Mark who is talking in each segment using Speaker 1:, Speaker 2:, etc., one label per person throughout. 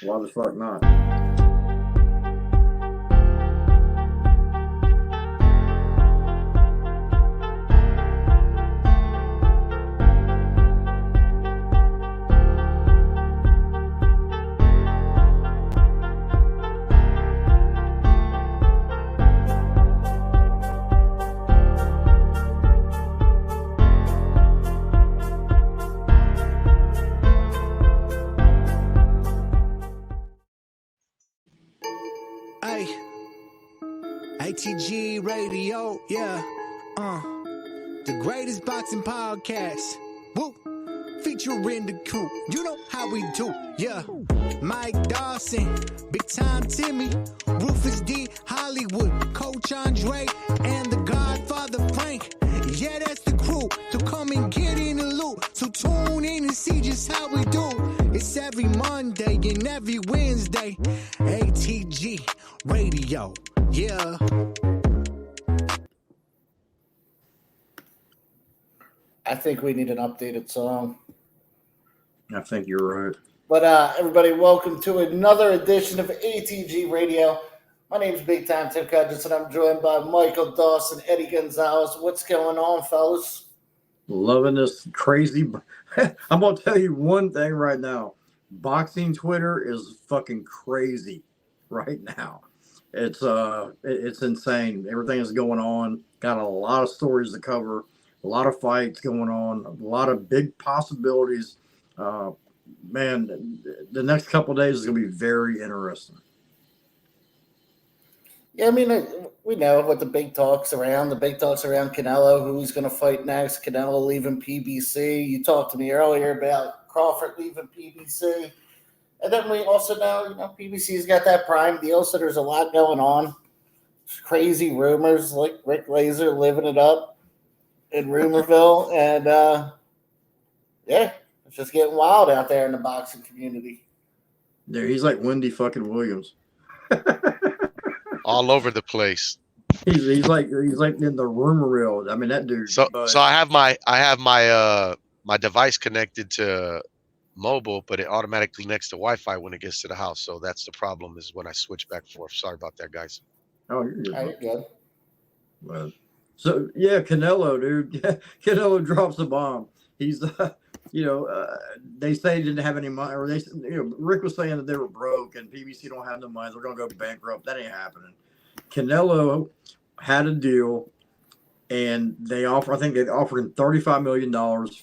Speaker 1: Why the fuck not?
Speaker 2: ATG Radio, yeah, the greatest boxing podcast, woo, featuring the crew, you know how we do, yeah, Mike Dawson, Big Time Timmy, Rufus D, Hollywood, Coach Andre, and the Godfather Frank, yeah, that's the crew, to come and get in the loop, so tune in and see just how we do, it's every Monday and every Wednesday, ATG Radio. Yeah.
Speaker 3: I think we need an updated song.
Speaker 1: I think you're right.
Speaker 3: But everybody, welcome to another edition of ATG Radio. My name's Big Time Tim Cudgets, and I'm joined by Michael Dawson, Eddie Gonzalez. What's going on, fellas?
Speaker 1: Loving this crazy. I'm going to tell you one thing right now. Boxing Twitter is fucking crazy right now. It's insane. Everything is going on. Got a lot of stories to cover, a lot of fights going on, a lot of big possibilities. Man, the next couple of days is going to be very interesting.
Speaker 3: Yeah, I mean, we know what the big talks around. The big talks around Canelo, who's going to fight next. Canelo leaving PBC. You talked to me earlier about Crawford leaving PBC. And then we also know, PBC's got that prime deal, so there's a lot going on. Crazy rumors like Rick Laser living it up in Rumorville. And, yeah, it's just getting wild out there in the boxing community.
Speaker 1: Yeah, he's like Wendy fucking Williams.
Speaker 4: All over the place.
Speaker 1: He's like in the rumor reel. I mean, that dude.
Speaker 4: So I have my device connected to mobile, but it automatically connects to Wi-Fi when it gets to the house. So that's the problem, is when I switch back and forth. Sorry about that, guys.
Speaker 1: Oh, you're good.
Speaker 3: You're good.
Speaker 1: Well, so yeah, Canelo, dude. Canelo drops a bomb. He's, they say he didn't have any money, or Rick was saying that they were broke and PBC don't have no money. They're gonna go bankrupt. That ain't happening. Canelo had a deal, and they offered him $35 million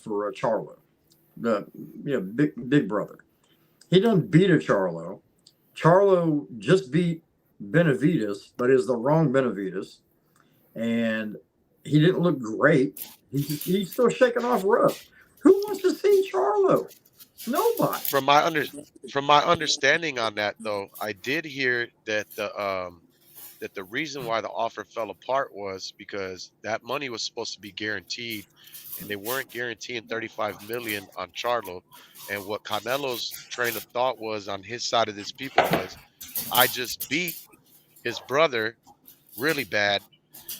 Speaker 1: for Charlo. The big brother. He done beat a Charlo. Charlo just beat Benavidez, but is the wrong Benavidez, and he didn't look great. He's still shaking off rough. Who wants to see Charlo? Nobody.
Speaker 4: From my understanding on that, though, I did hear that the reason why the offer fell apart was because that money was supposed to be guaranteed, and they weren't guaranteeing $35 million on Charlo. And what Canelo's train of thought was on his side of this people was, I just beat his brother really bad,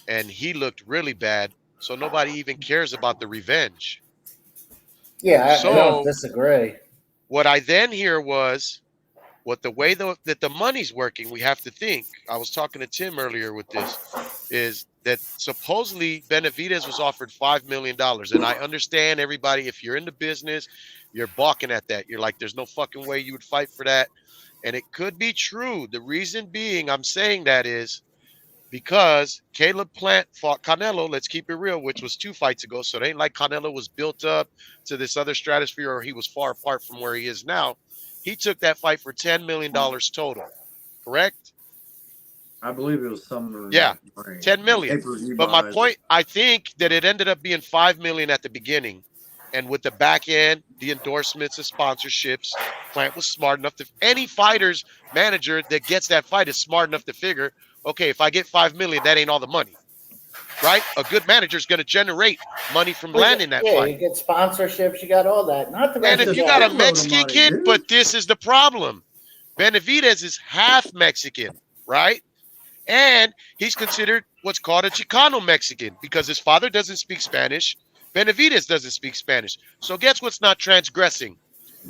Speaker 4: and he looked really bad, so nobody even cares about the revenge.
Speaker 3: Yeah, I don't disagree.
Speaker 4: What I then hear was, the way that the money's working, we have to think. I was talking to Tim earlier with this, is that supposedly Benavidez was offered $5 million. And I understand, everybody, if you're in the business, you're balking at that. You're like, there's no fucking way you would fight for that. And it could be true. The reason being I'm saying that is because Caleb Plant fought Canelo, let's keep it real, which was 2 fights ago. So it ain't like Canelo was built up to this other stratosphere, or he was far apart from where he is now. He took that fight for $10 million total, correct?
Speaker 1: I believe it was somewhere.
Speaker 4: Yeah, $10 million. But my point, I think that it ended up being $5 million at the beginning. And with the back end, the endorsements and sponsorships, Plant was smart enough to, any fighter's manager that gets that fight is smart enough to figure, okay, if I get $5 million, that ain't all the money. Right? A good manager is going to generate money from landing that fight.
Speaker 3: Yeah, you get sponsorships, you got all that. Not the
Speaker 4: and if you got a Mexican kid, but this is the problem. Benavidez is half Mexican, right? And he's considered what's called a Chicano Mexican because his father doesn't speak Spanish. Benavidez doesn't speak Spanish. So guess what's not transgressing?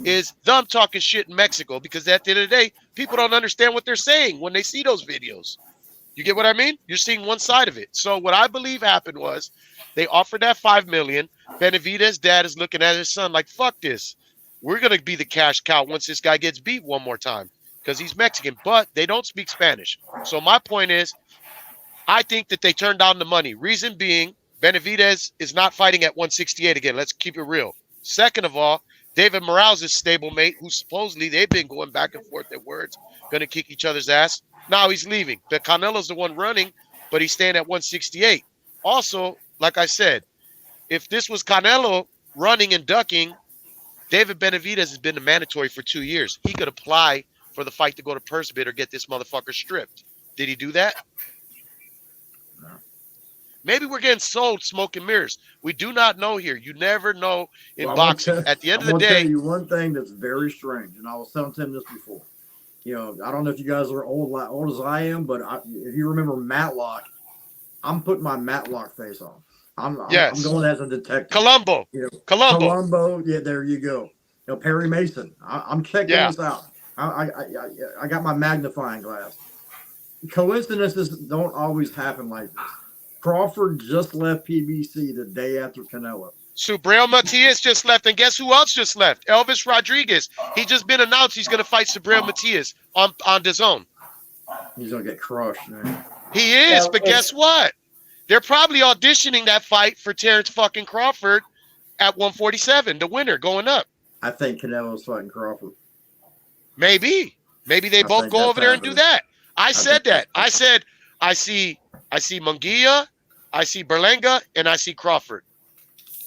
Speaker 4: is them talking shit in Mexico, because at the end of the day, people don't understand what they're saying when they see those videos. You get what I mean? You're seeing one side of it. So what I believe happened was they offered that $5 million. Benavidez' dad is looking at his son like, fuck this. We're going to be the cash cow once this guy gets beat one more time, because he's Mexican, but they don't speak Spanish. So my point is, I think that they turned down the money. Reason being, Benavidez is not fighting at 168 again. Let's keep it real. Second of all, David Morales' stablemate, who supposedly they've been going back and forth at words, going to kick each other's ass. Now he's leaving. The Canelo's the one running, but he's staying at 168. Also, like I said, if this was Canelo running and ducking, David Benavidez has been the mandatory for 2 years. He could apply for the fight to go to purse bid or get this motherfucker stripped. Did he do that?
Speaker 1: No.
Speaker 4: Maybe we're getting sold smoke and mirrors. We do not know here. You never know in boxing. At the end of the day,
Speaker 1: I'm going to tell you one thing that's very strange, and I was telling Tim this before. You know, I don't know if you guys are old as I am, but if you remember Matlock, I'm putting my Matlock face on. I'm going as a detective.
Speaker 4: Columbo.
Speaker 1: You know,
Speaker 4: Columbo.
Speaker 1: Yeah, there you go. You know, Perry Mason. I'm checking this out. I got my magnifying glass. Coincidences don't always happen like this. Crawford just left PBC the day after Canelo.
Speaker 4: Subriel Matias just left, and guess who else just left? Elvis Rodriguez. He just been announced he's going to fight Subriel Matias on DAZN.
Speaker 1: He's going to get crushed, man.
Speaker 4: He is, but guess what? They're probably auditioning that fight for Terrence fucking Crawford at 147, the winner going up.
Speaker 1: I think Canelo's fighting Crawford.
Speaker 4: Maybe they both go over there and do that. I said that. I said I see Munguia, I see Berlanga, and I see Crawford.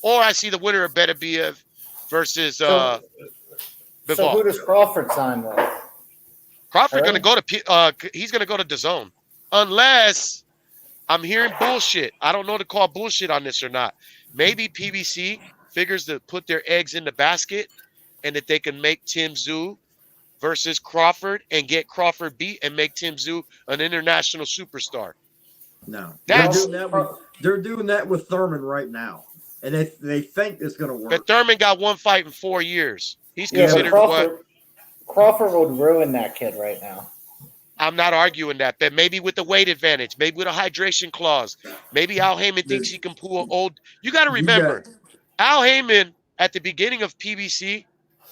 Speaker 4: Or I see the winner of Beterbiev versus Bivol.
Speaker 3: So who does Crawford sign with?
Speaker 4: Crawford going to go to he's going to go to DAZN, unless I'm hearing bullshit. I don't know to call bullshit on this or not. Maybe PBC figures to put their eggs in the basket, and that they can make Tim Tszyu versus Crawford and get Crawford beat and make Tim Tszyu an international superstar.
Speaker 1: No, they're doing that with Thurman right now. And they think it's going to work.
Speaker 4: But Thurman got one fight in 4 years. He's considered
Speaker 3: Crawford would ruin that kid right now.
Speaker 4: I'm not arguing that. But maybe with the weight advantage, maybe with a hydration clause, maybe Al Heyman thinks he can pull old. You got to remember, Al Heyman at the beginning of PBC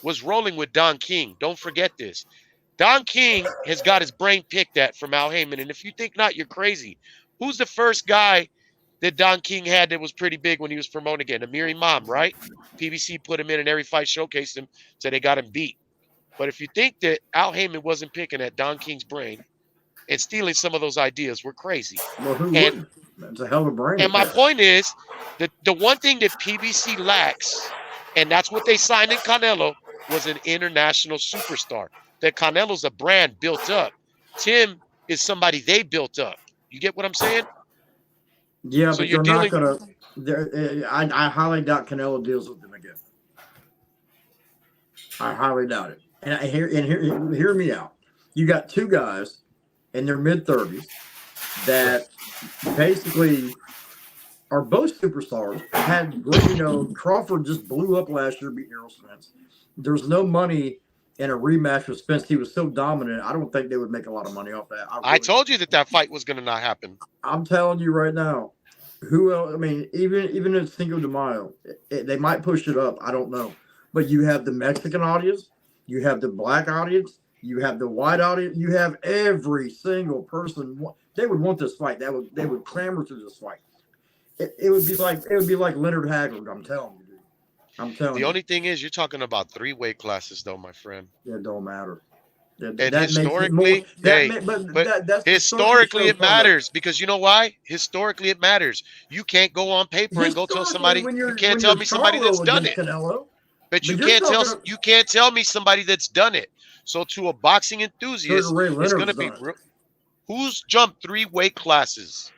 Speaker 4: was rolling with Don King. Don't forget this. Don King has got his brain picked at from Al Heyman. And if you think not, you're crazy. Who's the first guy that Don King had that was pretty big when he was promoting again? Amir Imam, right? PBC put him in every fight, showcased him, so they got him beat. But if you think that Al Heyman wasn't picking at Don King's brain and stealing some of those ideas, we're crazy.
Speaker 1: Well, who wouldn't? That's a hell of a brain.
Speaker 4: And my point is that the one thing that PBC lacks, and that's what they signed in Canelo, was an international superstar. That Canelo's a brand built up. Tim is somebody they built up. You get what I'm saying?
Speaker 1: Yeah,
Speaker 4: so
Speaker 1: but
Speaker 4: you're
Speaker 1: not going to. I highly doubt Canelo deals with them again. I highly doubt it. And hear me out. You got two guys in their mid-30s that basically are both superstars. Crawford just blew up last year, beat Errol Spence. There's no money in a rematch with Spence. He was so dominant. I don't think they would make a lot of money off that.
Speaker 4: I told you that fight was going to not happen.
Speaker 1: I'm telling you right now. Who else? I mean, even in Cinco de Mayo, they might push it up. I don't know. But you have the Mexican audience. You have the black audience. You have the white audience. You have every single person. They would want this fight. They would clamor to this fight. It would be like Leonard Haggard. I'm telling you, dude. I'm telling you.
Speaker 4: The only thing is, you're talking about 3 weight classes, though, my friend.
Speaker 1: It don't matter.
Speaker 4: And historically, historically it matters, because you know why? Historically it matters. You can't go on paper and go tell somebody. You can't tell me somebody that's done it. But you can't tell me somebody that's done it. So to a boxing enthusiast, it's going to be who's jumped 3 weight classes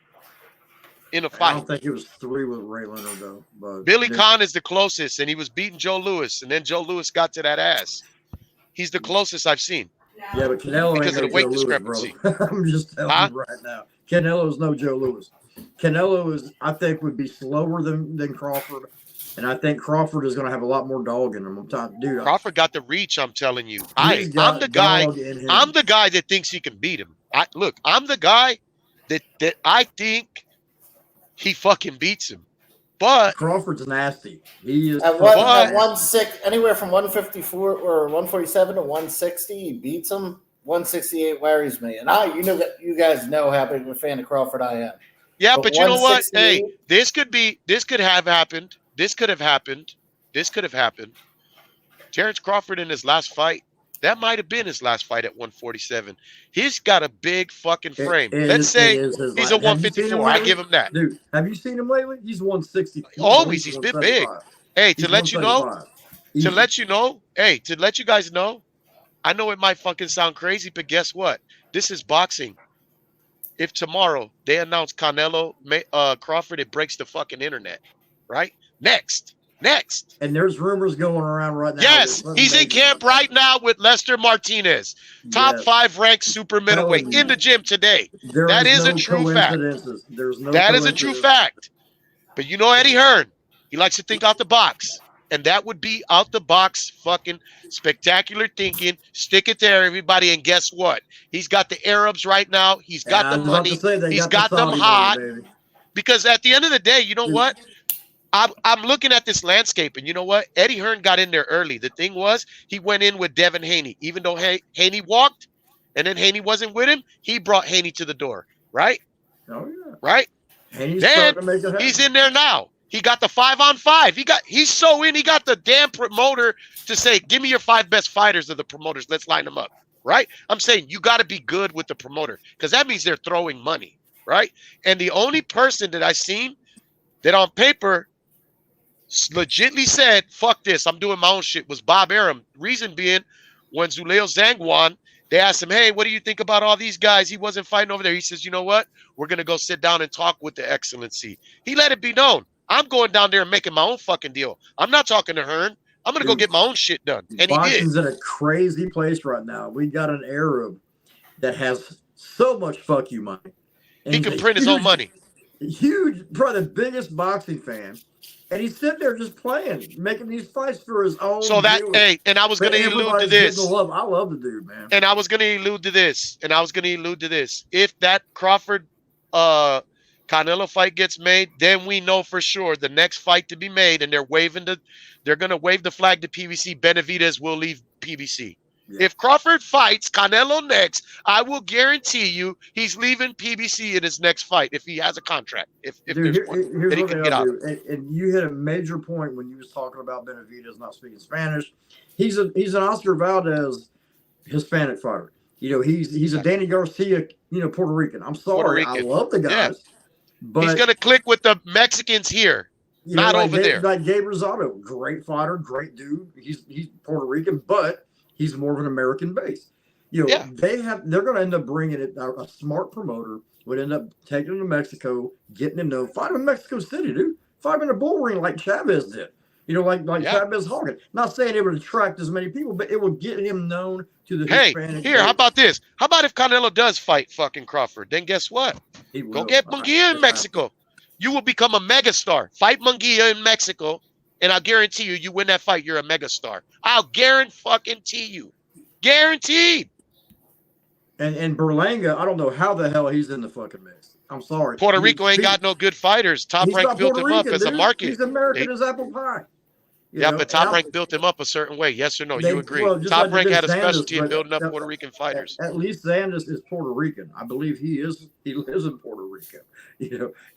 Speaker 4: in a fight.
Speaker 1: I don't think it was 3 with Ray Leonard though. But
Speaker 4: Billy Conn is the closest, and he was beating Joe Louis, and then Joe Louis got to that ass. He's the closest I've seen.
Speaker 1: Yeah, but Canelo
Speaker 4: because
Speaker 1: ain't
Speaker 4: of the weight
Speaker 1: Joe
Speaker 4: discrepancy.
Speaker 1: Louis, bro. I'm just telling you right now. Canelo is no Joe Louis. Canelo I think, would be slower than Crawford. And I think Crawford is going to have a lot more dog in him. I'm talking, dude.
Speaker 4: Crawford got the reach. I'm telling you.
Speaker 1: He's
Speaker 4: I'm
Speaker 1: got
Speaker 4: the guy.
Speaker 1: dog in him.
Speaker 4: I'm the guy that thinks he can beat him. I'm the guy that I think he fucking beats him. But
Speaker 1: Crawford's nasty. He is
Speaker 3: at 1/6, anywhere from 154 or 147 to 160, he beats him. 168 worries me, and you guys know how big of a fan of Crawford I am.
Speaker 4: Yeah, but you know what? Hey,
Speaker 3: 168
Speaker 4: this could have happened. This could have happened. This could have happened. Terrence Crawford in his last fight, that might have been his last fight at 147. He's got a big fucking frame. Let's say he's a 154. I give him that.
Speaker 1: Dude, have you seen him lately? He's 160.
Speaker 4: Always, he's been big. Hey, to let you know, hey, to let you guys know, I know it might fucking sound crazy, but guess what? This is boxing. If tomorrow they announce Canelo Crawford, it breaks the fucking internet, right? Next.
Speaker 1: And there's rumors going around right now.
Speaker 4: Yes, he's in camp right now with Lester Martinez, top 5 ranked super middleweight in the gym today. That is a true fact. That is a true fact. But you know Eddie Hearn, he likes to think out the box. And that would be out the box fucking spectacular thinking. Stick it there, everybody. And guess what? He's got the Arabs right now. He's got the money. He's got them hot. Because at the end of the day, you know what? I'm looking at this landscape, and you know what? Eddie Hearn got in there early. The thing was, he went in with Devin Haney. Even though Haney walked, and then Haney wasn't with him, he brought Haney to the door, right?
Speaker 1: Oh, yeah.
Speaker 4: Right?
Speaker 1: Haney's
Speaker 4: then
Speaker 1: starting to make it happen.
Speaker 4: He's in there now. He got the 5-on-5. He's so in. He got the damn promoter to say, "Give me your 5 best fighters of the promoters. Let's line them up." Right? I'm saying you got to be good with the promoter because that means they're throwing money, right? And the only person that I seen that on paper legitly said, "Fuck this, I'm doing my own shit," was Bob Arum. Reason being, when Zuleo Zhang won, they asked him, "Hey, what do you think about all these guys?" He wasn't fighting over there. He says, "You know what? We're gonna go sit down and talk with the excellency." He let it be known. I'm going down there and making my own fucking deal. I'm not talking to Hearn. I'm going to go get my own shit done. And he did.
Speaker 1: Boxing's in a crazy place right now. We got an Arab that has so much fuck you money. And
Speaker 4: he can print his own money.
Speaker 1: Huge, probably the biggest boxing fan. And he's sitting there just playing, making these fights for his own.
Speaker 4: So that, hey, and I was going to allude to this.
Speaker 1: I love the dude, man.
Speaker 4: And I was going to allude to this. If that Crawford Canelo fight gets made, then we know for sure the next fight to be made, and they're going to wave the flag to PBC. Benavidez will leave PBC. Yeah. If Crawford fights Canelo next, I will guarantee you he's leaving PBC in his next fight if he has a contract. If
Speaker 1: dude,
Speaker 4: there's one that he can get out.
Speaker 1: And you hit a major point when you was talking about Benavidez not speaking Spanish. He's an Oscar Valdez Hispanic fighter. You know, he's a Danny Garcia, Puerto Rican. I'm sorry, I love the guys. Yeah. But
Speaker 4: he's going to click with the Mexicans here, not over there.
Speaker 1: Like Gabe Rosado, great fighter, great dude. He's Puerto Rican, but he's more of an American base. They're going to end up bringing it. A smart promoter would end up taking him to Mexico, getting him to fight him in Mexico City, dude. Fight him in a bull ring like Chavez did. Chavez Hogan. Not saying it would attract as many people, but it would get him known to the Hispanic.
Speaker 4: How about this? How about if Canelo does fight fucking Crawford? Then guess what? Go get Munguia in Mexico. You will become a megastar. Fight Munguia in Mexico, and I'll guarantee you win that fight, you're a megastar. I'll guarantee you. Guaranteed.
Speaker 1: And Berlanga, I don't know how the hell he's in the fucking mix. I'm sorry.
Speaker 4: Puerto Rico ain't got no good fighters. Top Rank built him up as a market.
Speaker 1: He's American as apple pie.
Speaker 4: But Top Rank built him up a certain way. Yes or no? You agree? Top Rank had a specialty in building up Puerto Rican fighters.
Speaker 1: At least Xandas is Puerto Rican. I believe he lives in Puerto Rico.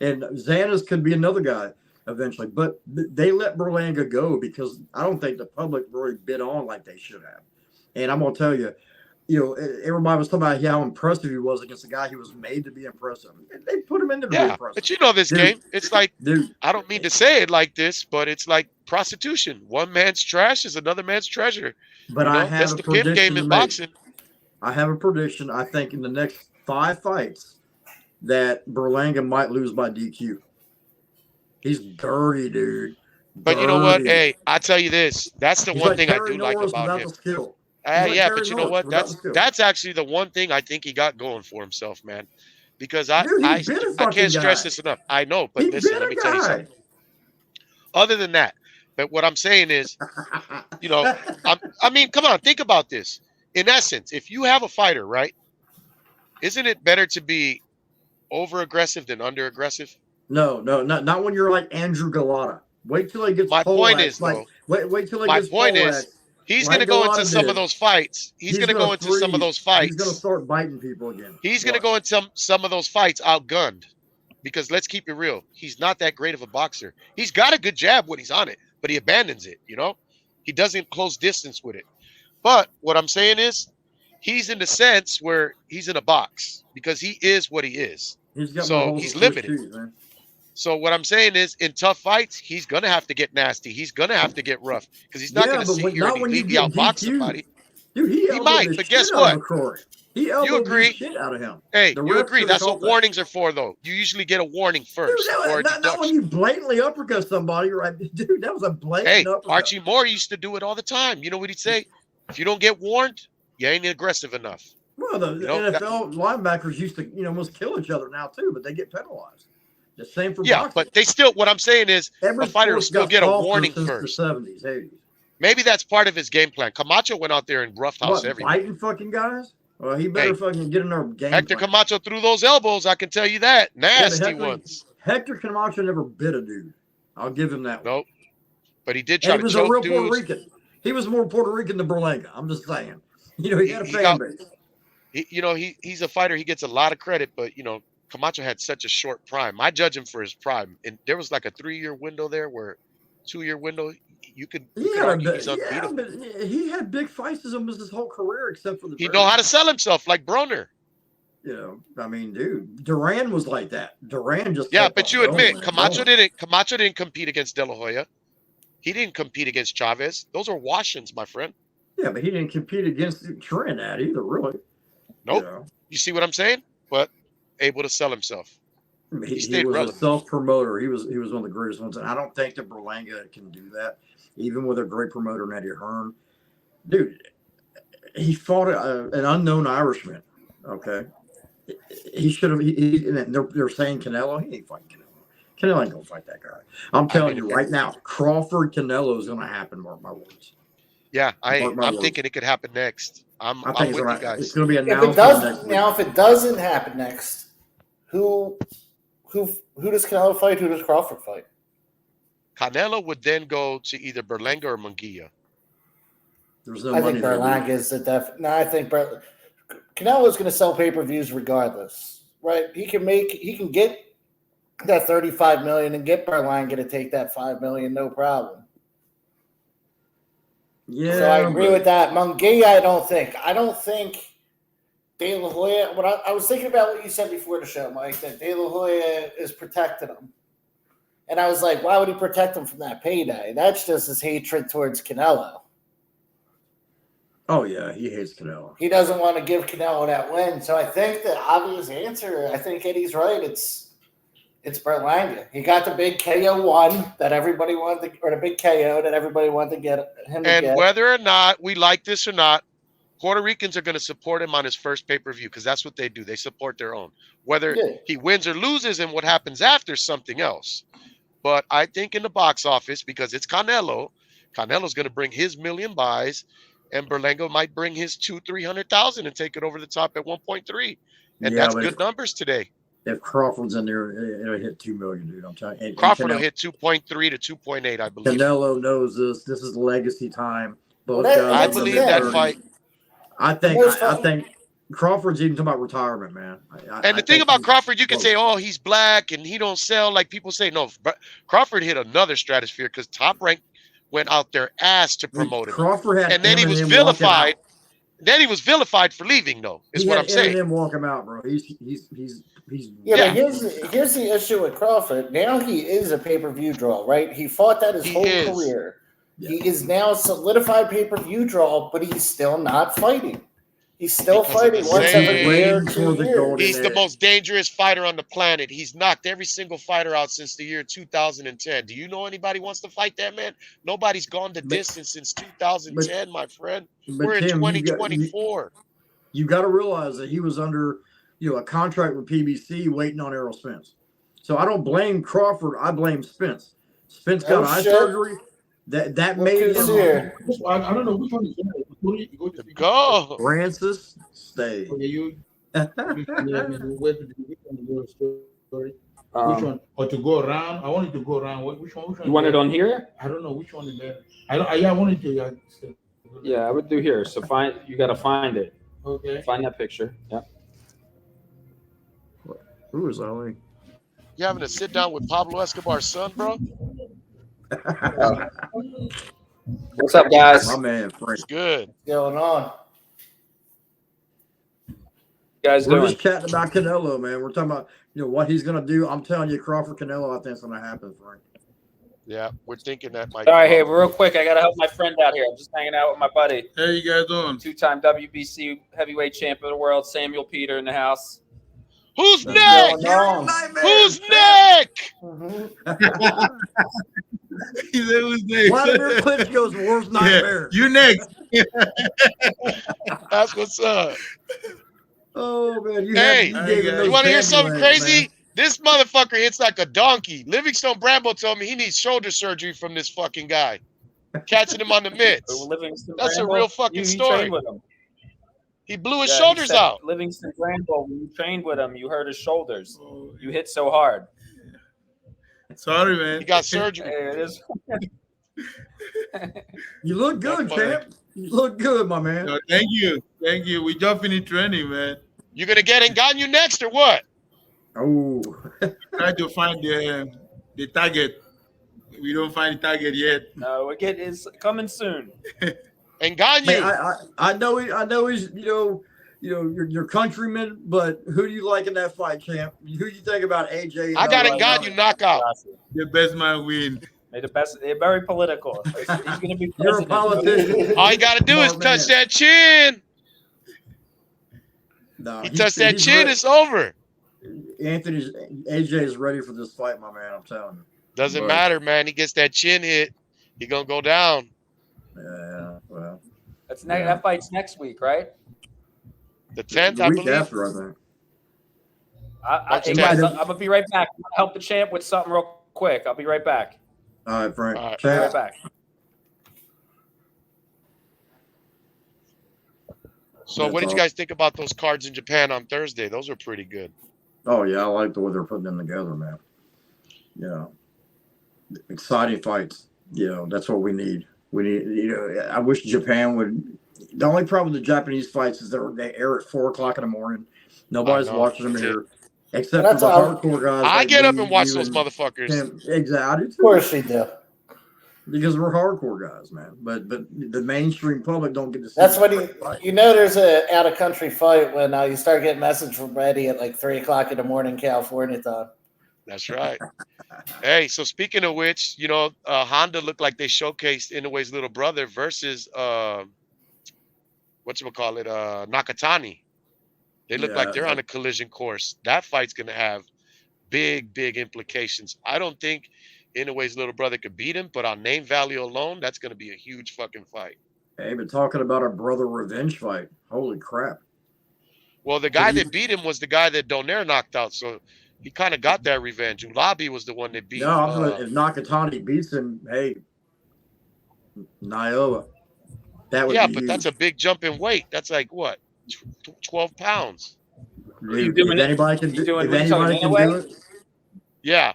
Speaker 1: And Xandas could be another guy eventually. But they let Berlanga go because I don't think the public really bid on like they should have. And I'm gonna tell you, everybody was talking about how impressive he was against a guy he was made to be impressive. They put him into the impressive.
Speaker 4: But this game, it's like, I don't mean to say it like this, but it's like prostitution. One man's trash is another man's treasure.
Speaker 1: But I have
Speaker 4: that's the pimp game in boxing.
Speaker 1: I have a prediction. I think in the next 5 fights that Berlanga might lose by DQ. He's dirty, dude.
Speaker 4: But you know what? Hey, I tell you this. That's the one thing I do like about him. But you know what? That's actually the one thing I think he got going for himself, man. Because I can't stress this enough. I know, but listen, let me tell you something. Other than that, But what I'm saying is, you know, I mean, come on, think about this. In essence, if you have a fighter, right, isn't it better to be over aggressive than under aggressive?
Speaker 1: No, not when you're like Andrew Galata. Wait till he gets
Speaker 4: My point is,
Speaker 1: like,
Speaker 4: though,
Speaker 1: wait till he
Speaker 4: my
Speaker 1: gets
Speaker 4: point
Speaker 1: Poleaxed,
Speaker 4: is, he's
Speaker 1: like
Speaker 4: going to go into
Speaker 1: Galata
Speaker 4: some
Speaker 1: did.
Speaker 4: of those fights. He's going to go into some of those
Speaker 1: He's going to
Speaker 4: fights.
Speaker 1: start biting people again.
Speaker 4: He's going to go into some of those fights outgunned. Because let's keep it real. He's not that great of a boxer. He's got a good jab when he's on it, but he abandons it, you know? He doesn't close distance with it. But what I'm saying is, he's in the sense where he's in a box because he is what he is. So he's limited. So what I'm saying is, in tough fights, he's going to have to get nasty. He's going to have to get rough because he's not going to sit here and elitely outbox somebody.
Speaker 1: Dude, he
Speaker 4: might, but guess what?
Speaker 1: You
Speaker 4: agree?
Speaker 1: Shit out of him.
Speaker 4: Hey, you agree? That's what warnings are for, though. You usually get a warning first.
Speaker 1: Dude, not when you blatantly uppercut somebody, right? Dude, that was a blatant uppercut.
Speaker 4: Archie Moore used to do it all the time. You know what he'd say? If you don't get warned, you ain't aggressive enough.
Speaker 1: Well, the NFL linebackers used to, almost kill each other now too, but they get penalized. The same for boxing.
Speaker 4: But they still. What I'm saying is, a fighter will still get a warning first.
Speaker 1: The 70s, 80s.
Speaker 4: Maybe that's part of his game plan. Camacho went out there and roughhouse everybody.
Speaker 1: Biting fucking guys. Well, he better fucking get in their game.
Speaker 4: Hector Camacho threw those elbows. I can tell you that. Nasty ones.
Speaker 1: Hector Camacho never bit a dude. I'll give him that.
Speaker 4: Nope. But he did try to choke dudes.
Speaker 1: He was a real Puerto Rican. He was more Puerto Rican than Berlanga. I'm just saying. He had a fan base.
Speaker 4: He's a fighter. He gets a lot of credit, but Camacho had such a short prime. I judge him for his prime, and there was like a 3-year window there, where 2-year window. You could argue he's unbeatable.
Speaker 1: Yeah, he had big fights almost his whole career, except for the.
Speaker 4: He know how to sell himself, like Broner.
Speaker 1: I mean, dude, Duran was like that. Duran just.
Speaker 4: Yeah, but you admit Camacho didn't compete against De La Hoya. He didn't compete against Chavez. Those are wash-ins, my friend.
Speaker 1: Yeah, but he didn't compete against Trinidad either, really.
Speaker 4: Nope. You see what I'm saying? But able to sell himself.
Speaker 1: He stayed was relevant. A self-promoter. He was one of the greatest ones, and I don't think that Berlanga can do that. Even with a great promoter, Eddie Hearn, dude, he fought an unknown Irishman. Okay, he should have. They're saying Canelo. He ain't fighting Canelo. Canelo ain't gonna fight that guy. I'm telling you right now, Crawford Canelo is gonna happen. Mark my words.
Speaker 4: Yeah, I'm thinking it could happen next. I'm with you guys.
Speaker 1: It's gonna be announced.
Speaker 3: If it doesn't happen next, who does Canelo fight? Who does Crawford fight?
Speaker 4: Canelo would then go to either Berlanga or Munguia.
Speaker 3: I think Berlanga is the def. No, I think Canelo is going to sell pay-per-views regardless, right? He can get that $35 million and get Berlanga to take that $5 million, no problem.
Speaker 1: Yeah,
Speaker 3: so I agree with that. Munguia, I don't think De La Hoya. I was thinking about what you said before the show, Mike, that De La Hoya is protecting him. And I was like, why would he protect him from that payday? That's just his hatred towards Canelo.
Speaker 1: Oh, yeah, he hates Canelo.
Speaker 3: He doesn't want to give Canelo that win. So I think the obvious answer, I think Eddie's right, it's Berlanga. He got the big KO one that everybody wanted to, or the big KO that everybody wanted to get him to get.
Speaker 4: And whether or not we like this or not, Puerto Ricans are going to support him on his first pay-per-view because that's what they do. They support their own. Whether he wins or loses and what happens after is something else. But I think in the box office, because it's Canelo's going to bring his million buys, and Berlanga might bring his 200,000-300,000 and take it over the top at 1.3, and that's good numbers today.
Speaker 1: If Crawford's in there, it'll hit 2 million, dude. I'm telling you.
Speaker 4: Crawford will hit 2.3 to 2.8, I believe.
Speaker 1: Canelo knows this. This is legacy time.
Speaker 4: I believe that fight.
Speaker 1: I think Crawford's even talking about retirement, man.
Speaker 4: And the thing about Crawford, you can say, oh, he's black and he don't sell like people say. No, Crawford hit another stratosphere because Top Rank went out their ass to promote him.
Speaker 1: Crawford had,
Speaker 4: and then he was vilified. Then he was vilified for leaving, though. Is what I'm saying.
Speaker 1: Him walk him out, bro. He's
Speaker 3: But here's the issue with Crawford. Now he is a pay-per-view draw, right? He fought that his whole career. Yeah. He is now a solidified pay-per-view draw, but he's still not fighting. He's still fighting once every year, 2 years.
Speaker 4: He's the most dangerous fighter on the planet. He's knocked every single fighter out since the year 2010. Do you know anybody wants to fight that man? Nobody's gone the distance since 2010, my friend. We're in 2024.
Speaker 1: You got to realize that he was under, a contract with PBC waiting on Errol Spence. So I don't blame Crawford. I blame Spence. Spence got eye surgery. That
Speaker 3: Look
Speaker 1: made
Speaker 3: who's
Speaker 1: him
Speaker 3: here.
Speaker 5: I don't know which one is that.
Speaker 4: Go.
Speaker 1: Francis stay.
Speaker 5: Okay, you. Where to do the story? Which one? Or to go around? I wanted to go around. Which one?
Speaker 6: You want it on here?
Speaker 5: I don't know which one is there. I wanted to.
Speaker 6: Yeah, I would do here. So you got to find it.
Speaker 5: Okay.
Speaker 6: Find that picture. Yeah.
Speaker 1: Who is Ali?
Speaker 4: You having to sit down with Pablo Escobar's son, bro?
Speaker 6: What's up, guys?
Speaker 1: My man, Frank.
Speaker 4: It's good.
Speaker 3: What's going on?
Speaker 6: You guys
Speaker 1: We're
Speaker 6: doing?
Speaker 1: just chatting about Canelo, man. We're talking about what he's gonna do. I'm telling you, Crawford Canelo, I think it's gonna happen, Frank.
Speaker 4: Yeah, we're thinking that might.
Speaker 6: All right, hey, real quick, I gotta help my friend out here. I'm just hanging out with my buddy,
Speaker 5: How you guys doing?
Speaker 6: two-time WBC heavyweight champion of the world, Samuel Peter, in the house.
Speaker 4: Who's
Speaker 1: What's
Speaker 4: next?
Speaker 3: going on?
Speaker 1: Nightmare.
Speaker 4: Who's next?
Speaker 5: He said, "Who's next?"
Speaker 1: Vladimir Klitschko's worst nightmare.
Speaker 5: You next.
Speaker 4: That's what's up.
Speaker 1: Oh man,
Speaker 4: Hey,
Speaker 1: gave him
Speaker 5: you
Speaker 1: those
Speaker 4: You want to hear
Speaker 1: candy
Speaker 4: something
Speaker 1: legs,
Speaker 4: crazy?
Speaker 1: man.
Speaker 4: This motherfucker hits like a donkey. Livingstone Brambo told me he needs shoulder surgery from this fucking guy. Catching him on the mitts.
Speaker 6: Livingston
Speaker 4: That's a
Speaker 6: Bramble,
Speaker 4: real fucking
Speaker 6: you
Speaker 4: story.
Speaker 6: trained with him.
Speaker 4: He blew his
Speaker 6: Yeah, he
Speaker 4: shoulders
Speaker 6: said,
Speaker 4: out.
Speaker 6: Livingston Bramble, when you trained with him, you hurt his shoulders.
Speaker 5: Oh,
Speaker 6: You hit so hard.
Speaker 5: sorry, man.
Speaker 4: He got surgery.
Speaker 6: Hey, it is.
Speaker 1: You look good,
Speaker 4: That's funny.
Speaker 1: champ. You look good, my man.
Speaker 5: No, thank you. We just finished training, man.
Speaker 4: You gonna get Ngannou next or what?
Speaker 1: Oh,
Speaker 5: Try to find the target. We don't find the target yet.
Speaker 6: No, it's coming soon.
Speaker 4: Ngannou.
Speaker 1: hey, I know he's your countryman, but who do you like in that fight, champ? Who do you think about AJ?
Speaker 4: I got
Speaker 1: right
Speaker 4: Ngannou
Speaker 1: now?
Speaker 4: knockout.
Speaker 5: The best man win.
Speaker 6: They're the best. They're very political. He's going to be
Speaker 1: You're a
Speaker 6: president.
Speaker 1: politician.
Speaker 4: All you gotta do is
Speaker 1: Smart
Speaker 4: touch
Speaker 1: man.
Speaker 4: that chin.
Speaker 1: No,
Speaker 4: He touched that chin,
Speaker 1: ready.
Speaker 4: it's over.
Speaker 1: AJ is ready for this fight, my man. I'm telling you.
Speaker 4: Doesn't
Speaker 1: But-
Speaker 4: matter, man. He gets that chin hit, he gonna go down.
Speaker 1: Yeah, well,
Speaker 6: That fight's next week, right?
Speaker 4: The 10th,
Speaker 1: the
Speaker 4: I
Speaker 1: week
Speaker 4: believe.
Speaker 1: after, I think.
Speaker 6: Hey,
Speaker 4: He
Speaker 6: guys,
Speaker 1: might
Speaker 6: I'm
Speaker 1: have-
Speaker 6: going to be right back. I'm gonna help the champ with something real quick. I'll be right back.
Speaker 1: All right, Frank.
Speaker 4: All right.
Speaker 6: Be right
Speaker 1: Champ,
Speaker 6: back.
Speaker 4: So
Speaker 1: That's
Speaker 4: what did you
Speaker 1: all.
Speaker 4: guys think about those cards in Japan on Thursday? Those were pretty good.
Speaker 1: oh yeah, I like the way they're putting them together, man. Exciting fights. That's what we need. We need. I wish Japan would. The only problem with the Japanese fights is they air at 4:00 in the morning. Nobody's
Speaker 4: I know.
Speaker 1: watching them here, except for
Speaker 3: That's
Speaker 1: the
Speaker 3: all-
Speaker 1: hardcore guys.
Speaker 4: I
Speaker 1: like
Speaker 4: get up
Speaker 1: me,
Speaker 4: and watch
Speaker 1: you,
Speaker 4: those motherfuckers.
Speaker 1: Tim. Exactly, I do
Speaker 3: Of
Speaker 1: too.
Speaker 3: course you do.
Speaker 1: Because we're hardcore guys, man. But the mainstream public don't get to see.
Speaker 3: That's when
Speaker 1: that fight.
Speaker 3: you know there's a out of country fight when you start getting message from Eddie at like 3:00 in the morning California time.
Speaker 4: That's right. Hey, so speaking of which, Honda looked like they showcased Inoue's little brother versus Nakatani. They look like
Speaker 1: Yeah.
Speaker 4: they're on a collision course. That fight's gonna have big implications. I don't think Inoue's little brother could beat him, but on name value alone, that's gonna be a huge fucking fight.
Speaker 1: Hey, but talking about a brother revenge fight. Holy crap.
Speaker 4: Well, the guy that beat him was the guy that Donaire knocked out, so he kind of got that revenge. Ulabi was the one that beat.
Speaker 1: No, I'm gonna, if Nakatani beats him, hey, Niola. That would
Speaker 4: Yeah,
Speaker 1: be
Speaker 4: but
Speaker 1: huge.
Speaker 4: that's a big jump in weight. That's like what, 12 pounds.
Speaker 1: Dude,
Speaker 6: doing
Speaker 1: if
Speaker 6: it-
Speaker 1: anybody can
Speaker 6: you
Speaker 1: do,
Speaker 6: doing
Speaker 1: if
Speaker 6: what you talking,
Speaker 1: anybody can
Speaker 6: Inoue?
Speaker 1: do it,
Speaker 4: Yeah.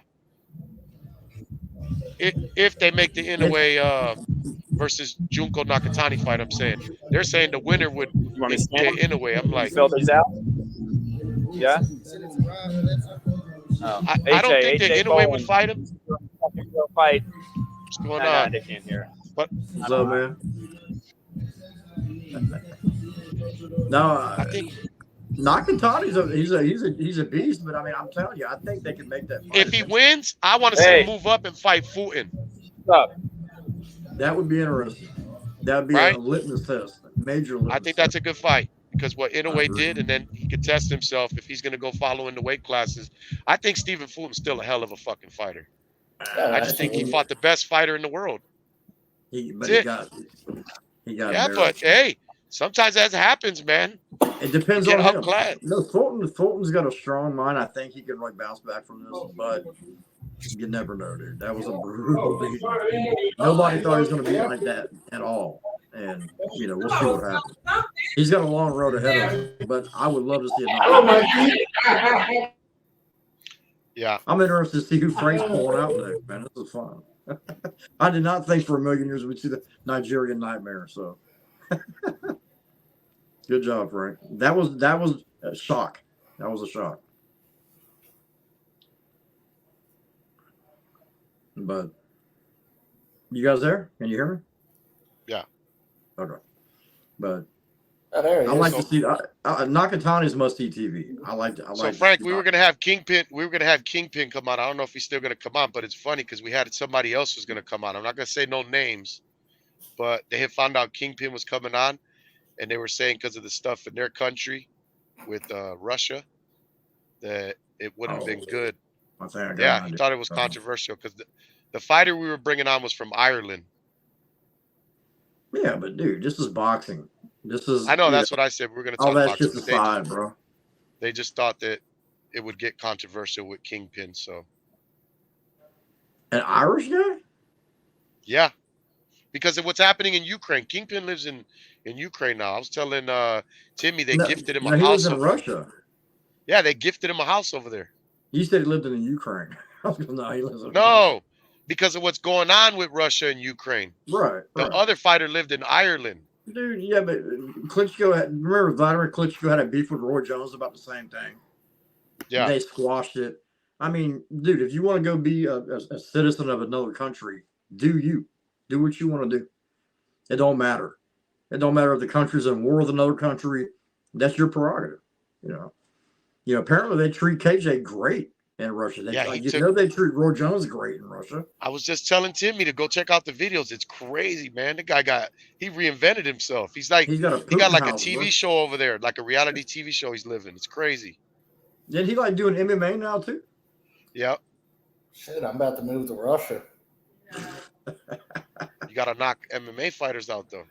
Speaker 4: If they make the Inoue versus Junko Nakatani fight, I'm saying they're saying the winner would
Speaker 6: You want me to
Speaker 4: get
Speaker 6: stand?
Speaker 4: Inoue. I'm like,
Speaker 6: Fill these out? Yeah? Oh.
Speaker 4: I don't think that
Speaker 6: AJ
Speaker 4: Inoue would
Speaker 6: Bowen.
Speaker 4: fight him.
Speaker 6: Fucking real fight.
Speaker 4: What's going
Speaker 6: Nah,
Speaker 4: on?
Speaker 6: they can't hear.
Speaker 1: what's up, man? No,
Speaker 4: I think
Speaker 1: Nakatani's he's a beast, but I mean, I'm telling you, I think they can make that fight.
Speaker 4: if he wins, I want to see him move up and fight Fulton.
Speaker 6: What's up?
Speaker 1: That would be interesting. That would be
Speaker 4: Right?
Speaker 1: a litmus test, a major litmus
Speaker 4: I think that's a good fight because what
Speaker 1: I
Speaker 4: Inoue
Speaker 1: agree.
Speaker 4: did, and then he could test himself if he's going to go follow in the weight classes. I think Stephen Fulton's still a hell of a fucking fighter. I just think he fought the best fighter in the world.
Speaker 1: He
Speaker 4: That's
Speaker 1: got
Speaker 4: Yeah,
Speaker 1: embarrassed.
Speaker 4: but hey, sometimes that happens, man.
Speaker 1: It depends
Speaker 4: Get
Speaker 1: on him.
Speaker 4: outclassed.
Speaker 1: No, Fulton's got a strong mind. I think he can bounce back from this, but You never know, dude. That was a brutal beat. Nobody thought he was going to be like that at all. And, you know, we'll see what happens. He's got a long road ahead of him, but I would love to see it.
Speaker 4: Yeah.
Speaker 1: I'm interested to see who Frank's pulling out next, man. This is fun. I did not think for a million years we'd see the Nigerian Nightmare. So good job, Frank. That was a shock. That was a shock. But you guys there? Can you hear me?
Speaker 4: Yeah.
Speaker 1: Okay. But
Speaker 3: there he
Speaker 1: I
Speaker 3: is.
Speaker 1: like to see Nakatani's must-see TV. I like.
Speaker 4: So Frank, we were gonna have Kingpin. We were gonna have Kingpin come on. I don't know if he's still gonna come on, but it's funny because we had somebody else was gonna come on. I'm not gonna say no names, but they had found out Kingpin was coming on, and they were saying because of the stuff in their country with Russia that it wouldn't have been good.
Speaker 1: I think
Speaker 4: He thought it was controversial because the fighter we were bringing on was from Ireland.
Speaker 1: Yeah, but dude, this is boxing. This is.
Speaker 4: I know that's what I said. We were gonna talk
Speaker 1: all that
Speaker 4: boxing.
Speaker 1: shit's aside, bro.
Speaker 4: They just thought that it would get controversial with Kingpin. So.
Speaker 1: An Irish guy?
Speaker 4: Yeah, because of what's happening in Ukraine. Kingpin lives in Ukraine now. I was telling Timmy they gifted him a
Speaker 1: he
Speaker 4: house.
Speaker 1: lives in Russia.
Speaker 4: Yeah, they gifted him a house over there.
Speaker 1: You said he lived in the Ukraine. No, he lives in
Speaker 4: No, because of what's going on with Russia and Ukraine.
Speaker 1: Right.
Speaker 4: The other fighter lived in Ireland.
Speaker 1: Dude, yeah, but Klitschko remember Vladimir Klitschko had a beef with Roy Jones about the same thing.
Speaker 4: Yeah.
Speaker 1: They squashed it. I mean, dude, if you want to go be a citizen of another country, do what you want to do. It don't matter. It don't matter if the country's in war with another country. That's your prerogative. You know, apparently they treat KJ great in Russia. They treat Roy Jones great in Russia.
Speaker 4: I was just telling Timmy to go check out the videos. It's crazy, man. The guy he reinvented himself. He got like a TV show over there, like a reality TV show he's living. It's crazy.
Speaker 1: Did he like doing MMA now too?
Speaker 4: Yep.
Speaker 3: Shit, I'm about to move to Russia.
Speaker 4: You gotta knock MMA fighters out though.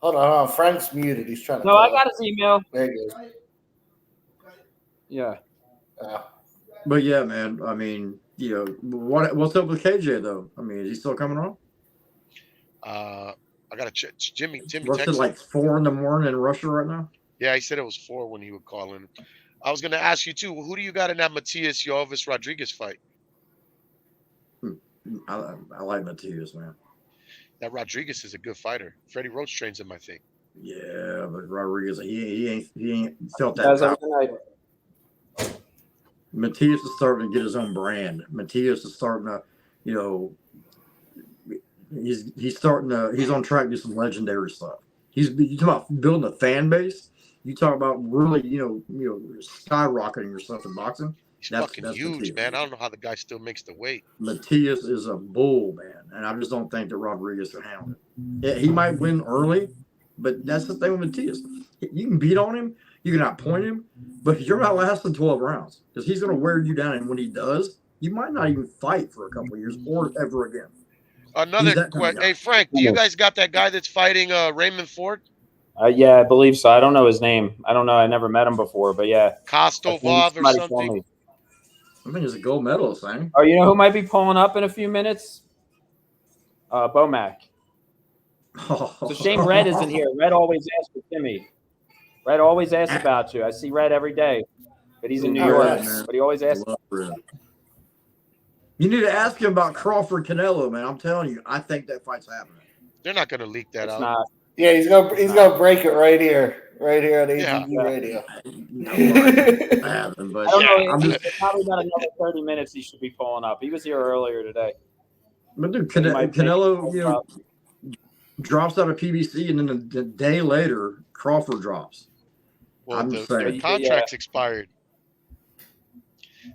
Speaker 3: Hold on. Frank's muted. He's trying to.
Speaker 6: No, I got his email.
Speaker 3: There you go.
Speaker 6: Yeah.
Speaker 1: But yeah, man. I mean, what's up with KJ though? I mean, is he still coming on?
Speaker 4: I gotta check. Timmy
Speaker 1: What's it like 4 a.m. in Russia right now?
Speaker 4: Yeah, he said it was 4 when he would call in. I was gonna ask you too. Who do you got in that Matias Jovis Rodriguez fight?
Speaker 1: I like Matias, man.
Speaker 4: That Rodriguez is a good fighter. Freddie Roach trains him, I think.
Speaker 1: Yeah, but Rodriguez, he ain't felt that. Matias is starting to get his own brand. Matias is starting to, he's on track to do some legendary stuff. You talk about building a fan base. You talk about really, skyrocketing yourself in boxing.
Speaker 4: That's huge, Matias, man. I don't know how the guy still makes the weight.
Speaker 1: Matias is a bull, man, and I just don't think that Rodriguez can handle it. Yeah, he might win early, but that's the thing with Matias. You can beat on him, you can outpoint him, but you're not lasting 12 rounds because he's going to wear you down, and when he does, you might not even fight for a couple of years or ever again.
Speaker 4: Another question. Hey, Frank, do you guys got that guy that's fighting Raymond Ford?
Speaker 7: Yeah, I believe so. I don't know his name. I don't know. I never met him before, but yeah.
Speaker 4: Kostovov or something?
Speaker 1: I think he's a gold medalist, ain't he?
Speaker 6: Oh, you know who might be pulling up in a few minutes? Bomac. It's a shame Red isn't here. Red always asks for Timmy. Red always asks about you. I see Red every day, but he's in New York. But he always asks.
Speaker 1: You need to ask him about Crawford Canelo, man. I'm telling you, I think that fight's happening.
Speaker 4: They're not going to leak that out.
Speaker 6: Not.
Speaker 3: Yeah, he's gonna break it right here on ATG Radio.
Speaker 6: I don't know. Probably about another 30 minutes. He should be pulling up. He was here earlier today.
Speaker 1: But dude, Canelo, drops out of PBC, and then the day later, Crawford drops.
Speaker 4: Well, their contract's expired.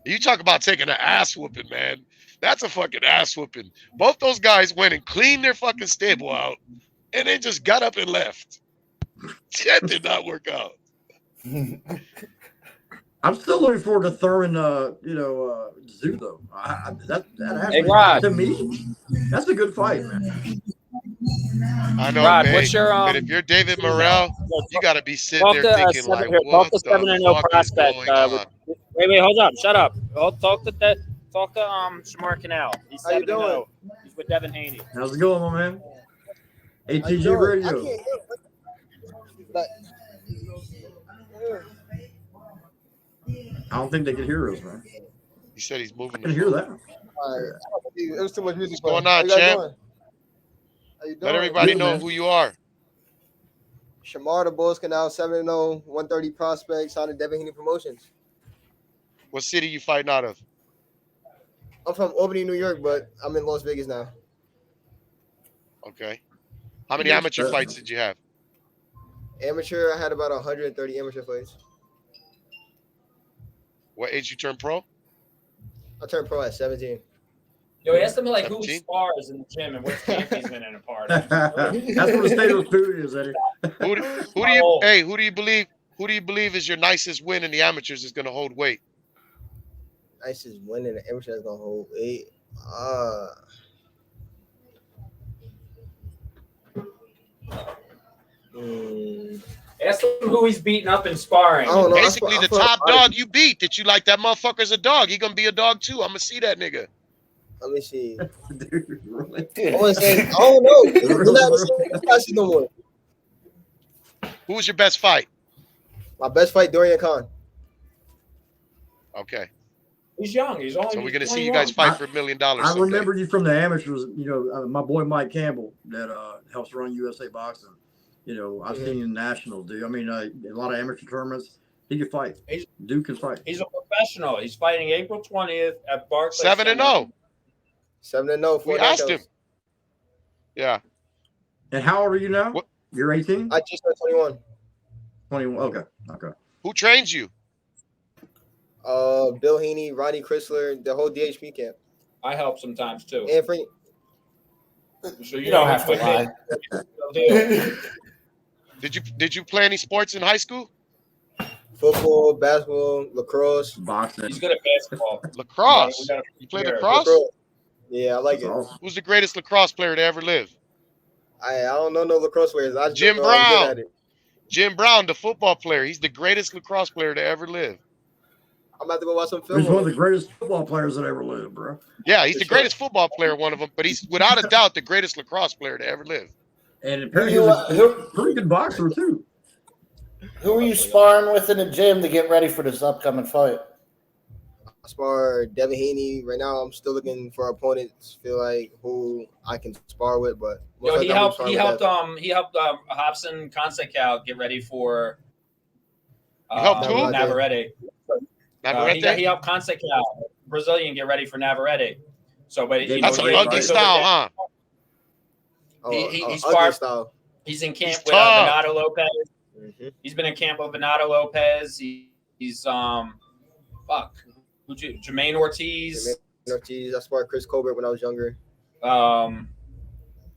Speaker 4: You talk about taking an ass whooping, man. That's a fucking ass whooping. Both those guys went and cleaned their fucking stable out, and they just got up and left. That did not work out.
Speaker 1: I'm still looking forward to Thurman, Zoo though. That
Speaker 6: hey, Rod.
Speaker 1: To me, that's a good fight, man.
Speaker 6: I know, Rod, man. What's your
Speaker 4: but if you're David Morrell, you got to be sitting there thinking like, what the fuck is going on?
Speaker 6: Wait, hold up. Shut up. I'll talk to that. Talk to Shamar Canal. He's
Speaker 8: How you
Speaker 6: 7-0. He's with Devin Haney.
Speaker 1: How's it going, my man? ATG
Speaker 8: I can't
Speaker 1: Radio.
Speaker 8: hear, but
Speaker 1: I don't think they can hear us, man.
Speaker 4: He said he's moving.
Speaker 1: I can hear that.
Speaker 8: it was too much music.
Speaker 4: What's going
Speaker 8: How
Speaker 4: on,
Speaker 8: you guys
Speaker 4: champ?
Speaker 8: doing? How you doing?
Speaker 4: Let everybody
Speaker 1: Good,
Speaker 4: know
Speaker 1: man.
Speaker 4: who you are.
Speaker 8: Shamar the Bulls Canal 7-0, 130 prospect, signed to Devin Haney Promotions.
Speaker 4: What city you fighting out of?
Speaker 8: I'm from Albany, New York, but I'm in Las Vegas now.
Speaker 4: Okay. How many
Speaker 1: Yes,
Speaker 4: amateur
Speaker 1: sir.
Speaker 4: fights did you have?
Speaker 8: Amateur, I had about 130 amateur fights.
Speaker 4: What age you turned pro?
Speaker 8: I turned pro at 17.
Speaker 6: Yo, ask him like who
Speaker 4: 17?
Speaker 6: spars in the gym and what camp he's been in a part
Speaker 1: That's
Speaker 6: of.
Speaker 1: where the state of the food is, Eddie.
Speaker 4: Who do you believe is your nicest win in the amateurs is going to hold weight?
Speaker 8: Nicest win in the amateur is gonna hold 8.
Speaker 6: Ask him who he's beating up in sparring.
Speaker 8: I don't know.
Speaker 4: Basically,
Speaker 8: I
Speaker 4: the
Speaker 8: fought
Speaker 4: top
Speaker 8: Ardi.
Speaker 4: dog you beat that you like, that motherfucker's a dog. He gonna be a dog too. I'm gonna see that nigga.
Speaker 8: Let me see.
Speaker 1: Dude, really?
Speaker 8: I want to say, I don't know. We're not the same classes no more.
Speaker 4: Who was your best fight?
Speaker 8: My best fight, Dorian Khan.
Speaker 4: Okay,
Speaker 6: He's young. He's only.
Speaker 4: so we're gonna see
Speaker 6: 21.
Speaker 4: you guys fight for $1 million.
Speaker 1: I
Speaker 4: someday.
Speaker 1: remember you from the amateurs. You know, my boy Mike Campbell that helps run USA Boxing. You know, I've seen him in nationals, dude. I mean, a lot of amateur tournaments. He can fight. Dude can fight.
Speaker 6: He's a professional. He's fighting April 20th at Barclays.
Speaker 4: 7-0.
Speaker 8: 7-0.
Speaker 4: We asked him. Yeah.
Speaker 1: And how old are you now?
Speaker 4: What?
Speaker 1: You're 18?
Speaker 8: I just turned 21.
Speaker 1: 21. Okay.
Speaker 4: Who trains you?
Speaker 8: Bill Haney, Ronnie Chrysler, the whole DHP camp.
Speaker 6: I help sometimes too.
Speaker 8: And Frank.
Speaker 6: So you don't have to lie.
Speaker 4: Did you play any sports in high school?
Speaker 8: Football, basketball, lacrosse.
Speaker 1: Boxing.
Speaker 6: He's good at basketball.
Speaker 4: Lacrosse. You played lacrosse?
Speaker 8: Yeah, I like
Speaker 1: That's
Speaker 8: it.
Speaker 1: awesome.
Speaker 4: Who's the greatest lacrosse player to ever live?
Speaker 8: I don't know no lacrosse players. I just
Speaker 4: Jim
Speaker 8: know I'm good
Speaker 4: Brown.
Speaker 8: at it.
Speaker 4: Jim Brown, the football player. He's the greatest lacrosse player to ever live.
Speaker 8: I'm about to go watch some film.
Speaker 1: He's one of
Speaker 8: on
Speaker 1: the
Speaker 8: it.
Speaker 1: greatest football players that ever lived, bro.
Speaker 4: Yeah, he's
Speaker 8: For
Speaker 4: the
Speaker 8: sure.
Speaker 4: greatest football player, one of them, but he's without a doubt the greatest lacrosse player to ever live.
Speaker 1: And apparently he was a pretty good boxer, too.
Speaker 3: Who are you sparring with in the gym to get ready for this upcoming fight?
Speaker 8: I spar Devin Haney. Right now, I'm still looking for opponents. Feel like who I can spar with, but most
Speaker 6: Yo,
Speaker 8: likely
Speaker 6: he
Speaker 8: I'm
Speaker 6: helped.
Speaker 8: sparring
Speaker 6: He
Speaker 8: with
Speaker 6: helped.
Speaker 8: Devin.
Speaker 6: He helped Hobson Conceicao get ready for.
Speaker 4: You helped who?
Speaker 6: Navarrete.
Speaker 4: Navarrete?
Speaker 6: He helped Conceicao, Brazilian, get ready for Navarrete. So, but you
Speaker 4: That's
Speaker 6: know,
Speaker 4: an
Speaker 6: he-
Speaker 4: ugly
Speaker 6: he-
Speaker 4: style, huh?
Speaker 6: he
Speaker 8: ugly
Speaker 6: sparred-
Speaker 8: style.
Speaker 6: He's in camp
Speaker 4: He's
Speaker 6: with
Speaker 4: tough.
Speaker 6: Bernardo Lopez.
Speaker 8: Mhm.
Speaker 6: He's been in camp with Bernardo Lopez. He's Jermaine Ortiz.
Speaker 8: Jermaine Ortiz. I sparred Chris Colbert when I was younger.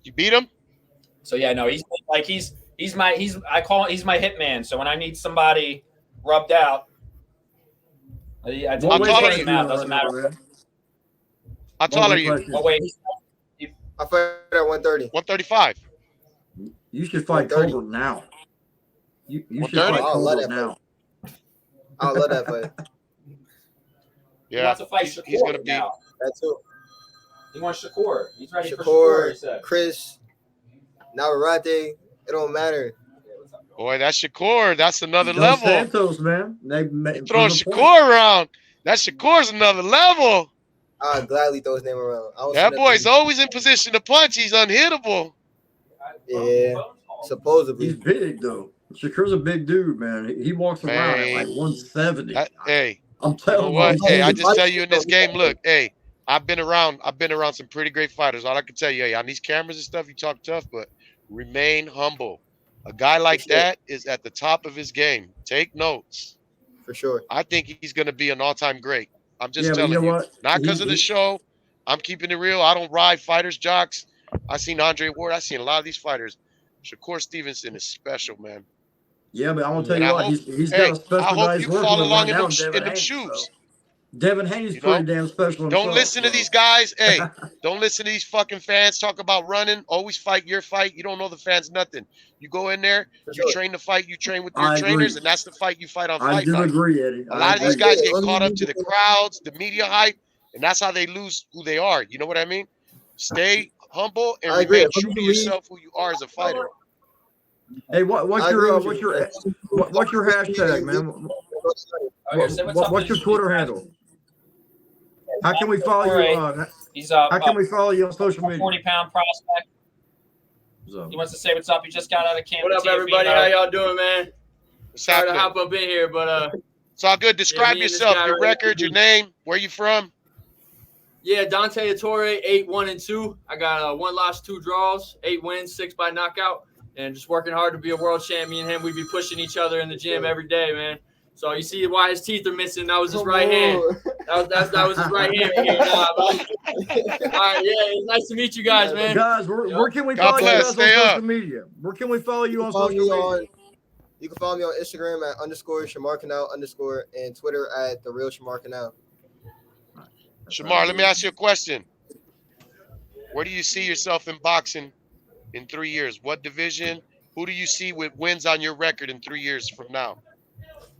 Speaker 4: You beat him?
Speaker 6: So yeah, no, he's my hitman. So when I need somebody rubbed out, I
Speaker 4: How tall are you?
Speaker 6: Doesn't matter.
Speaker 4: How tall are you?
Speaker 6: Oh wait,
Speaker 8: I fight at 130.
Speaker 4: 135.
Speaker 1: You should fight
Speaker 8: 130.
Speaker 1: Colbert now. You should
Speaker 4: 130?
Speaker 1: fight
Speaker 8: I'll let
Speaker 1: Colbert
Speaker 8: that
Speaker 1: now.
Speaker 8: I love that fight.
Speaker 6: he
Speaker 4: Yeah.
Speaker 6: wants to fight
Speaker 4: He's
Speaker 6: Shakur
Speaker 4: gonna be.
Speaker 6: now.
Speaker 8: That too.
Speaker 6: He wants Shakur. He's ready for Shakur. He
Speaker 8: Shakur,
Speaker 6: said.
Speaker 8: Chris, Navarrete. It don't matter.
Speaker 4: Boy, that's Shakur. That's another
Speaker 1: Dos
Speaker 4: level.
Speaker 1: Santos, man. They made
Speaker 4: Throwing Shakur around. That Shakur's another level.
Speaker 8: I'll gladly throw his name around. I don't
Speaker 4: That
Speaker 8: see
Speaker 4: boy's
Speaker 8: nothing-
Speaker 4: always in position to punch. He's unhittable.
Speaker 8: Yeah, supposedly.
Speaker 1: He's big though. Shakur's a big dude, man. He walks around at like 170.
Speaker 4: Hey,
Speaker 1: I'm
Speaker 4: you know
Speaker 1: telling
Speaker 4: what?
Speaker 1: you.
Speaker 4: Hey, I just tell you in this game, look, hey, I've been around some pretty great fighters. All I can tell you, hey, on these cameras and stuff, you talk tough, but remain humble. A guy like
Speaker 8: For sure.
Speaker 4: that is at the top of his game. Take notes.
Speaker 8: For sure.
Speaker 4: I think he's going to be an all-time great. I'm just
Speaker 1: Yeah, but
Speaker 4: telling
Speaker 1: you know
Speaker 4: you.
Speaker 1: what?
Speaker 4: Not because of the show. I'm keeping it real. I don't ride fighters, jocks. I seen Andre Ward. I seen a lot of these fighters. Shakur Stevenson is special, man.
Speaker 1: Yeah, but I'm gonna tell
Speaker 4: And
Speaker 1: you
Speaker 4: I
Speaker 1: what,
Speaker 4: hope-
Speaker 1: he's
Speaker 4: Hey,
Speaker 1: got a special
Speaker 4: I hope
Speaker 1: guy he's
Speaker 4: you
Speaker 1: working
Speaker 4: follow
Speaker 1: with
Speaker 4: along
Speaker 1: right now,
Speaker 4: in
Speaker 1: Devin
Speaker 4: them
Speaker 1: Haney,
Speaker 4: shoes.
Speaker 1: so. Devin Haney's
Speaker 4: You know?
Speaker 1: pretty damn special himself.
Speaker 4: Don't listen to
Speaker 1: so.
Speaker 4: these guys. Hey, don't listen to these fucking fans talk about running. Always fight your fight. You don't know the fans nothing. You go in there,
Speaker 8: For
Speaker 4: you
Speaker 8: sure.
Speaker 4: train the fight, you train with
Speaker 1: I
Speaker 4: your
Speaker 1: agree.
Speaker 4: trainers, and that's the fight you fight on
Speaker 1: I
Speaker 4: Fight
Speaker 1: do
Speaker 4: Night.
Speaker 1: agree, Eddie.
Speaker 4: A lot of these
Speaker 1: agree.
Speaker 4: guys get caught up to the crowds, the media hype. And that's how they lose who they are. You know what I mean? Stay humble and
Speaker 8: I agree.
Speaker 4: remain true to yourself, who you are as a fighter.
Speaker 1: Hey, what's your hashtag, man? What's your Twitter handle? How can we follow you? How can we follow you on social media?
Speaker 6: 40-pound prospect.
Speaker 1: So.
Speaker 6: He wants to say what's up. He just got out of camp.
Speaker 9: What up, everybody? How y'all doing, man?
Speaker 4: What's
Speaker 9: Sorry to
Speaker 4: happening?
Speaker 9: hop up in here, but
Speaker 4: It's all good. Describe
Speaker 9: me and this
Speaker 4: yourself,
Speaker 9: guy
Speaker 4: your
Speaker 9: right
Speaker 4: record,
Speaker 9: here.
Speaker 4: your name, where you from.
Speaker 9: yeah, Dante Ettore, 8-1-2. I got 1 loss, 2 draws, 8 wins, 6 by knockout, and just working hard to be a world champion. Him, we be pushing each other in the gym every day, man. So you see why his teeth are missing? That was his right hand. That was his right hand right here. All right, it's nice to meet you guys, man.
Speaker 1: Guys, where can we
Speaker 4: God
Speaker 1: follow you
Speaker 4: bless.
Speaker 1: guys on
Speaker 4: Stay
Speaker 1: social
Speaker 4: up.
Speaker 1: media? Where can we follow you on
Speaker 8: Follow
Speaker 1: social
Speaker 8: me
Speaker 1: media?
Speaker 8: You can follow me on Instagram at _Shamar Canal _ and Twitter at the real Shamar Canal.
Speaker 4: Shamar, let me ask you a question. Where do you see yourself in boxing in 3 years? What division? Who do you see with wins on your record in 3 years from now?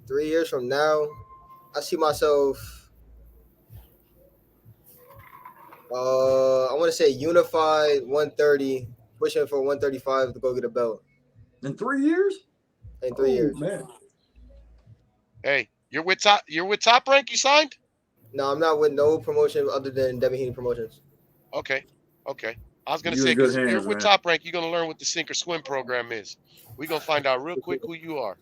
Speaker 8: 3 years from now, I see myself. I want to say unified 130, pushing for 135 to go get a belt
Speaker 1: In 3 years?
Speaker 8: in 3 years.
Speaker 1: Man.
Speaker 4: Hey, you're with Top Rank. You signed?
Speaker 8: No, I'm not with no promotion other than Devin Haney Promotions.
Speaker 4: Okay. I was gonna
Speaker 1: You're
Speaker 4: say
Speaker 1: in good
Speaker 4: because if you're
Speaker 1: hands,
Speaker 4: with
Speaker 1: man.
Speaker 4: Top Rank, you're gonna learn what the sink or swim program is. We're gonna find out real quick who you are.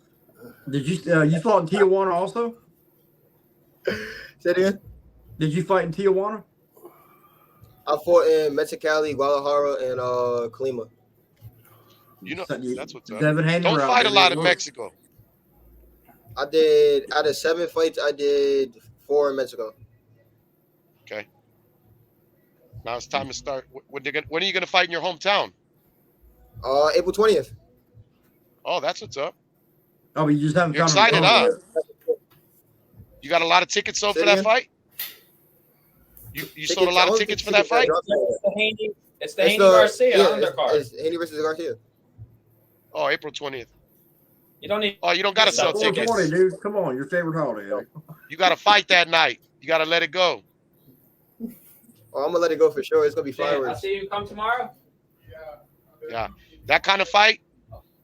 Speaker 1: Did you fought in Tijuana also?
Speaker 8: Say it again.
Speaker 1: Did you fight in Tijuana?
Speaker 8: I fought in Mexicali, Guadalajara, and Colima.
Speaker 4: You know,
Speaker 1: So
Speaker 4: that's what's up.
Speaker 1: Devin Haney
Speaker 4: Don't
Speaker 1: route,
Speaker 4: fight a
Speaker 1: baby.
Speaker 4: lot in
Speaker 1: Look.
Speaker 4: Mexico.
Speaker 8: I did out of 7 fights, I did 4 in Mexico.
Speaker 4: Okay. Now it's time to start. When are you gonna fight in your hometown?
Speaker 8: April 20th.
Speaker 4: Oh, that's what's up.
Speaker 1: Oh, but you just haven't
Speaker 4: You're
Speaker 1: found
Speaker 4: excited,
Speaker 1: him.
Speaker 4: huh? You got a lot of tickets sold
Speaker 8: Say
Speaker 4: for that
Speaker 8: again?
Speaker 4: fight? You sold a lot of tickets for that fight?
Speaker 6: It's the Haney Garcia undercard.
Speaker 8: It's Haney versus Garcia.
Speaker 4: Oh, April 20th.
Speaker 6: You don't need.
Speaker 4: Oh, you don't gotta sell
Speaker 6: It's
Speaker 4: tickets.
Speaker 1: 420, dude. Come on, your favorite holiday. Eddie.
Speaker 4: You gotta fight that night. You gotta let it go.
Speaker 8: Oh, I'm gonna let it go for sure. It's gonna be
Speaker 6: Dan, I'll
Speaker 8: fireworks.
Speaker 6: see you come tomorrow.
Speaker 4: Yeah. That kind of fight,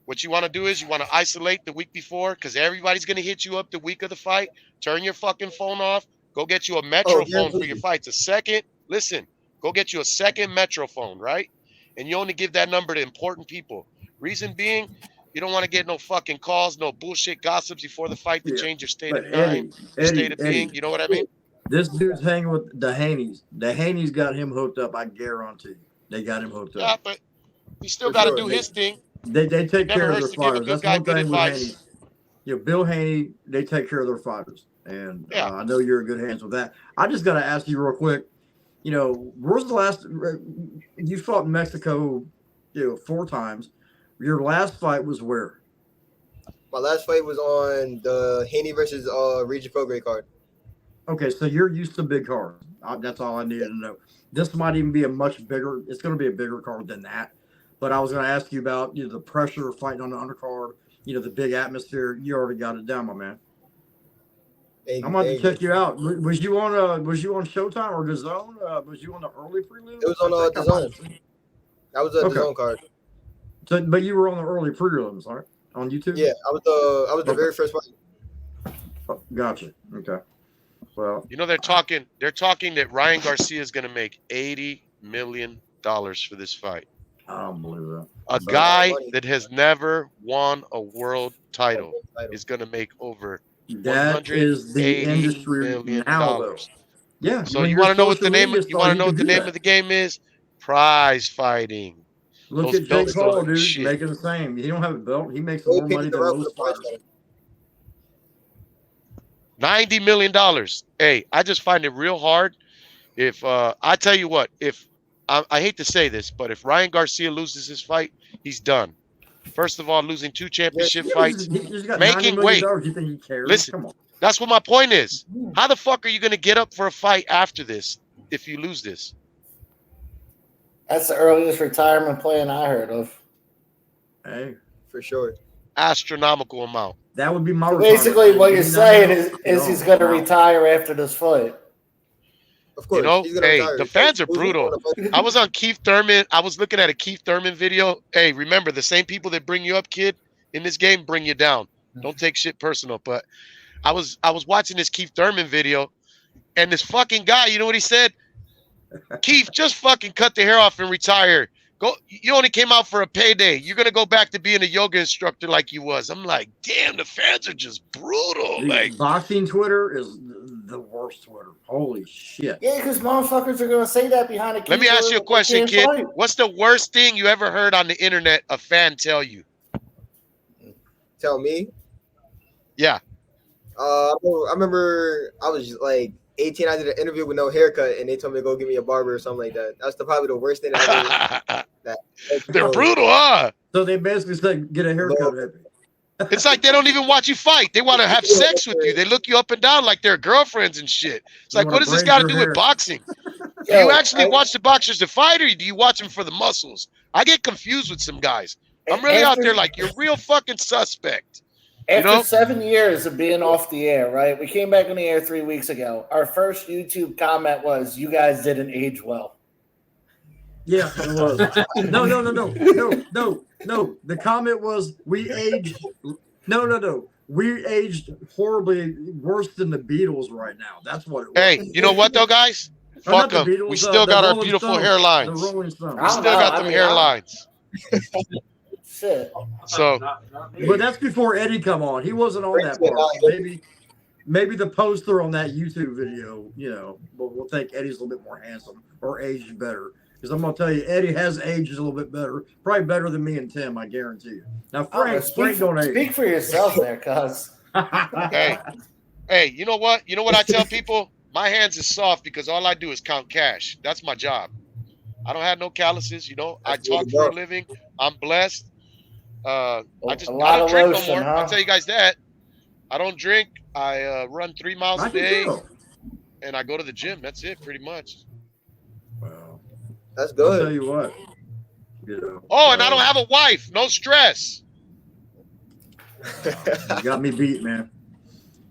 Speaker 4: what you want to do is you want to isolate the week before because everybody's going to hit you up the week of the fight. Turn your fucking phone off. Go get you a Metro phone for your fights. Go get you a second Metro phone, right? And you only give that number to important people. Reason being, you don't want to get no fucking calls, no bullshit gossips before the fight to change your state
Speaker 1: But
Speaker 4: of mind, your state of being.
Speaker 1: Eddie,
Speaker 4: You know what I mean?
Speaker 1: this dude's hanging with the Haneys. The Haneys got him hooked up. I guarantee. They got him hooked
Speaker 4: Yeah,
Speaker 1: up.
Speaker 4: but he still
Speaker 8: For
Speaker 4: got to
Speaker 8: sure,
Speaker 4: do
Speaker 8: man.
Speaker 4: his thing.
Speaker 1: They take
Speaker 4: Never
Speaker 1: care of
Speaker 4: hurts
Speaker 1: their
Speaker 4: to give a
Speaker 1: fighters.
Speaker 4: good
Speaker 1: That's
Speaker 4: guy
Speaker 1: one
Speaker 4: good
Speaker 1: thing with
Speaker 4: advice.
Speaker 1: Haney. Bill Haney, they take care of their fighters, and
Speaker 4: Yeah.
Speaker 1: I know you're in good hands with that. I just got to ask you real quick. Where's the last? You fought in Mexico, 4 times. Your last fight was where?
Speaker 8: My last fight was on the Haney versus Region Pro Grade card.
Speaker 1: Okay, so you're used to big cards. That's all I needed to know. This might even be a much bigger. It's going to be a bigger card than that. But I was going to ask you about the pressure of fighting on the undercard. The big atmosphere. You already got it down, my man. I'm about to check you out. Was you on Showtime or DAZN? Was you on the early prelims?
Speaker 8: It was on DAZN. That was a DAZN card.
Speaker 1: So, but you were on the early prelims, right? On YouTube?
Speaker 8: Yeah, I was the very first fight.
Speaker 1: Oh, gotcha. Okay. Well,
Speaker 4: They're talking that Ryan Garcia is going to make $80 million for this fight.
Speaker 1: I don't believe that.
Speaker 4: A guy that has never won a world title is going to make over
Speaker 1: That is the industry
Speaker 4: million
Speaker 1: now, though. Yeah.
Speaker 4: So you want to know what the name? You want to know what the name of the game is? Prize fighting.
Speaker 1: Look
Speaker 4: Those
Speaker 1: at Jake
Speaker 4: belts
Speaker 1: Paul,
Speaker 4: don't
Speaker 1: dude,
Speaker 4: shit.
Speaker 1: making the same. He don't have a belt. He makes more money than most fighters.
Speaker 4: $90 million. Hey, I just find it real hard. If I tell you what, if I hate to say this, but if Ryan Garcia loses his fight, he's done. First of all, losing 2 championship fights, making weight.
Speaker 1: You think he cares?
Speaker 4: Listen,
Speaker 1: come on.
Speaker 4: That's what my point is. How the fuck are you going to get up for a fight after this if you lose this?
Speaker 3: That's the earliest retirement plan I heard of.
Speaker 1: Hey,
Speaker 8: for sure.
Speaker 4: Astronomical amount.
Speaker 1: That would be my
Speaker 3: so basically what you're saying is he's going to retire after this fight.
Speaker 8: Of course.
Speaker 4: You know,
Speaker 8: He's gonna
Speaker 4: hey,
Speaker 8: retire.
Speaker 4: the fans are brutal. I was on Keith Thurman. I was looking at a Keith Thurman video. Hey, remember, the same people that bring you up, kid, in this game bring you down. Don't take shit personal. But I was watching this Keith Thurman video, and this fucking guy, you know what he said? Keith, just fucking cut the hair off and retire. Go. You only came out for a payday. You're gonna go back to being a yoga instructor like you was. I'm like, damn, the fans are just brutal.
Speaker 1: Dude,
Speaker 4: Like,
Speaker 1: boxing Twitter is the worst Twitter. Holy shit.
Speaker 3: Yeah, because motherfuckers are gonna say that behind a keyboard.
Speaker 4: let me ask you a question, kid.
Speaker 3: Fight.
Speaker 4: What's the worst thing you ever heard on the internet a fan tell you?
Speaker 8: Tell me.
Speaker 4: Yeah.
Speaker 8: I remember I was like 18. I did an interview with no haircut, and they told me to go give me a barber or something like that. That's probably the worst thing I ever.
Speaker 4: They're brutal, huh?
Speaker 1: So they basically said, get a haircut.
Speaker 4: It's like they don't even watch you fight. They want to have sex with you. They look you up and down like they're girlfriends and shit. It's like, what does this got to do with boxing? Do you actually watch the boxers to fight, or do you watch them for the muscles? I get confused with some guys. I'm really out there like, you're real fucking suspect.
Speaker 3: After 7 years of being off the air, right? We came back on the air 3 weeks ago. Our first YouTube comment was, you guys didn't age well.
Speaker 1: Yeah, it was. No. The comment was, we aged. No. We aged horribly worse than the Beatles right now. That's what it was.
Speaker 4: Hey, you know what though, guys? Fuck them. We still got our beautiful hairlines.
Speaker 1: The Rolling Stones.
Speaker 4: We still got them hairlines.
Speaker 3: Shit.
Speaker 4: So,
Speaker 1: but that's before Eddie come on. He wasn't on that part. Maybe the poster on that YouTube video, we'll think Eddie's a little bit more handsome or aged better. Because I'm gonna tell you, Eddie has aged a little bit better, probably better than me and Tim. I guarantee you. Now, Frank don't age.
Speaker 3: Speak for yourself, there, cuz.
Speaker 4: Hey, you know what? You know what I tell people? My hands is soft because all I do is count cash. That's my job. I don't have no calluses. I talk for a living. I'm blessed. I don't drink no more. I'll tell you guys that. I don't drink. I run 3 miles a day, and I go to the gym. That's it, pretty much.
Speaker 1: Wow,
Speaker 8: that's good.
Speaker 1: I'll tell you what.
Speaker 4: And I don't have a wife. No stress.
Speaker 1: You got me beat, man.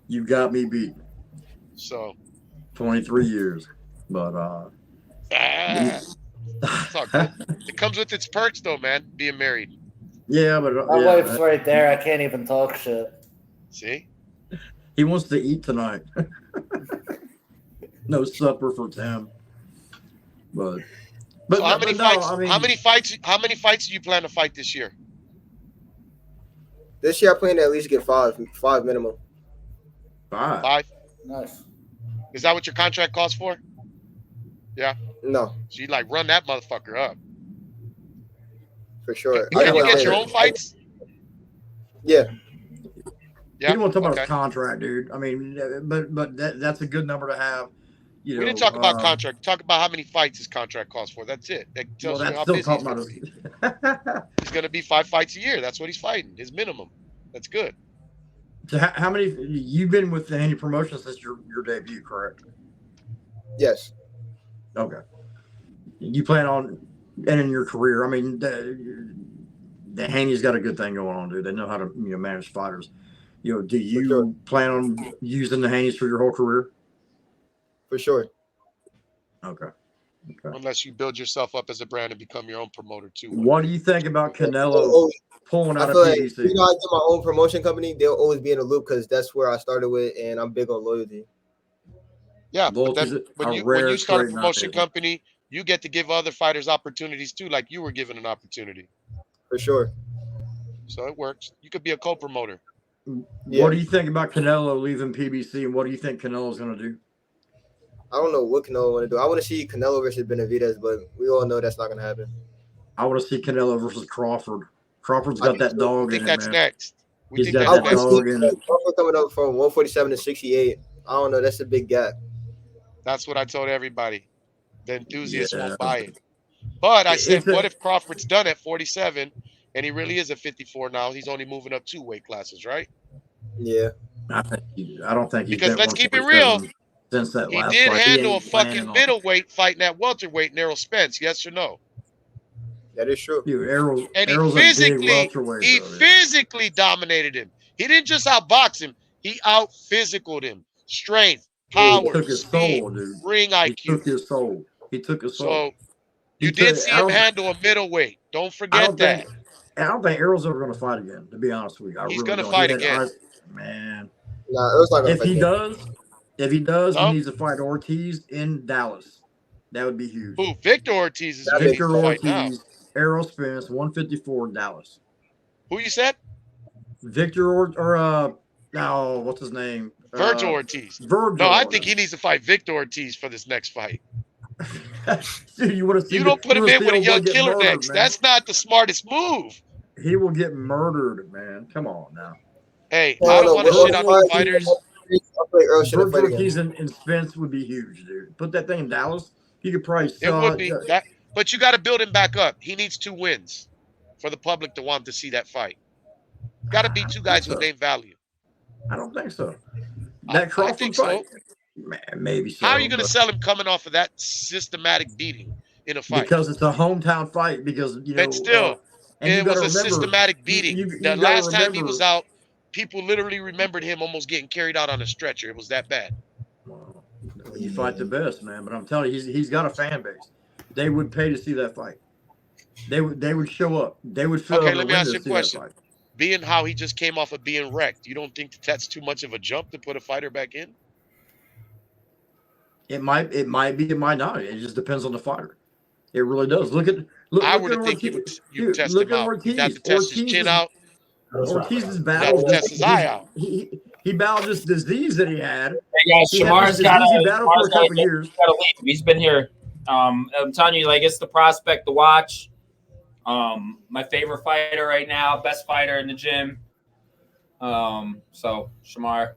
Speaker 1: You got me beat.
Speaker 4: So
Speaker 1: 23 years, but
Speaker 4: it's all good. It comes with its perks, though, man. Being married.
Speaker 1: Yeah, but
Speaker 3: my wife's right there. I can't even talk shit.
Speaker 4: See?
Speaker 1: He wants to eat tonight. No supper for Tim. But
Speaker 4: so how many fights? How many fights do you plan to fight this year?
Speaker 8: This year I plan to at least get five minimum.
Speaker 4: Five?
Speaker 3: Nice.
Speaker 4: Is that what your contract calls for? Yeah.
Speaker 8: No.
Speaker 4: So you run that motherfucker up.
Speaker 8: For sure.
Speaker 4: Can you get your own fights?
Speaker 8: Yeah.
Speaker 1: You don't want to talk about his contract, dude. I mean, but that's a good number to have.
Speaker 4: We didn't talk about contract. Talk about how many fights his contract calls for. That's it. That tells you how busy he's going to be. He's going to be 5 fights a year. That's what he's fighting. His minimum. That's good.
Speaker 1: So how many? You've been with the Haney promotion since your debut, correct?
Speaker 8: Yes.
Speaker 1: Okay. You plan on ending your career? I mean, the Haney's got a good thing going on, dude. They know how to manage fighters. Do you plan on using the Haney's for your whole career?
Speaker 8: For sure.
Speaker 1: Okay.
Speaker 4: Unless you build yourself up as a brand and become your own promoter too.
Speaker 1: What do you think about Canelo pulling out of PBC?
Speaker 8: I do my own promotion company. They'll always be in the loop because that's where I started with, and I'm big on loyalty.
Speaker 4: Yeah, but when you start a promotion company, you get to give other fighters opportunities too, like you were given an opportunity.
Speaker 8: For sure.
Speaker 4: So it works. You could be a co-promoter.
Speaker 1: Yeah. What do you think about Canelo leaving PBC, and what do you think Canelo's going to do?
Speaker 8: I don't know what Canelo want to do. I want to see Canelo versus Benavidez, but we all know that's not going to happen.
Speaker 1: I want to see Canelo versus Crawford. Crawford's got that dog in it, man.
Speaker 4: I think that's next.
Speaker 1: He's got that dog in it.
Speaker 8: Crawford coming up from 147 to 68. I don't know. That's a big gap.
Speaker 4: That's what I told everybody. The enthusiasts won't buy it. But I said, what if Crawford's done at 47 and he really is a 54 now? He's only moving up 2 weight classes, right?
Speaker 8: Yeah.
Speaker 1: I don't think he's
Speaker 4: because let's keep it real.
Speaker 1: Since that
Speaker 4: he did handle a fucking middleweight fighting at welterweight in Errol Spence, yes or no?
Speaker 8: That is true.
Speaker 1: Dude, Errol's
Speaker 4: he physically dominated him. He didn't just outbox him, he out-physicaled him. Strength, power,
Speaker 1: took his
Speaker 4: speed,
Speaker 1: soul, dude.
Speaker 4: ring
Speaker 1: He
Speaker 4: IQ.
Speaker 1: took his soul. He took his soul.
Speaker 4: So
Speaker 1: He
Speaker 4: you did
Speaker 1: took-
Speaker 4: see
Speaker 1: I
Speaker 4: him
Speaker 1: don't-
Speaker 4: handle a middleweight. Don't
Speaker 1: I
Speaker 4: forget
Speaker 1: don't
Speaker 4: that.
Speaker 1: think I don't think Errol's ever going to fight again. To be honest with you, I
Speaker 4: He's
Speaker 1: really
Speaker 4: gonna
Speaker 1: don't.
Speaker 4: fight
Speaker 1: He had
Speaker 4: again.
Speaker 1: eyes- man.
Speaker 8: Nah, it was not gonna
Speaker 1: If
Speaker 8: fight
Speaker 1: he
Speaker 8: again.
Speaker 1: does,
Speaker 4: No?
Speaker 1: he needs to fight Ortiz in Dallas. That would be huge.
Speaker 4: Who? Victor Ortiz is
Speaker 8: That
Speaker 4: ready
Speaker 1: Victor
Speaker 4: to fight now.
Speaker 1: Ortiz, Errol Spence, 154 Dallas.
Speaker 4: Who you said?
Speaker 1: Victor what's his name?
Speaker 4: Virgil Ortiz.
Speaker 1: Virgil.
Speaker 4: No, I think he needs to fight Victor Ortiz for this next fight.
Speaker 1: Dude, you want to see?
Speaker 4: You don't put him in with a young killer
Speaker 1: murdered,
Speaker 4: next.
Speaker 1: man.
Speaker 4: That's not the smartest move.
Speaker 1: He will get murdered, man. Come on now.
Speaker 4: Hey,
Speaker 8: Oh,
Speaker 4: I don't
Speaker 8: no,
Speaker 4: want to
Speaker 8: what-
Speaker 4: shit on
Speaker 8: what-
Speaker 4: the fighters.
Speaker 8: I feel like Earl shouldn't
Speaker 1: Virgil
Speaker 8: fight again.
Speaker 1: Ortiz and Spence would be huge, dude. Put that thing in Dallas. You could probably
Speaker 4: It
Speaker 1: sell
Speaker 4: would be that, but you got to build him back up. He needs 2 wins for the public to want to see that fight. Got to be 2 guys with name value.
Speaker 1: I don't think so.
Speaker 4: I
Speaker 1: That Crawford
Speaker 4: think
Speaker 1: fight, man, maybe so.
Speaker 4: How are you going to
Speaker 1: but-
Speaker 4: sell him coming off of that systematic beating in a fight?
Speaker 1: Because it's a hometown fight. Because you know,
Speaker 4: But still,
Speaker 1: and you
Speaker 4: it was
Speaker 1: gotta
Speaker 4: a
Speaker 1: remember,
Speaker 4: systematic beating.
Speaker 1: you
Speaker 4: The
Speaker 1: gotta
Speaker 4: last time he
Speaker 1: remember-
Speaker 4: was out, people literally remembered him almost getting carried out on a stretcher. It was that bad.
Speaker 1: Well, you fight the best, man. But I'm telling you, he's got a fan base. They would pay to see that fight. They would show up. They would fill
Speaker 4: Okay,
Speaker 1: out
Speaker 4: let me
Speaker 1: arena
Speaker 4: ask you
Speaker 1: to
Speaker 4: a
Speaker 1: see that
Speaker 4: question.
Speaker 1: fight.
Speaker 4: Being how he just came off of being wrecked, you don't think that that's too much of a jump to put a fighter back in?
Speaker 1: It might be, it might not. It just depends on the fighter. It really does. Look
Speaker 4: I
Speaker 1: look
Speaker 4: would
Speaker 1: at
Speaker 4: have think you
Speaker 1: Ortiz.
Speaker 4: would
Speaker 1: Dude,
Speaker 4: test
Speaker 1: look
Speaker 4: him
Speaker 1: at
Speaker 4: out.
Speaker 1: Ortiz.
Speaker 4: You'd have to test his chin out.
Speaker 1: Ortiz's
Speaker 4: You
Speaker 1: battle.
Speaker 4: have to test his eye out.
Speaker 1: He battled this disease that he had.
Speaker 7: Hey guys,
Speaker 1: He had
Speaker 7: Shamar's
Speaker 1: this
Speaker 7: got
Speaker 1: disease he battled for a couple
Speaker 7: to
Speaker 1: years.
Speaker 7: leave. He's been here. I'm telling you, like, it's the prospect to watch. My favorite fighter right now, best fighter in the gym. So Shamar.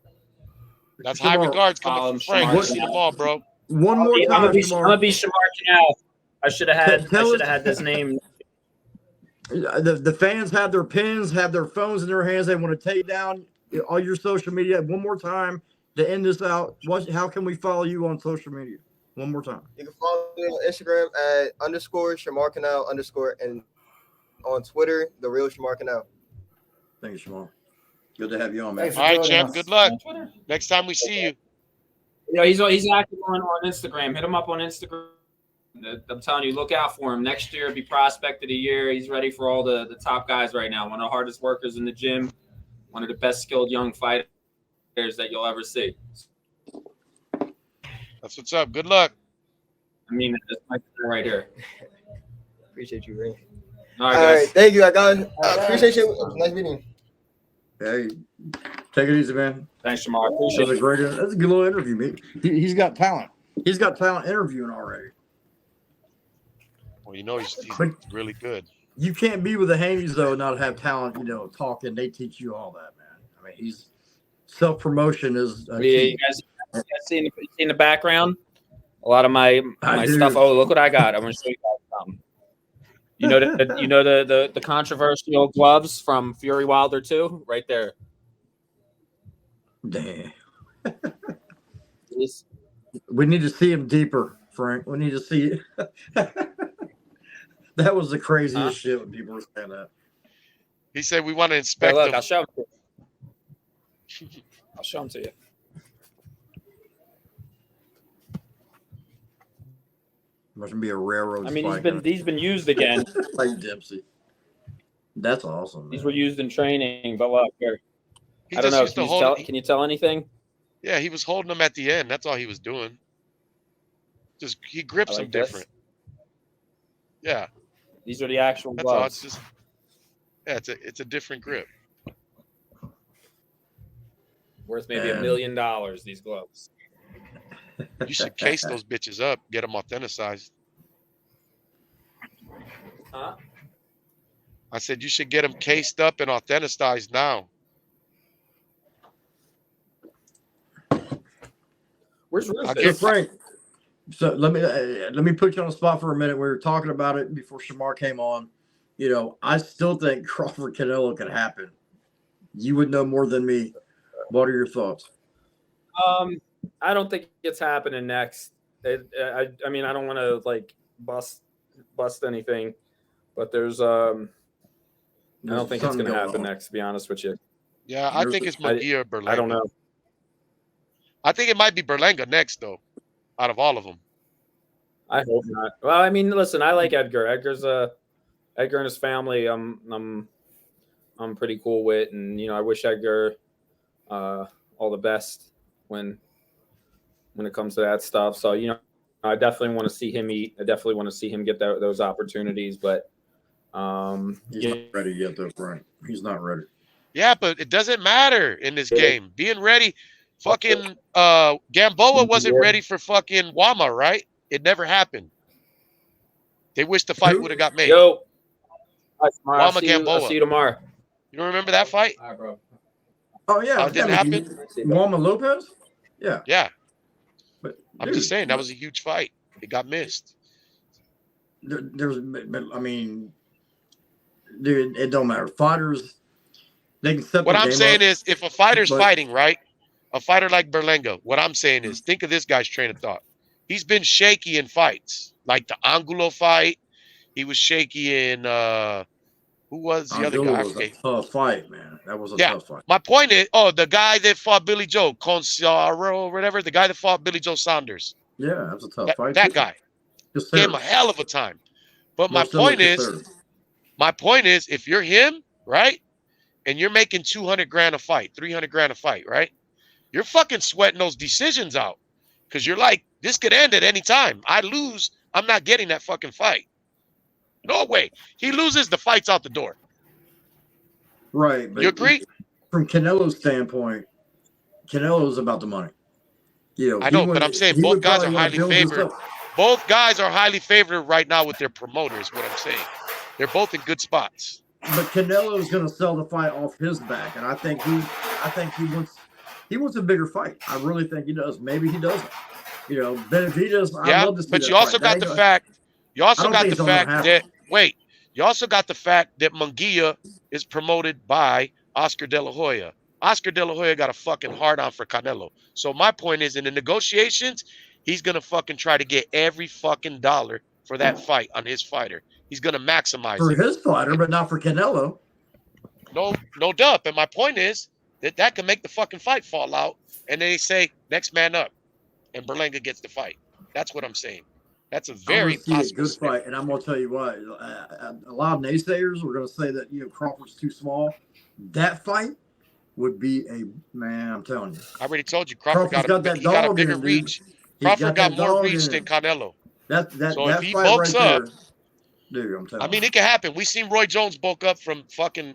Speaker 4: That's high
Speaker 1: Shamar,
Speaker 4: regards coming from Frank.
Speaker 7: Shamar.
Speaker 4: You see them all, bro.
Speaker 1: One more
Speaker 7: I'm
Speaker 1: time,
Speaker 7: gonna be
Speaker 1: Shamar.
Speaker 7: Shamar Canal. I should have
Speaker 1: Tell us-
Speaker 7: had this name.
Speaker 1: The fans have their pens, have their phones in their hands. They want to take down all your social media. One more time to end this out. How can we follow you on social media? One more time.
Speaker 8: You can follow me on Instagram at _Shamar Canal _ and on Twitter, The Real Shamar Canal.
Speaker 1: Thank you, Shamar. Good to have you on, man.
Speaker 3: Thanks for
Speaker 4: All right,
Speaker 3: joining
Speaker 4: champ.
Speaker 3: us.
Speaker 4: Good luck.
Speaker 7: On Twitter.
Speaker 4: Next time we see you.
Speaker 7: Yeah, he's active on Instagram. Hit him up on Instagram. I'm telling you, look out for him. Next year, be prospect of the year. He's ready for all the top guys right now. One of the hardest workers in the gym. One of the best skilled young fighters that you'll ever see.
Speaker 4: That's what's up. Good luck.
Speaker 7: I mean, that's my guy right here.
Speaker 8: Appreciate you, Ray.
Speaker 7: All
Speaker 8: All
Speaker 7: right,
Speaker 8: right,
Speaker 7: guys.
Speaker 8: thank you, guys. Appreciate you. It was nice meeting you.
Speaker 1: Hey, take it easy, man.
Speaker 7: Thanks, Shamar. Appreciate
Speaker 1: That's
Speaker 7: it.
Speaker 1: that's a good little interview, mate. He's got talent. He's got talent interviewing already.
Speaker 4: Well, you know he's
Speaker 1: But-
Speaker 4: really good.
Speaker 1: You can't be with the Haneys though, and not have talent. Talking. They teach you all that, man. I mean, he's self-promotion is a
Speaker 7: Yeah,
Speaker 1: key.
Speaker 7: you guys seen the background? A lot of my
Speaker 1: I do.
Speaker 7: stuff. Oh, look what I got! I'm going to show you guys something. You know the controversial gloves from Fury Wilder 2? Right there.
Speaker 1: Damn.
Speaker 7: This-
Speaker 1: We need to see him deeper, Frank. We need to see it. That was the craziest shit when people were saying that.
Speaker 4: He said we want to
Speaker 7: Hey,
Speaker 4: inspect
Speaker 7: look,
Speaker 4: them.
Speaker 7: I'll show them to you. I'll show them to you.
Speaker 1: Must be a railroad.
Speaker 7: I mean,
Speaker 1: spike,
Speaker 7: he's been used again.
Speaker 1: like Dempsey. That's awesome.
Speaker 7: These
Speaker 1: Man.
Speaker 7: were used in training, but look here.
Speaker 4: He
Speaker 7: I don't
Speaker 4: just
Speaker 7: know.
Speaker 4: used to hold.
Speaker 7: Can you tell anything?
Speaker 4: Yeah, he was holding them at the end. That's all he was doing. Just he grips
Speaker 7: I
Speaker 4: them
Speaker 7: like this.
Speaker 4: different. Yeah,
Speaker 7: These are the actual
Speaker 4: that's all.
Speaker 7: gloves.
Speaker 4: It's just it's a different grip.
Speaker 7: Worth maybe
Speaker 1: And-
Speaker 7: $1 million. These gloves.
Speaker 4: You should case those bitches up, get them authenticized.
Speaker 7: Huh?
Speaker 4: I said you should get them cased up and authenticized now.
Speaker 7: Where's
Speaker 4: I'll
Speaker 7: Rufus?
Speaker 1: So Frank, so let me put you on the spot for a minute. We were talking about it before Shamar came on. I still think Crawford Canelo could happen. You would know more than me. What are your thoughts?
Speaker 7: I don't think it's happening next. I mean, I don't want to like bust anything, but there's I don't think it's going to happen next. To be honest with you,
Speaker 4: Yeah, I think it's
Speaker 7: I-
Speaker 4: McGee or Berlanga.
Speaker 7: I don't know.
Speaker 4: I think it might be Berlanga next, though, out of all of them.
Speaker 7: I hope not. Well, I mean, listen, I like Edgar. Edgar and his family. I'm pretty cool with, and I wish Edgar all the best when it comes to that stuff. So I definitely want to see him eat. I definitely want to see him get those opportunities, but
Speaker 1: he's not ready yet, though, Frank. He's not ready.
Speaker 4: Yeah, but it doesn't matter in this game. Being ready, fucking Gamboa wasn't ready for fucking Wama, right? It never happened. They wish the fight would have got made.
Speaker 7: Yo,
Speaker 4: Wama Gamboa.
Speaker 7: I'll see you tomorrow.
Speaker 4: You don't remember that fight?
Speaker 7: All right, bro.
Speaker 1: Oh yeah,
Speaker 4: it didn't happen.
Speaker 1: Wama Lopez. Yeah.
Speaker 4: Yeah.
Speaker 1: But
Speaker 4: I'm just saying that was a huge fight. It got missed.
Speaker 1: I mean, dude, it don't matter. Fighters, they can step.
Speaker 4: What I'm saying is, if a fighter's fighting, right, a fighter like Berlanga, what I'm saying is, think of this guy's train of thought. He's been shaky in fights, like the Angulo fight. He was shaky in who was the other guy?
Speaker 1: Was a tough fight, man. That was a tough fight.
Speaker 4: My point is, the guy that fought Billy Joe, Consaro or whatever, the guy that fought Billy Joe Saunders.
Speaker 1: Yeah, that was a tough fight.
Speaker 4: That guy gave him a hell of a time. But my point is, if you're him, right, and you're making $200,000 a fight, $300,000 a fight, right, you're fucking sweating those decisions out because you're like, this could end at any time. I lose, I'm not getting that fucking fight. No way. He loses, the fight's out the door.
Speaker 1: Right. But
Speaker 4: you agree?
Speaker 1: From Canelo's standpoint, Canelo's about the money.
Speaker 4: I know, but I'm saying both guys are highly favored. Both guys are highly favored right now with their promoters, what I'm saying. They're both in good spots.
Speaker 1: But Canelo's going to sell the fight off his back, and I think he wants a bigger fight. I really think he does. Maybe he doesn't. Benavidez.
Speaker 4: Yeah,
Speaker 1: I'd love to see
Speaker 4: but
Speaker 1: that
Speaker 4: you also
Speaker 1: fight.
Speaker 4: got the fact. You also got the fact that Munguia is promoted by Oscar De La Hoya. Oscar De La Hoya got a fucking hard on for Canelo. So my point is, in the negotiations, he's gonna fucking try to get every fucking dollar for that fight on his fighter. He's gonna maximize
Speaker 1: for
Speaker 4: it.
Speaker 1: his fighter, but not for Canelo.
Speaker 4: No doubt. And my point is that can make the fucking fight fall out, and they say next man up, and Berlanga gets the fight. That's what I'm saying. That's a very possible
Speaker 1: good fight, and I'm gonna tell you what. A lot of naysayers were gonna say that Crawford's too small. That fight would be man. I'm telling you.
Speaker 4: I already told you, Crawford got a bigger reach. Crawford got more reach than Canelo. So if he bulks up,
Speaker 1: dude, I'm telling you.
Speaker 4: I mean, it can happen. We seen Roy Jones bulk up from fucking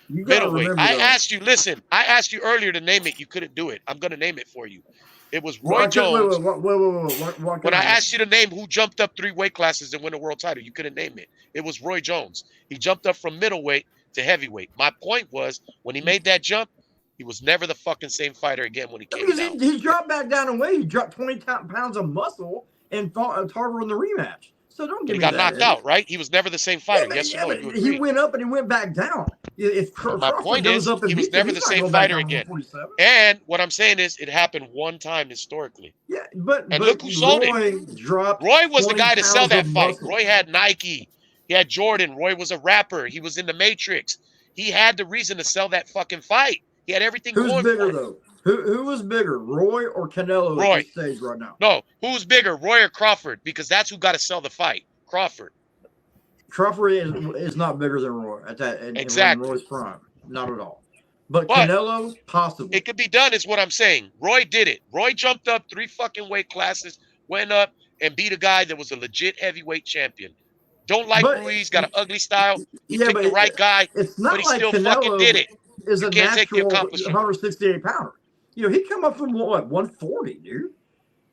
Speaker 4: middleweight. I asked you earlier to name it. You couldn't do it. I'm gonna name it for you. It was Roy Jones.
Speaker 1: Wait.
Speaker 4: When I asked you to name who jumped up 3 weight classes and win a world title, you couldn't name it. It was Roy Jones. He jumped up from middleweight to heavyweight. My point was, when he made that jump, he was never the fucking same fighter again when he came down.
Speaker 1: He dropped back down in weight. He dropped 20 pounds of muscle and fought Tarver in the rematch. So don't give me that.
Speaker 4: He got knocked out, right? He was never the same fighter. Yes or no?
Speaker 1: He went up and he went back down.
Speaker 4: My point is, he was never the same fighter again. And what I'm saying is, it happened one time historically.
Speaker 1: Yeah, but
Speaker 4: look who sold it. Roy was the guy to sell that fight. Roy had Nike. He had Jordan. Roy was a rapper. He was in the Matrix. He had the reason to sell that fucking fight. He had everything going for him.
Speaker 1: Who's bigger, though? Who was bigger, Roy or Canelo at this stage right now?
Speaker 4: No, who's bigger, Roy or Crawford? Because that's who got to sell the fight. Crawford.
Speaker 1: Crawford is not bigger than Roy at that.
Speaker 4: Exactly.
Speaker 1: In Roy's prime, not at all. But Canelo, possibly.
Speaker 4: It could be done, is what I'm saying. Roy did it. Roy jumped up 3 fucking weight classes, went up and beat a guy that was a legit heavyweight champion. Don't like Ruiz, got an ugly style. He picked the right guy, but he still fucking did it.
Speaker 1: Is a natural 168 pounder. He come up from what, 140, dude.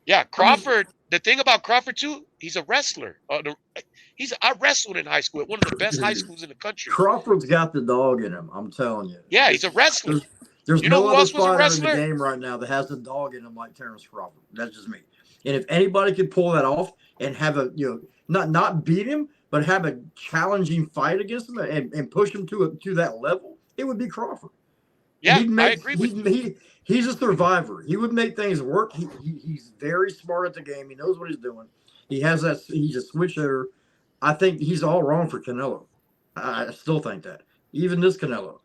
Speaker 4: Yeah, Crawford. The thing about Crawford too, he's a wrestler. I wrestled in high school at one of the best high schools in the country.
Speaker 1: Crawford's got the dog in him. I'm telling you.
Speaker 4: Yeah, he's a wrestler.
Speaker 1: There's no other fighter in the game right now that has the dog in him like Terrence Crawford. That's just me. And if anybody could pull that off and have a not beat him, but have a challenging fight against him and push him to that level, it would be Crawford.
Speaker 4: Yeah, I agree with you.
Speaker 1: He's a survivor. He would make things work. He's very smart at the game. He knows what he's doing. He's a switch hitter. I think he's all wrong for Canelo. I still think that. Even this Canelo.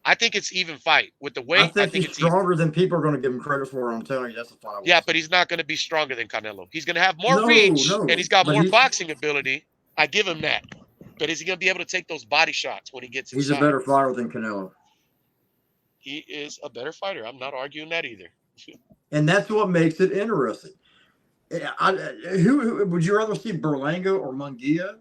Speaker 4: I think it's even fight with the weight.
Speaker 1: I think he's
Speaker 4: it's
Speaker 1: stronger than people are going to give him credit for. I'm telling you, that's a fight.
Speaker 4: Yeah, but he's not going to be stronger than Canelo. He's going to have more reach, and he's got more boxing ability. I give him that. But is he going to be able to take those body shots when he gets inside?
Speaker 1: He's a better fighter than Canelo.
Speaker 4: He is a better fighter. I'm not arguing that either.
Speaker 1: And that's what makes it interesting. Who would you rather see, Berlanga or Munguia?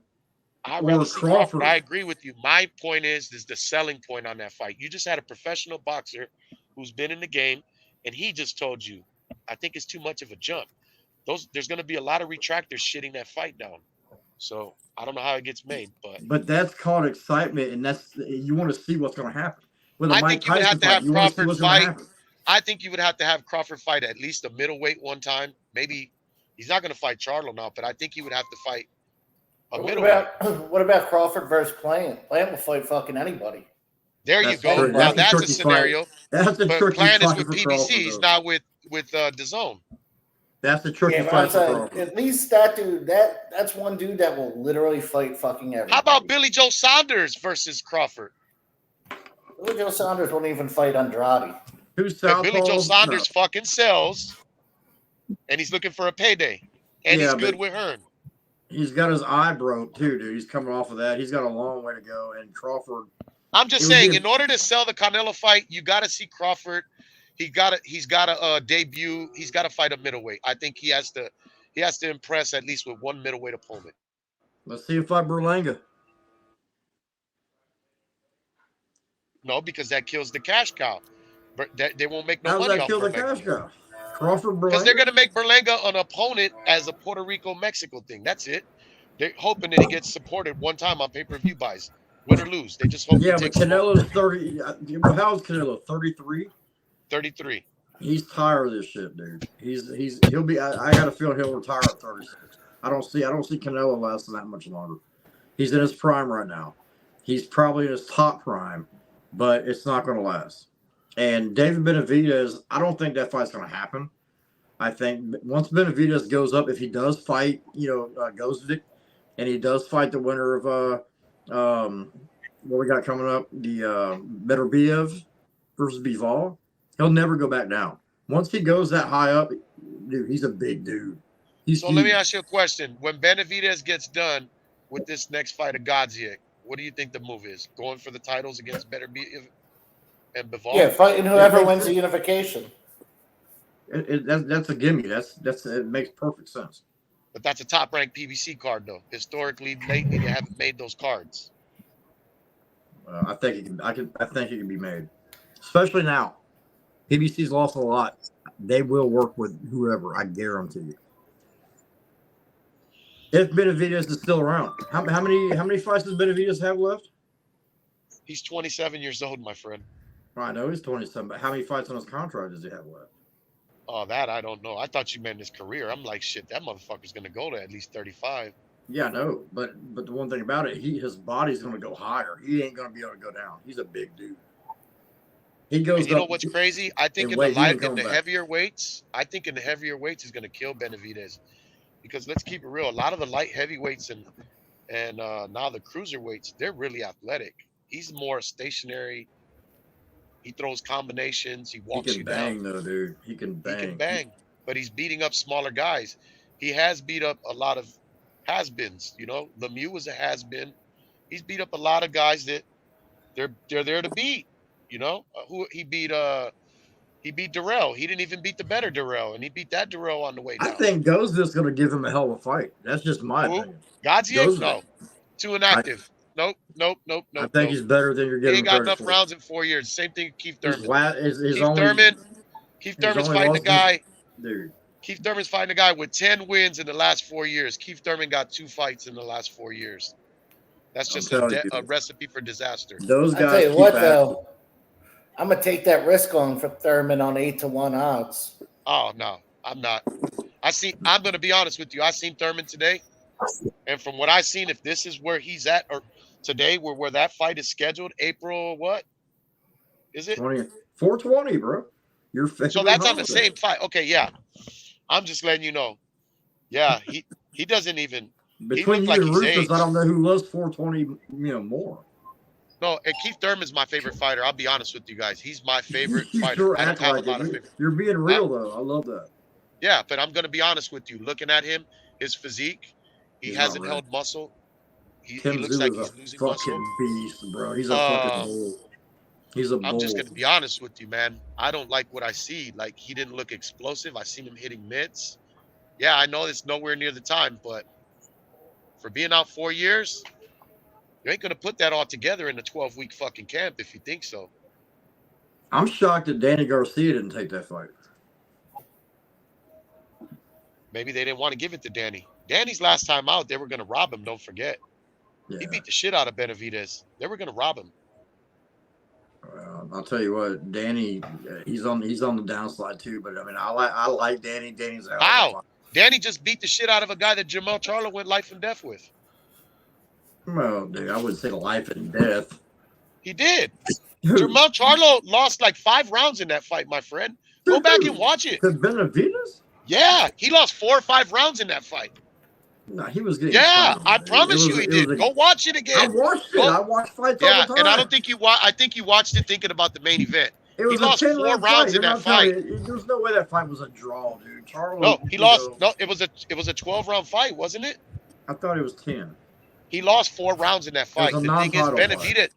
Speaker 4: I'd rather see Crawford. I agree with you. My point is the selling point on that fight. You just had a professional boxer who's been in the game, and he just told you, I think it's too much of a jump. There's going to be a lot of retractors shitting that fight down. So I don't know how it gets made, but
Speaker 1: that's called excitement, and you want to see what's going to happen.
Speaker 4: I think you would have to have Crawford fight. I think you would have to have Crawford fight at least a middleweight one time. Maybe he's not going to fight Charlo now, but I think he would have to fight a middleweight.
Speaker 3: What about Crawford versus Plant? Plant will fight fucking anybody.
Speaker 4: There you go. Now that's a scenario.
Speaker 1: But
Speaker 4: Plant is with PBC. He's not with DAZN.
Speaker 1: That's a tricky fight.
Speaker 3: At least that dude, that's one dude that will literally fight fucking everybody.
Speaker 4: How about Billy Joe Saunders versus Crawford?
Speaker 3: Billy Joe Saunders won't even fight Andrade.
Speaker 1: Who's
Speaker 4: Billy Joe Saunders fucking sells, and he's looking for a payday, and he's good with Hearn.
Speaker 1: He's got his eye broke too, dude. He's coming off of that. He's got a long way to go, and Crawford.
Speaker 4: I'm just saying, in order to sell the Canelo fight, you got to see Crawford. He's got to debut. He's got to fight a middleweight. I think he has to impress at least with one middleweight opponent.
Speaker 1: Let's see if I Berlanga.
Speaker 4: No, because that kills the cash cow. But they won't make no money off
Speaker 1: Berlanga. How does that kill the cash cow? Crawford Berlanga?
Speaker 4: Because they're going to make Berlanga an opponent as a Puerto Rico-Mexico thing. That's it. They're hoping that he gets supported one time on pay-per-view buys. Win or lose. They just hope.
Speaker 1: Yeah, but Canelo's 30. How old is Canelo? 33?
Speaker 4: 33.
Speaker 1: He's tired of this shit, dude. He'll be. I got a feeling he'll retire at 36. I don't see Canelo lasting that much longer. He's in his prime right now. He's probably in his top prime, but it's not going to last. And David Benavidez, I don't think that fight's going to happen. I think once Benavidez goes up, if he does fight, Gosvic, and he does fight the winner of what we got coming up, the Beterbiev versus Bivol, he'll never go back down. Once he goes that high up, dude, he's a big dude.
Speaker 4: So let me ask you a question. When Benavidez gets done with this next fight of Gaziek, what do you think the move is? Going for the titles against Beterbiev and Bivol?
Speaker 3: Yeah, fighting whoever wins the unification.
Speaker 1: That's a gimme. It makes perfect sense.
Speaker 4: But that's a top-ranked PBC card, though. Historically, lately, they haven't made those cards.
Speaker 1: I think it can be made, especially now. PBC's lost a lot. They will work with whoever. I guarantee you. If Benavidez is still around, how many fights does Benavidez have left?
Speaker 4: He's 27 years old, my friend.
Speaker 1: I know he's 27, but how many fights on his contract does he have left?
Speaker 4: Oh, that I don't know. I thought you meant his career. I'm like, shit, that motherfucker's gonna go to at least 35.
Speaker 1: Yeah, I know, but the one thing about it, his body's gonna go higher. He ain't gonna be able to go down. He's a big dude. He goes.
Speaker 4: And you know what's crazy? I think in the heavier weights, is gonna kill Benavidez, because let's keep it real. A lot of the light heavyweights and now the cruiserweights, they're really athletic. He's more stationary. He throws combinations. He walks you down.
Speaker 1: He can bang, though, dude. He can bang.
Speaker 4: But he's beating up smaller guys. He has beat up a lot of has-beens. Lemieux was a has-been. He's beat up a lot of guys that they're there to beat. Who he beat? He beat Durrell. He didn't even beat the better Durrell, and he beat that Durrell on the way down.
Speaker 1: I think Gosvick's going to give him a hell of a fight. That's just my opinion.
Speaker 4: Gaziek? No. Too inactive. Nope.
Speaker 1: I think he's better than you're getting.
Speaker 4: He ain't got enough rounds in 4 years. Same thing with Keith Thurman. Keith Thurman's fighting a guy.
Speaker 1: Dude.
Speaker 4: Keith Thurman's fighting a guy with 10 wins in the last 4 years. Keith Thurman got 2 fights in the last 4 years. That's just a recipe for disaster.
Speaker 1: Those guys.
Speaker 3: I tell you what, though, I'm gonna take that risk on for Thurman on 8-1 odds.
Speaker 4: Oh no, I'm not. I'm gonna be honest with you. I seen Thurman today, and from what I seen, if this is where he's at, or today, where that fight is scheduled, April what? Is it
Speaker 1: 420, bro?
Speaker 4: So that's on the same fight. Okay, yeah. I'm just letting you know. Yeah, he doesn't even.
Speaker 1: Between you and Rufus, I don't know who loves 420, more.
Speaker 4: No, and Keith Thurman's my favorite fighter. I'll be honest with you guys. He's my favorite
Speaker 1: You
Speaker 4: fighter.
Speaker 1: sure
Speaker 4: I don't
Speaker 1: act
Speaker 4: have
Speaker 1: like
Speaker 4: a lot of
Speaker 1: it.
Speaker 4: favorite.
Speaker 1: You're being real though. I love that.
Speaker 4: Yeah, but I'm gonna be honest with you. Looking at him, his physique, he
Speaker 1: He's
Speaker 4: hasn't
Speaker 1: not ready.
Speaker 4: held muscle. He
Speaker 1: Tim
Speaker 4: looks
Speaker 1: Zoo
Speaker 4: like
Speaker 1: is
Speaker 4: he's
Speaker 1: a
Speaker 4: losing
Speaker 1: fucking
Speaker 4: muscle.
Speaker 1: beast, bro. He's a fucking bull. He's a bull.
Speaker 4: I'm just gonna be honest with you, man. I don't like what I see. Like, he didn't look explosive. I seen him hitting mitts. Yeah, I know it's nowhere near the time, but for being out 4 years, you ain't gonna put that all together in a 12-week fucking camp if you think so.
Speaker 1: I'm shocked that Danny Garcia didn't take that fight.
Speaker 4: Maybe they didn't want to give it to Danny. Danny's last time out, they were gonna rob him. Don't forget.
Speaker 1: Yeah.
Speaker 4: He beat the shit out of Benavidez. They were gonna rob him.
Speaker 1: I'll tell you what, Danny, he's on the downside too. But I mean, I like Danny. Danny's out.
Speaker 4: How? Danny just beat the shit out of a guy that Jamel Charlo went life and death with.
Speaker 1: Well, dude, I wouldn't say life and death.
Speaker 4: He did. Jamel Charlo lost like 5 rounds in that fight, my friend. Go back and watch it.
Speaker 1: To Benavidez?
Speaker 4: Yeah, he lost 4 or 5 rounds in that fight.
Speaker 1: No, he was getting.
Speaker 4: Yeah,
Speaker 1: fun,
Speaker 4: I promise you he did. Go watch it again.
Speaker 1: I watched it. I watched fights all the time.
Speaker 4: And I don't think you watch. I think you watched it thinking about the main event.
Speaker 1: It was
Speaker 4: he lost 4 rounds in that fight.
Speaker 1: There's no way that fight was a draw, dude. Charlo.
Speaker 4: No, he lost. No, it was a 12-round fight, wasn't it?
Speaker 1: I thought it was 10.
Speaker 4: He lost 4 rounds in that fight.
Speaker 1: The
Speaker 4: thing is,
Speaker 1: Benavidez,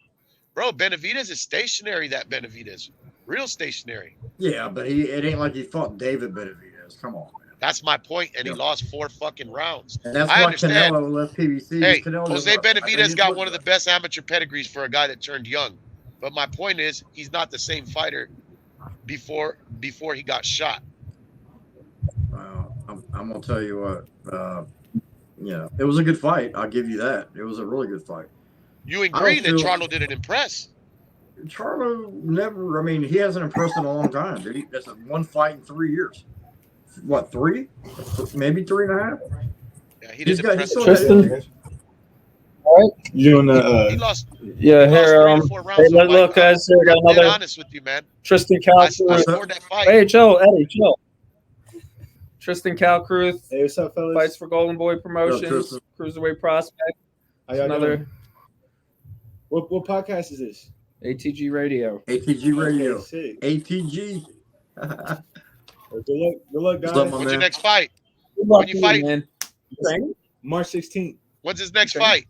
Speaker 4: bro, Benavidez is stationary. That Benavidez, real stationary.
Speaker 1: Yeah, but it ain't like he fought David Benavidez. Come on, man.
Speaker 4: That's my point, and he lost 4 fucking rounds.
Speaker 1: And that's
Speaker 4: I
Speaker 1: why
Speaker 4: understand.
Speaker 1: Canelo left PBC.
Speaker 4: Hey,
Speaker 1: Canelo
Speaker 4: Jose Benavidez got one of the best amateur pedigrees for a guy that turned young. But my point is, he's not the same fighter before he got shot.
Speaker 1: I'm gonna tell you what. It was a good fight. I'll give you that. It was a really good fight.
Speaker 4: You agree that Charlo didn't impress?
Speaker 1: Charlo never. I mean, he hasn't impressed in a long time, dude. That's one fight in 3 years. What, 3? Maybe 3.5.
Speaker 4: Yeah, he didn't impress.
Speaker 10: Tristan. All right.
Speaker 4: He lost.
Speaker 10: Yeah, here. Look, guys. Here, got another.
Speaker 4: Be honest with you, man.
Speaker 10: Tristan Kalkreauth.
Speaker 4: I scored that fight.
Speaker 10: Hey, chill, Eddie, chill. Tristan Kalkreauth.
Speaker 11: Hey, what's up, fellas?
Speaker 10: Fights for Golden Boy Promotions. Cruiserweight prospect.
Speaker 11: Another. What podcast is this?
Speaker 10: ATG Radio.
Speaker 1: ATG Radio.
Speaker 11: Okay,
Speaker 1: ATG.
Speaker 11: Good luck, guys.
Speaker 4: When's your next fight? When you fight?
Speaker 10: Man.
Speaker 11: March 16th.
Speaker 4: When's his next fight?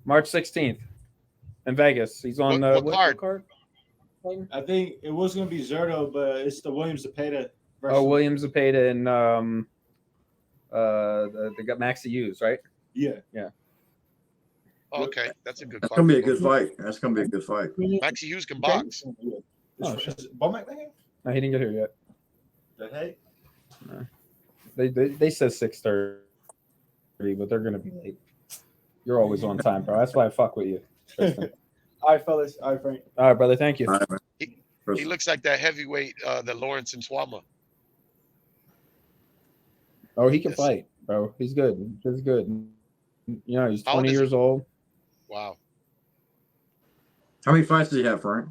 Speaker 10: March 16th in Vegas. He's on
Speaker 4: what card?
Speaker 11: I think it was going to be Zerto, but it's the Williams Zepeda.
Speaker 10: Williams Zepeda and they got Maxi Hughes, right?
Speaker 11: Yeah.
Speaker 4: Oh, okay, that's a good.
Speaker 1: That's gonna be a good fight. That's gonna be a good fight.
Speaker 4: Maxi Hughes can box.
Speaker 10: Oh,
Speaker 11: Bomac Mcyintre?
Speaker 10: No, he didn't get here yet.
Speaker 11: The heck?
Speaker 10: No. They said 6:30, but they're gonna be late. You're always on time, bro. That's why I fuck with you. Tristan.
Speaker 11: All right, fellas. All right, Frank.
Speaker 10: All right, brother. Thank you.
Speaker 1: All right,
Speaker 4: He looks like that heavyweight, the Lawrence Nswama.
Speaker 10: Oh, he can fight, bro. He's good. He's good. You know, he's
Speaker 4: How old
Speaker 10: 20
Speaker 4: is
Speaker 10: years
Speaker 4: he?
Speaker 10: old.
Speaker 4: Wow.
Speaker 1: How many fights does he have, Frank?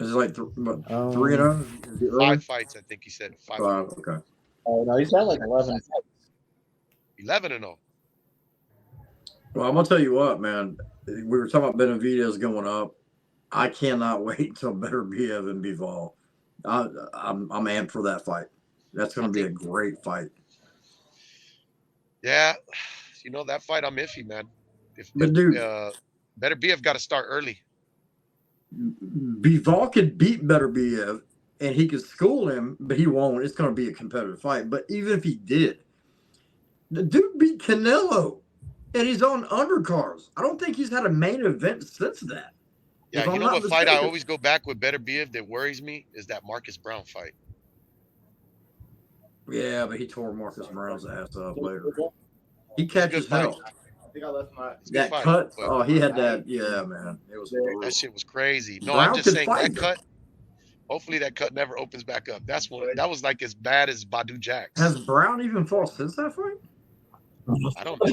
Speaker 1: Is it like 3-0?
Speaker 4: 5 fights, I think he said. 5.
Speaker 1: Okay.
Speaker 10: Oh no, he's got like 11 fights.
Speaker 4: 11-0.
Speaker 1: Well, I'm gonna tell you what, man. We were talking about Benavidez going up. I cannot wait until Beterbiev and Bivol. I'm amped for that fight. That's gonna be a great fight.
Speaker 4: Yeah, you know that fight. I'm iffy, man.
Speaker 1: Dude,
Speaker 4: Beterbiev got to start early.
Speaker 1: Bivol could beat Beterbiev, and he could school him, but he won't. It's going to be a competitive fight. But even if he did, the dude beat Canelo, and he's on undercards. I don't think he's had a main event since that.
Speaker 4: Yeah, you know what fight I always go back with Beterbiev that worries me is that Marcus Brown fight.
Speaker 1: Yeah, but he tore Marcus Brown's ass up later. He catches hell.
Speaker 11: I think I left my
Speaker 1: That
Speaker 4: fight,
Speaker 1: cut.
Speaker 4: but-
Speaker 1: Oh, he had that. Yeah, man. It was brutal.
Speaker 4: That shit was crazy. No,
Speaker 1: Brown
Speaker 4: I'm just
Speaker 1: could
Speaker 4: saying
Speaker 1: fight,
Speaker 4: that cut. Hopefully that cut never opens back up. That was like as bad as Badu Jax.
Speaker 1: Has Brown even fought since that fight?
Speaker 4: I don't know.
Speaker 3: I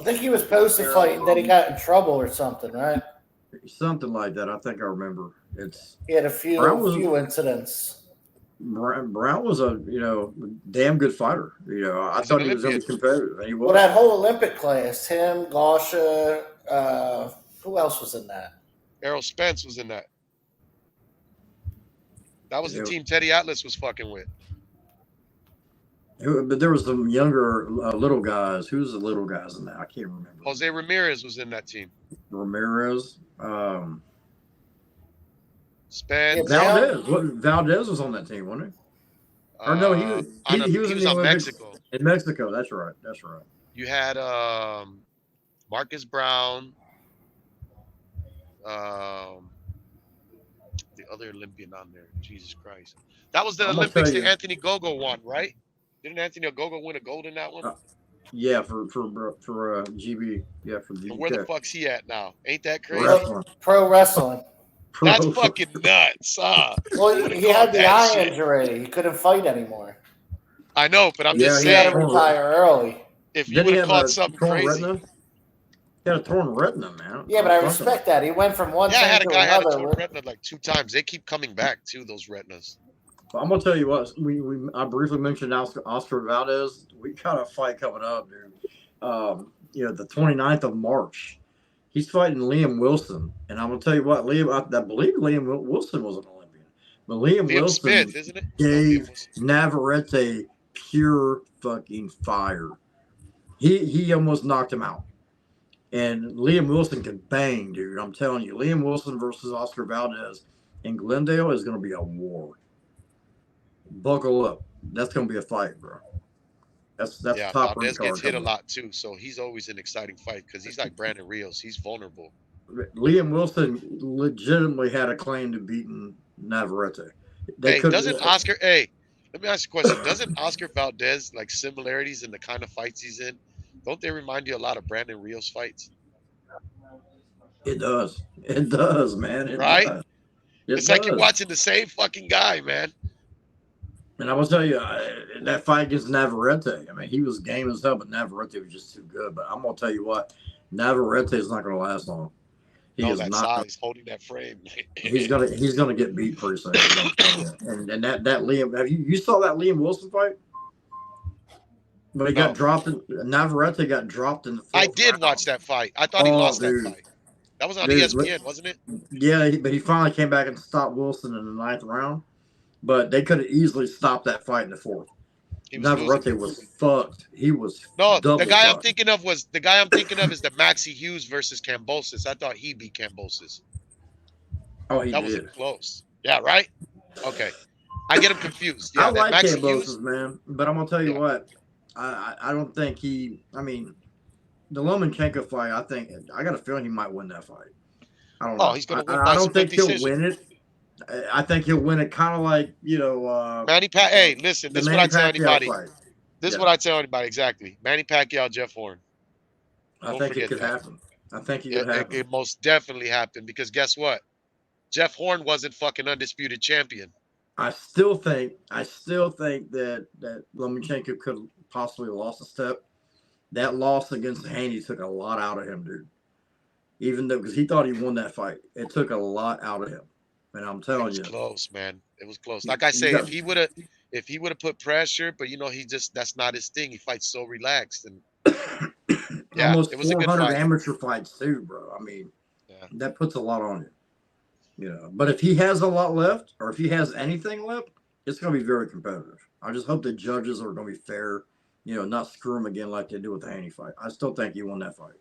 Speaker 3: think he was supposed to fight, and then he got in trouble or something, right?
Speaker 1: Something like that. I think I remember.
Speaker 3: He had a few
Speaker 1: Brown was-
Speaker 3: incidents.
Speaker 1: Brown was a damn good fighter. I thought he was going to be competitive, and he was.
Speaker 3: Well, that whole Olympic class, him, Gosha, who else was in that?
Speaker 4: Errol Spence was in that. That was the team Teddy Atlas was fucking with.
Speaker 1: But there was some younger little guys. Who's the little guys in that? I can't remember.
Speaker 4: Jose Ramirez was in that team.
Speaker 1: Ramirez.
Speaker 4: Spence.
Speaker 1: Valdez was on that team, wasn't he? Or no, he was in the Olympics.
Speaker 4: Mexico.
Speaker 1: In Mexico, that's right.
Speaker 4: You had Marcus Brown, the other Olympian on there. Jesus Christ. That was the Olympics that Anthony Gogo won, right? Didn't Anthony Gogo win a gold in that one?
Speaker 1: Yeah, for GB. Yeah, for the UK.
Speaker 4: Where the fuck's he at now? Ain't that crazy?
Speaker 3: Pro wrestling.
Speaker 4: That's fucking nuts.
Speaker 3: Well, he had the eye injury. He couldn't fight anymore.
Speaker 4: I know, but I'm just saying.
Speaker 3: He had to retire early.
Speaker 4: If you would have caught something crazy.
Speaker 1: Retina? He had a torn retina, man.
Speaker 3: Yeah, but I respect that. He went from one thing to another.
Speaker 4: Yeah, I had a guy had a torn retina like 2 times. They keep coming back too, those retinas.
Speaker 1: Well, I'm gonna tell you what. I briefly mentioned Oscar Valdez. We got a fight coming up, dude. The 29th of March. He's fighting Liam Wilson, and I'm gonna tell you what. I believe Liam Wilson was an Olympian, but Liam Wilson
Speaker 4: Smith, isn't it?
Speaker 1: gave Navarrete pure fucking fire. He almost knocked him out. And Liam Wilson can bang, dude. I'm telling you, Liam Wilson versus Oscar Valdez in Glendale is gonna be a war. Buckle up. That's gonna be a fight, bro. That's top.
Speaker 4: Valdez gets hit a lot too, so he's always an exciting fight because he's like Brandon Rios. He's vulnerable.
Speaker 1: Liam Wilson legitimately had a claim to beating Navarrete.
Speaker 4: Doesn't Oscar? Hey, let me ask you a question. Doesn't Oscar Valdez like similarities in the kind of fights he's in? Don't they remind you a lot of Brandon Rios fights?
Speaker 1: It does. It does, man.
Speaker 4: Right? It's like you're watching the same fucking guy, man.
Speaker 1: And I will tell you, that fight against Navarrete, I mean, he was game as hell, but Navarrete was just too good. But I'm going to tell you what, Navarrete is not going to last long. He is not.
Speaker 4: Size, holding that frame.
Speaker 1: He's gonna get beat pretty soon. and that Liam, you saw that Liam Wilson fight? But he got dropped. Navarrete got dropped in the 4th
Speaker 4: I did
Speaker 1: round.
Speaker 4: Watch that fight. I thought he lost that fight. That was on ESPN, wasn't it?
Speaker 1: Yeah, but he finally came back and stopped Wilson in the 9th round. But they could have easily stopped that fight in the 4th. Navarrete was fucked. He was
Speaker 4: the guy I'm thinking of is the Maxie Hughes versus Kambosos. I thought he beat Kambosos.
Speaker 1: Oh, he
Speaker 4: did. That was close. Yeah, right? Okay. I get him confused. Yeah,
Speaker 1: I like Kambosos, man. But I'm gonna tell you what. I don't think the Lomachenko fight, I got a feeling he might win that fight. I don't know.
Speaker 4: Oh, he's gonna win.
Speaker 1: I don't think he'll win it. I think he'll win it kind of like,
Speaker 4: Manny Pacquiao. Hey, listen, this is what I tell anybody. This is what I tell anybody exactly. Manny Pacquiao, Jeff Horn.
Speaker 1: I think it could happen. I think it could happen.
Speaker 4: It most definitely happened because guess what? Jeff Horn wasn't fucking undisputed champion.
Speaker 1: I still think that Lomachenko could have possibly lost a step. That loss against Haney took a lot out of him, dude. Even though, because he thought he won that fight, it took a lot out of him. And I'm telling you,
Speaker 4: it was close, man. It was close. Like I say, if he would have put pressure, but that's not his thing. He fights so relaxed and
Speaker 1: almost
Speaker 4: it was a good
Speaker 1: 400
Speaker 4: fight.
Speaker 1: amateur fights too, bro. I mean, that puts a lot on you. But if he has a lot left, or if he has anything left, it's going to be very competitive. I just hope the judges are going to be fair, not screw him again like they do with the Haney fight. I still think he won that fight.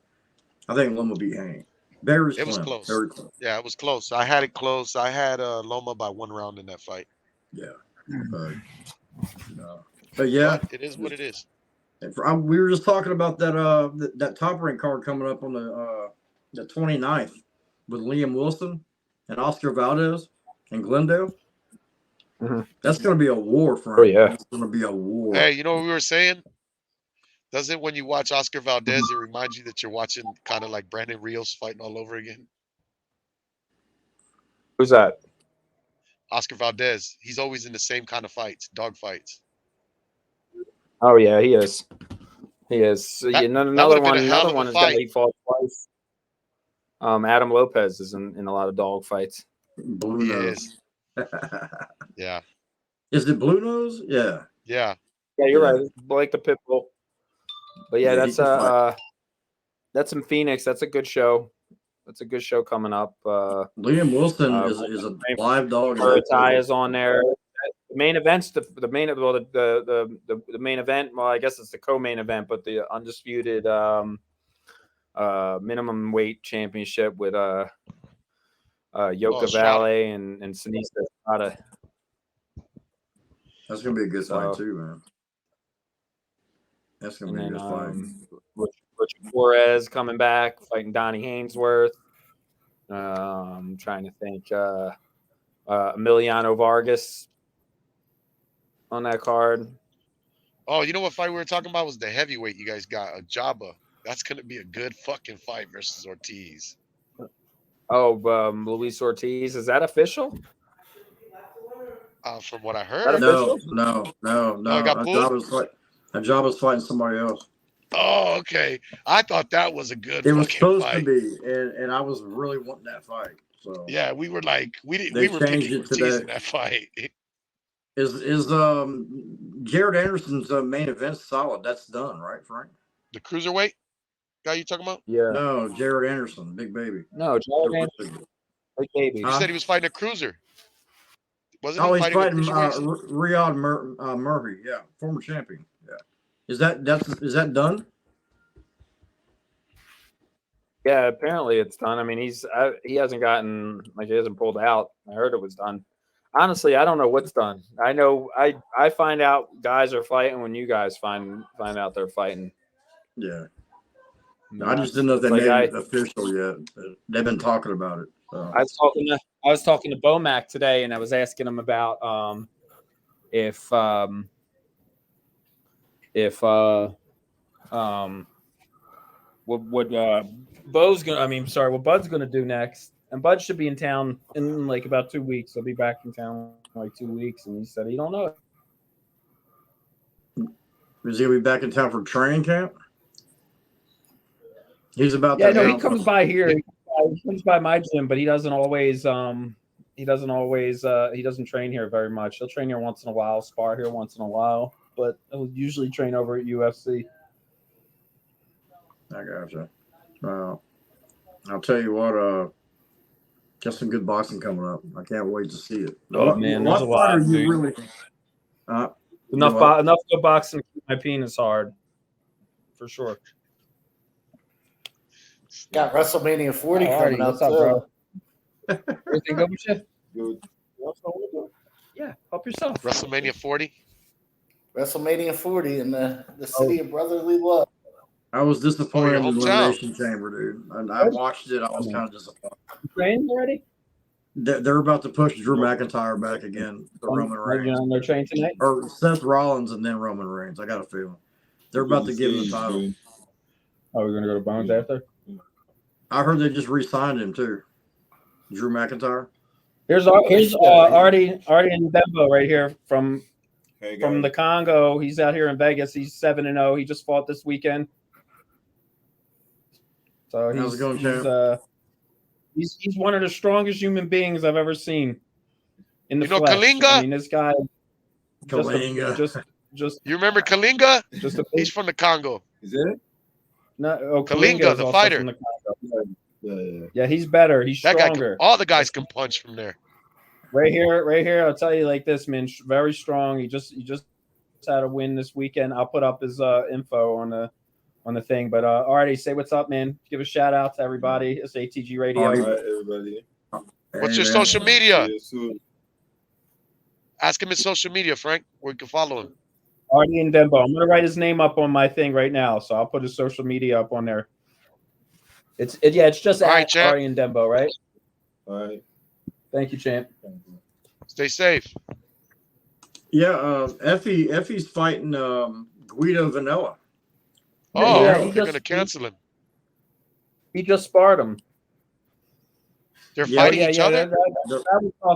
Speaker 1: I think Loma beat Haney. It was
Speaker 4: close.
Speaker 1: Very close.
Speaker 4: Yeah, it was close. I had it close. I had Loma by 1 round in that fight.
Speaker 1: Yeah. But yeah,
Speaker 4: it is what it is.
Speaker 1: We were just talking about that top rank card coming up on the 29th with Liam Wilson and Oscar Valdez and Glendale.
Speaker 6: Mm-hmm.
Speaker 1: That's going to be a war for him.
Speaker 6: Oh, yeah.
Speaker 1: It's going to be a war.
Speaker 4: Hey, you know what we were saying? Doesn't when you watch Oscar Valdez, it reminds you that you're watching kind of like Brandon Rios fighting all over again?
Speaker 6: Who's that?
Speaker 4: Oscar Valdez. He's always in the same kind of fights, dog fights.
Speaker 6: Oh yeah, he is. He is. Another one is that he fought twice. Adam Lopez is in a lot of dog fights.
Speaker 4: He is. Yeah.
Speaker 1: Is it Blue Nose? Yeah.
Speaker 4: Yeah.
Speaker 6: Yeah, you're right. Blake the Pitbull. But yeah, that's in Phoenix. That's a good show. That's a good show coming up.
Speaker 1: Liam Wilson is a live dog.
Speaker 6: Ty is on there. The main event's the main event. Well, I guess it's the co-main event, but the undisputed minimum weight championship with Yoka Valle and Sinisa Strada.
Speaker 1: That's gonna be a good fight too, man. That's gonna be a good fight.
Speaker 6: Richard Flores coming back, fighting Donnie Hainsworth. I'm trying to think. Emiliano Vargas on that card.
Speaker 4: Oh, you know what fight we were talking about was the heavyweight you guys got, Jabba. That's gonna be a good fucking fight versus Ortiz.
Speaker 6: Oh, Luis Ortiz, is that official?
Speaker 4: From what I heard.
Speaker 1: No.
Speaker 4: I got
Speaker 1: Jabba's fighting somebody else.
Speaker 4: Oh, okay. I thought that was a good.
Speaker 1: It was supposed
Speaker 4: fight.
Speaker 1: to be, and I was really wanting that fight. So
Speaker 4: yeah, we were like, we were
Speaker 1: changed
Speaker 4: picking
Speaker 1: it to
Speaker 4: Ortiz in that fight.
Speaker 1: Is Jared Anderson's main event solid? That's done, right, Frank?
Speaker 4: The cruiserweight guy you talking about?
Speaker 6: Yeah.
Speaker 1: No, Jared Anderson, big baby.
Speaker 6: No, Jared Anderson, big baby.
Speaker 4: You said he was fighting a cruiser. Wasn't
Speaker 1: he's
Speaker 4: he
Speaker 1: fighting Riyad Murphy, yeah, former champion. Yeah, is that done?
Speaker 6: Yeah, apparently it's done. I mean, he hasn't pulled out. I heard it was done. Honestly, I don't know what's done. I know I find out guys are fighting when you guys find out they're fighting.
Speaker 1: Yeah. I just didn't know if they made it official yet. They've been talking about it. So.
Speaker 6: I was talking to Bomac today, and I was asking him about if what Bud's gonna do next. And Bud should be in town in like about 2 weeks. He'll be back in town in like 2 weeks, and he said he don't know.
Speaker 1: Is he gonna be back in town for training camp? He's about.
Speaker 6: Yeah, no, he comes by here. He comes by my gym, but he doesn't always. He doesn't train here very much. He'll train here once in a while, spar here once in a while, but he'll usually train over at UFC.
Speaker 1: I gotcha. I'll tell you what. Got some good boxing coming up. I can't wait to see it.
Speaker 6: Oh man, there's a lot.
Speaker 1: Really,
Speaker 6: enough good boxing to keep my penis hard, for sure.
Speaker 3: Got WrestleMania 40 coming up,
Speaker 6: too.
Speaker 3: Bro?
Speaker 6: Everything good with you? Good. Yeah, help yourself.
Speaker 4: WrestleMania 40.
Speaker 3: WrestleMania 40 in the city of brotherly love.
Speaker 1: I was disappointed in the Elimination Chamber, dude. And I watched it. I was kind of disappointed.
Speaker 6: Trained already?
Speaker 1: They're about to push Drew McIntyre back again for Roman Reigns.
Speaker 6: On their train tonight?
Speaker 1: Or Seth Rollins and then Roman Reigns. I got a feeling. They're about to give him the title.
Speaker 10: Oh, we're going to go to Bones after?
Speaker 1: I heard they just re-signed him, too. Drew McIntyre.
Speaker 6: Here's Ardi Ndembo right here from the Congo. He's out here in Vegas. He's 7-0. He just fought this weekend. So he's one of the strongest human beings I've ever seen in the flesh.
Speaker 4: Kalinga?
Speaker 6: I mean, this guy.
Speaker 1: Kalinga.
Speaker 6: Just.
Speaker 4: You remember Kalinga? He's from the Congo.
Speaker 10: Is it?
Speaker 6: No,
Speaker 4: Kalinga, the fighter.
Speaker 6: From the yeah, he's better. He's stronger.
Speaker 4: All the guys can punch from there.
Speaker 6: Right here. I'll tell you like this, man. Very strong. He just had a win this weekend. I'll put up his info on the thing. But Ardi, say what's up, man. Give a shout out to everybody. It's ATG Radio.
Speaker 10: All right, everybody.
Speaker 4: What's your social media? Ask him his social media, Frank, where you can follow him.
Speaker 6: Ardi Ndembo. I'm gonna write his name up on my thing right now, so I'll put his social media up on there. It's just at Ardi Ndembo, right?
Speaker 10: All right.
Speaker 6: Thank you, champ.
Speaker 4: Stay safe.
Speaker 1: Yeah, Effie's fighting Guido Vanilla.
Speaker 4: Oh,
Speaker 6: yeah,
Speaker 4: they're going to cancel him.
Speaker 6: He just sparred him.
Speaker 4: They're fighting each other?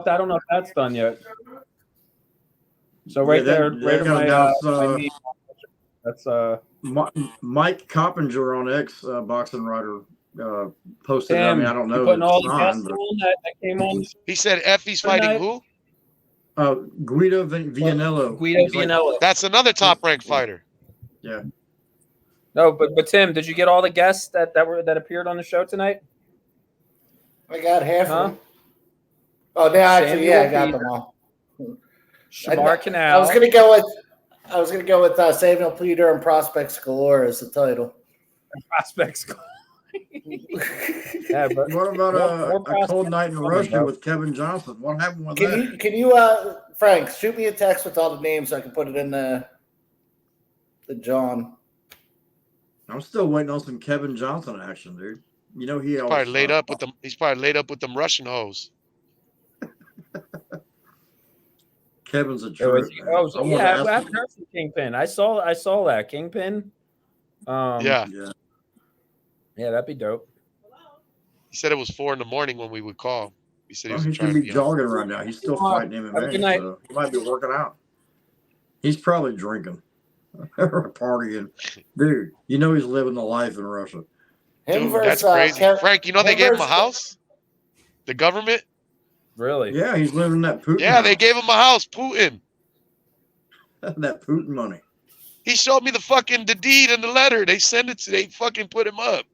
Speaker 6: I don't know if that's done yet. So right there, right on my knee. That's
Speaker 1: Mike Coppinger on X, Boxing Writer, posted.
Speaker 6: Damn,
Speaker 1: I mean, I don't know.
Speaker 6: Putting all the guests on that came on.
Speaker 4: He said Effie's fighting who?
Speaker 1: Guido Vianello.
Speaker 6: Guido Vianello.
Speaker 4: That's another top-ranked fighter.
Speaker 1: Yeah.
Speaker 6: No, but Tim, did you get all the guests that appeared on the show tonight?
Speaker 3: I got half of them. Oh, no, actually, yeah, I got them all.
Speaker 6: Shamar Canal.
Speaker 3: I was gonna go with Samuel Peter and Prospects Galore as the title.
Speaker 6: Prospects Galore. Yeah, but
Speaker 1: what about a cold night in Russia with Kevin Johnson? What happened with that?
Speaker 3: Can you, Frank, shoot me a text with all the names so I can put it in the John.
Speaker 1: I'm still waiting on some Kevin Johnson action, dude. You know
Speaker 4: he's probably laid up with them. He's probably laid up with them Russian hoes.
Speaker 1: Kevin's a true.
Speaker 6: I haven't heard from Kingpin. I saw that Kingpin.
Speaker 4: Yeah,
Speaker 1: that'd
Speaker 6: be dope.
Speaker 4: He said it was 4 in the morning when we would call. He said
Speaker 1: he should be jogging right now. He's still fighting MMA. So he might be working out. He's probably drinking or partying. Dude, you know he's living the life in Russia.
Speaker 4: Dude, that's crazy. Frank, you know they gave him a house? The government?
Speaker 6: Really?
Speaker 1: Yeah, he's living that Putin.
Speaker 4: Yeah, they gave him a house, Putin.
Speaker 1: That Putin money.
Speaker 4: He showed me the deed and the letter. They they fucking put him up.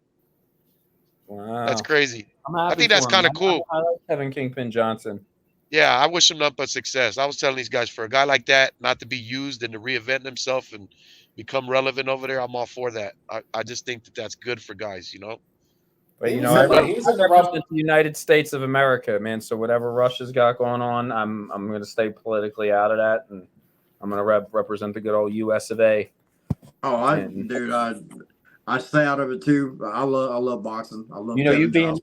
Speaker 6: Wow.
Speaker 4: That's crazy. I think that's kind of cool.
Speaker 6: I like Kevin Kingpin Johnson.
Speaker 4: Yeah, I wish him nothing but success. I was telling these guys, for a guy like that, not to be used and to reinvent himself and become relevant over there, I'm all for that. I just think that's good for guys, you know?
Speaker 6: But, you know, I represent the United States of America, man. So whatever Russia's got going on, I'm going to stay politically out of that, and I'm going to represent the good old U.S. of A.
Speaker 1: Oh, I stay out of it too. I love boxing. I love.
Speaker 6: You know, you being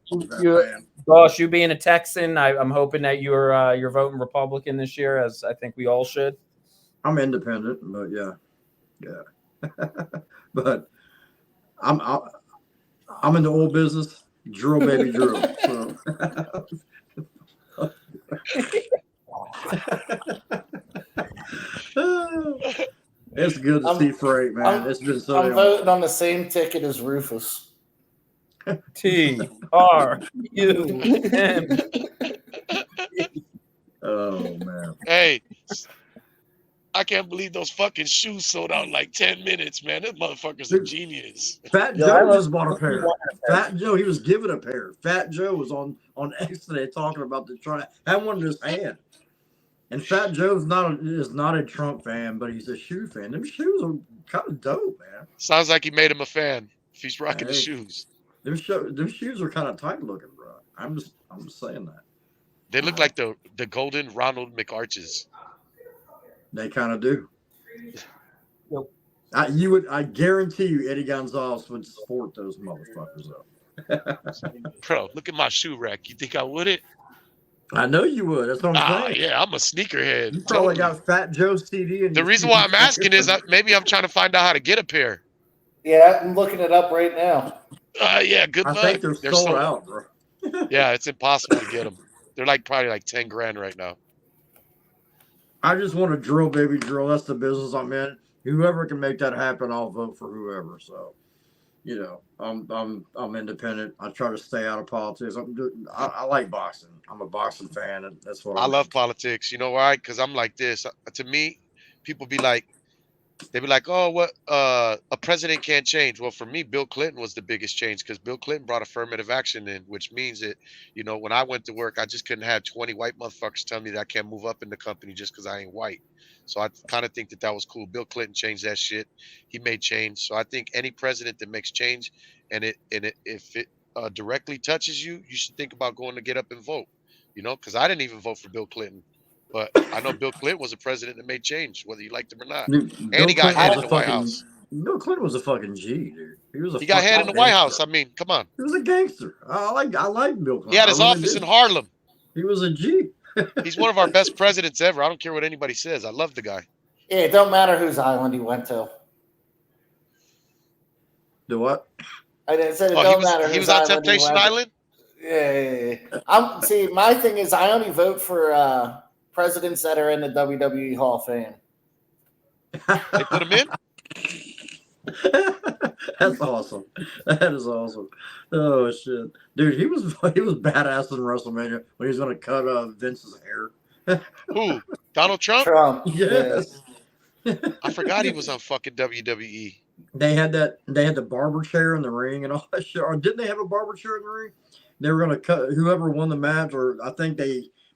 Speaker 6: a Texan, I'm hoping that you're voting Republican this year, as I think we all should.
Speaker 1: I'm independent, but yeah. But I'm in the oil business. Drill, baby, drill. So. It's good to see Frank, man. It's been so.
Speaker 3: I'm voting on the same ticket as Rufus.
Speaker 6: TRUM.
Speaker 1: Oh man.
Speaker 4: Hey, I can't believe those fucking shoes sold out in like 10 minutes, man. That motherfucker's a genius.
Speaker 1: Fat Joe just bought a pair. Fat Joe, he was given a pair. Fat Joe was on X today talking about the try. Had one in his hand. And Fat Joe's not a Trump fan, but he's a shoe fan. Them shoes are kind of dope, man.
Speaker 4: Sounds like he made him a fan if he's rocking the shoes.
Speaker 1: Them shoes are kind of tight looking, bro. I'm just saying that.
Speaker 4: They look like the golden Ronald McArches.
Speaker 1: They kind of do. I guarantee you Eddie Gonzalez would support those motherfuckers though.
Speaker 4: Bro, look at my shoe rack. You think I wouldn't?
Speaker 1: I know you would. That's what I'm saying.
Speaker 4: Yeah, I'm a sneakerhead.
Speaker 1: You probably got Fat Joe's CD.
Speaker 4: The reason why I'm asking is maybe I'm trying to find out how to get a pair.
Speaker 3: Yeah, I'm looking it up right now.
Speaker 4: Yeah, good luck.
Speaker 1: I think they're sold out, bro.
Speaker 4: Yeah, it's impossible to get them. They're probably like 10 grand right now.
Speaker 1: I just want to drill, baby, drill. That's the business I'm in. Whoever can make that happen, I'll vote for whoever. So, you know, I'm independent. I try to stay out of politics. I like boxing. I'm a boxing fan, and that's what
Speaker 4: I love politics. You know why? Because I'm like this. To me, people be like, oh, what a president can't change. Well, for me, Bill Clinton was the biggest change because Bill Clinton brought affirmative action in, which means that, you know, when I went to work, I just couldn't have 20 white motherfuckers tell me that I can't move up in the company just because I ain't white. So I kind of think that was cool. Bill Clinton changed that shit. He made change. So I think any president that makes change and if it directly touches you, you should think about going to get up and vote, you know, because I didn't even vote for Bill Clinton. But I know Bill Clinton was a president that made change, whether you liked him or not.
Speaker 1: Dude,
Speaker 4: and he got head in the White House.
Speaker 1: Bill Clinton was a fucking G, dude.
Speaker 4: He got head in the White House. I mean, come on.
Speaker 1: He was a gangster. I like Bill Clinton.
Speaker 4: He had his office in Harlem.
Speaker 1: He was a G.
Speaker 4: He's one of our best presidents ever. I don't care what anybody says. I love the guy.
Speaker 3: Yeah, it don't matter whose island he went to.
Speaker 1: Do what?
Speaker 3: I said it don't matter.
Speaker 4: He was on Temptation Island?
Speaker 3: Yeah. See, my thing is I only vote for presidents that are in the WWE Hall of Fame.
Speaker 4: They put him in?
Speaker 1: That's awesome. That is awesome. Oh shit, dude, he was badass in WrestleMania when he was gonna cut Vince's hair.
Speaker 4: Who? Donald Trump?
Speaker 1: Yes.
Speaker 4: I forgot he was on fucking WWE.
Speaker 1: They had the barber chair in the ring and all that shit. Or didn't they have a barber chair in the ring? They were gonna cut whoever won the match, or I think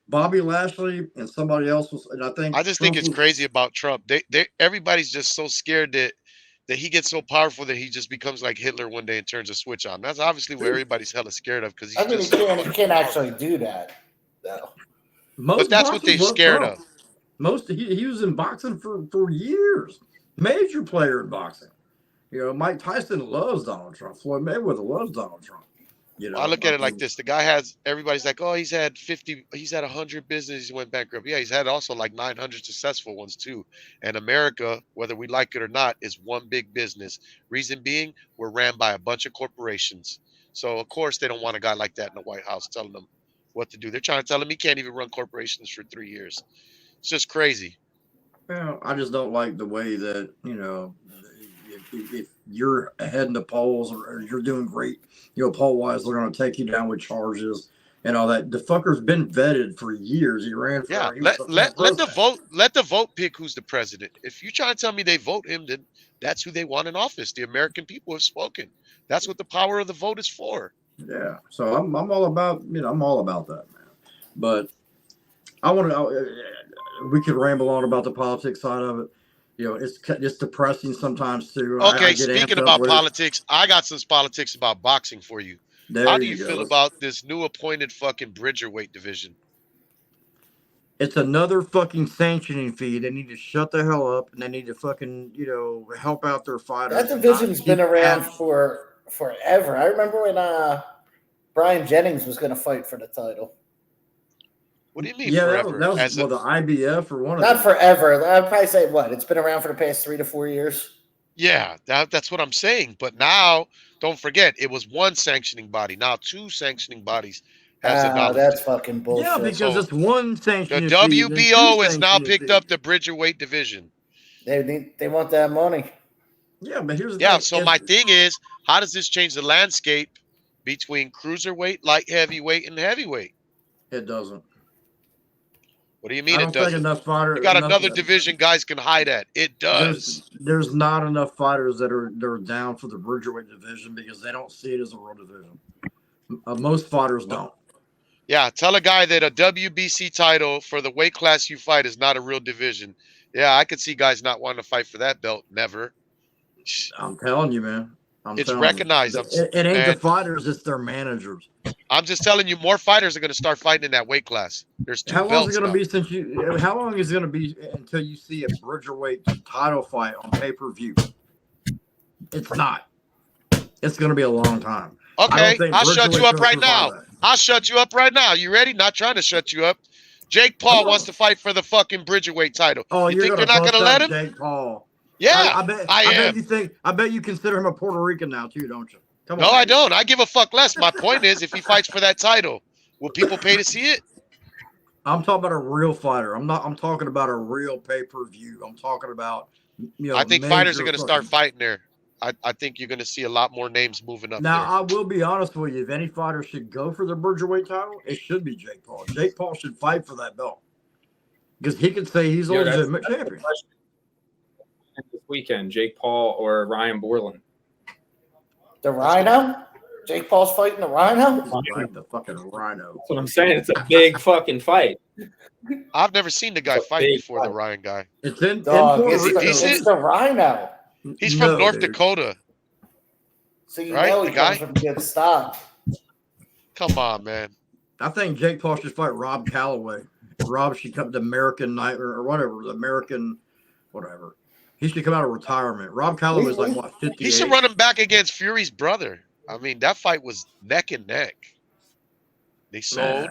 Speaker 1: Bobby Lashley and somebody else was, and I
Speaker 4: just think it's crazy about Trump. Everybody's just so scared that he gets so powerful that he just becomes like Hitler one day and turns a switch on. That's obviously what everybody's hella scared of, because
Speaker 3: he can't actually do that, though.
Speaker 4: But that's what they're scared of.
Speaker 1: He was in boxing for years. Major player in boxing. You know, Mike Tyson loves Donald Trump. Floyd Mayweather loves Donald Trump. You know,
Speaker 4: I look at it like this: the guy everybody's like, oh, he's had 100 businesses, he went bankrupt. Yeah, he's had also like 900 successful ones too. And America, whether we like it or not, is one big business. Reason being, we're ran by a bunch of corporations. So of course they don't want a guy like that in the White House telling them what to do. They're trying to tell him he can't even run corporations for 3 years. It's just crazy.
Speaker 1: Well, I just don't like the way that, you know, if you're ahead in the polls or you're doing great, you know, poll-wise, they're going to take you down with charges and all that. The fucker's been vetted for years. He ran for
Speaker 4: let the vote pick who's the president. If you try to tell me they vote him, then that's who they want in office. The American people have spoken. That's what the power of the vote is for.
Speaker 1: Yeah. So I'm all about, you know, I'm all about that, man. But I want to, we could ramble on about the politics side of it. You know, it's depressing sometimes too.
Speaker 4: Okay, speaking about politics, I got some politics about boxing for you. How do you feel about this new appointed fucking bridgerweight division?
Speaker 1: It's another fucking sanctioning fee. They need to shut the hell up, and they need to fucking, you know, help out their fighters.
Speaker 3: That division's been around for forever. I remember when Brian Jennings was going to fight for the title.
Speaker 4: What do you mean
Speaker 1: forever? That was the IBF or one of them.
Speaker 3: Not forever. I'd probably say it's been around for the past 3 to 4 years.
Speaker 4: Yeah, that's what I'm saying. But now, don't forget, it was one sanctioning body. Now 2 sanctioning bodies has adopted.
Speaker 3: That's fucking bullshit.
Speaker 1: Yeah, because it's one sanctioning.
Speaker 4: The WBO has now picked up the bridgerweight division.
Speaker 3: They want that money.
Speaker 1: Yeah, but here's the thing.
Speaker 4: So my thing is, how does this change the landscape between cruiserweight, light heavyweight, and heavyweight?
Speaker 1: It doesn't.
Speaker 4: What do you mean
Speaker 1: it doesn't?
Speaker 4: Enough fighters, you got another division guys can hide at. It does.
Speaker 1: There's not enough fighters that are down for the bridgerweight division because they don't see it as a real division. Most fighters don't.
Speaker 4: Yeah, tell a guy that a WBC title for the weight class you fight is not a real division. Yeah, I could see guys not wanting to fight for that belt. Never.
Speaker 1: I'm telling you, man.
Speaker 4: It's recognized.
Speaker 1: It ain't the fighters, it's their managers.
Speaker 4: I'm just telling you, more fighters are going to start fighting in that weight class. There's 2 belts.
Speaker 1: How long is it going to be how long is it going to be until you see a bridgerweight title fight on pay-per-view? It's not. It's going to be a long time.
Speaker 4: Okay, I'll shut you up right now. I'll shut you up right now. You ready? Not trying to shut you up. Jake Paul wants to fight for the fucking bridgerweight title.
Speaker 1: Oh,
Speaker 4: you think they're not going to let him?
Speaker 1: Jake Paul.
Speaker 4: Yeah,
Speaker 1: I bet you consider him a Puerto Rican now too, don't you? Come on.
Speaker 4: No, I don't. I give a fuck less. My point is, if he fights for that title, will people pay to see it?
Speaker 1: I'm talking about a real fighter. I'm talking about a real pay-per-view. I'm talking about, you know,
Speaker 4: I think fighters are going to start fighting there. I think you're going to see a lot more names moving up.
Speaker 1: Now,
Speaker 4: there.
Speaker 1: I will be honest with you. If any fighter should go for the bridgerweight title, it should be Jake Paul. Jake Paul should fight for that belt because he could say he's a legitimate champion.
Speaker 7: This weekend, Jake Paul or Ryan Borland?
Speaker 3: The Rhino? Jake Paul's fighting the Rhino?
Speaker 1: The fucking Rhino.
Speaker 7: That's what I'm saying. It's a big fucking fight.
Speaker 4: I've never seen the guy fight before, the Ryan guy.
Speaker 1: It's in
Speaker 3: it's the Rhino.
Speaker 4: He's from North Dakota.
Speaker 3: So you know he comes from good stock.
Speaker 4: Come on, man.
Speaker 1: I think Jake Paul should fight Rob Calloway. Rob should come to American Nightmare or whatever, the American whatever. He should come out of retirement. Rob Calloway is like, what, 58?
Speaker 4: He should run him back against Fury's brother. I mean, that fight was neck and neck. They sold.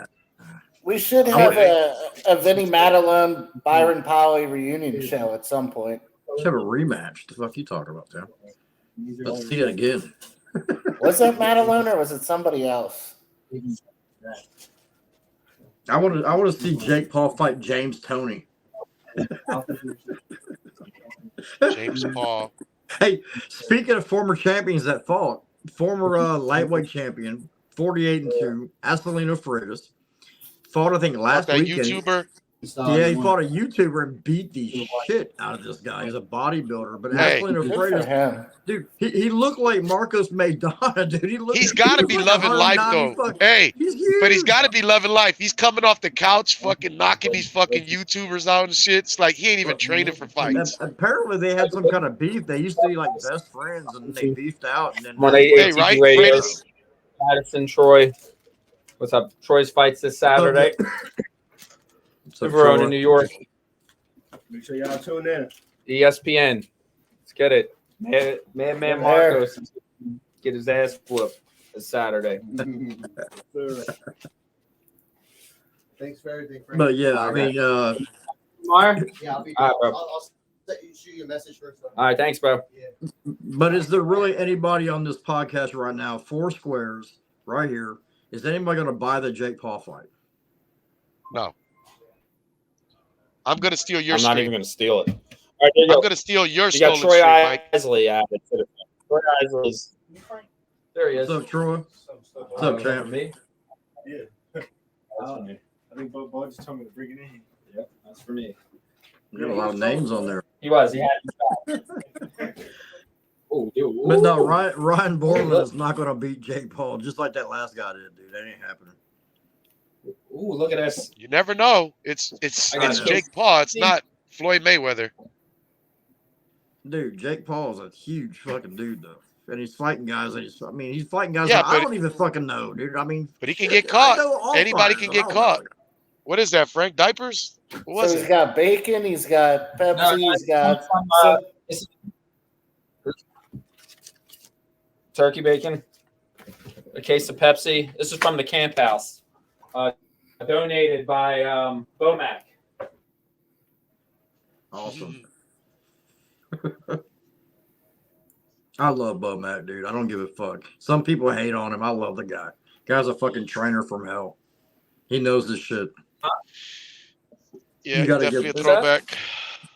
Speaker 3: We should have a Vinny Madelon, Byron Polly reunion show at some point.
Speaker 1: Let's have a rematch. The fuck you talking about, Tim? Let's see it again.
Speaker 3: Was that Madelon or was it somebody else?
Speaker 1: I want to see Jake Paul fight James Toney.
Speaker 4: James Paul.
Speaker 1: Hey, speaking of former champions that fought, former lightweight champion, 48-2, Acelino Freitas, fought I think last weekend.
Speaker 4: YouTuber.
Speaker 1: Yeah, he fought a YouTuber and beat the shit out of this guy. He's a bodybuilder, but absolutely afraid of him. Dude, he looked like Marcos Maidana, dude.
Speaker 4: He's got to be loving life, though. Hey, but he's got to be loving life. He's coming off the couch, fucking knocking these fucking YouTubers out and shit. It's like he ain't even training for fights.
Speaker 1: Apparently, they had some kind of beef. They used to be like best friends, and they beefed out. And then
Speaker 6: ATG Radio. Madison, Troy. What's up? Troy's fights this Saturday. Verona, New York.
Speaker 11: Make sure y'all tune in.
Speaker 6: ESPN. Let's get it. Man Marcos get his ass whooped this Saturday.
Speaker 8: Thanks for everything, Frank.
Speaker 1: But yeah, I mean,
Speaker 6: Mar?
Speaker 8: Yeah, I'll be
Speaker 6: all right, bro.
Speaker 8: I'll shoot you a message first.
Speaker 6: All right, thanks, bro.
Speaker 8: Yeah.
Speaker 1: But is there really anybody on this podcast right now, Four Squares, right here? Is anybody going to buy the Jake Paul fight?
Speaker 4: No. I'm going to steal your
Speaker 6: I'm
Speaker 4: stream.
Speaker 6: not even going to steal it. All right, there you
Speaker 4: I'm
Speaker 6: go.
Speaker 4: going to steal your
Speaker 6: You
Speaker 4: stolen
Speaker 6: got Troy
Speaker 4: stream, Mike.
Speaker 6: Isley added to the Troy Isley's. There he is.
Speaker 1: What's up, Troy? What's up, champ?
Speaker 6: Me?
Speaker 11: Yeah. That's for me. I think Bo just told me to bring it in.
Speaker 6: Yep, that's for me.
Speaker 1: You got a lot of names on there.
Speaker 6: He was. He had his back. Ooh, dude.
Speaker 1: But no, Ryan Borland is not going to beat Jake Paul, just like that last guy did, dude. That ain't happening.
Speaker 6: Ooh, look at this.
Speaker 4: You never know. It's Jake Paul. It's not Floyd Mayweather.
Speaker 1: Dude, Jake Paul is a huge fucking dude, though. And he's fighting guys. He's fighting guys
Speaker 4: Yeah,
Speaker 1: that I don't even fucking know, dude. I mean,
Speaker 4: but he can get caught. Anybody can get caught. What is that, Frank? Diapers? What was
Speaker 3: So he's got bacon, he's got Pepsi, he's got
Speaker 6: turkey bacon, a case of Pepsi. This is from the camp house. Donated by Bomac.
Speaker 1: Awesome. I love Bomac, dude. I don't give a fuck. Some people hate on him. I love the guy. Guy's a fucking trainer from hell. He knows this shit.
Speaker 4: Yeah, definitely a throwback.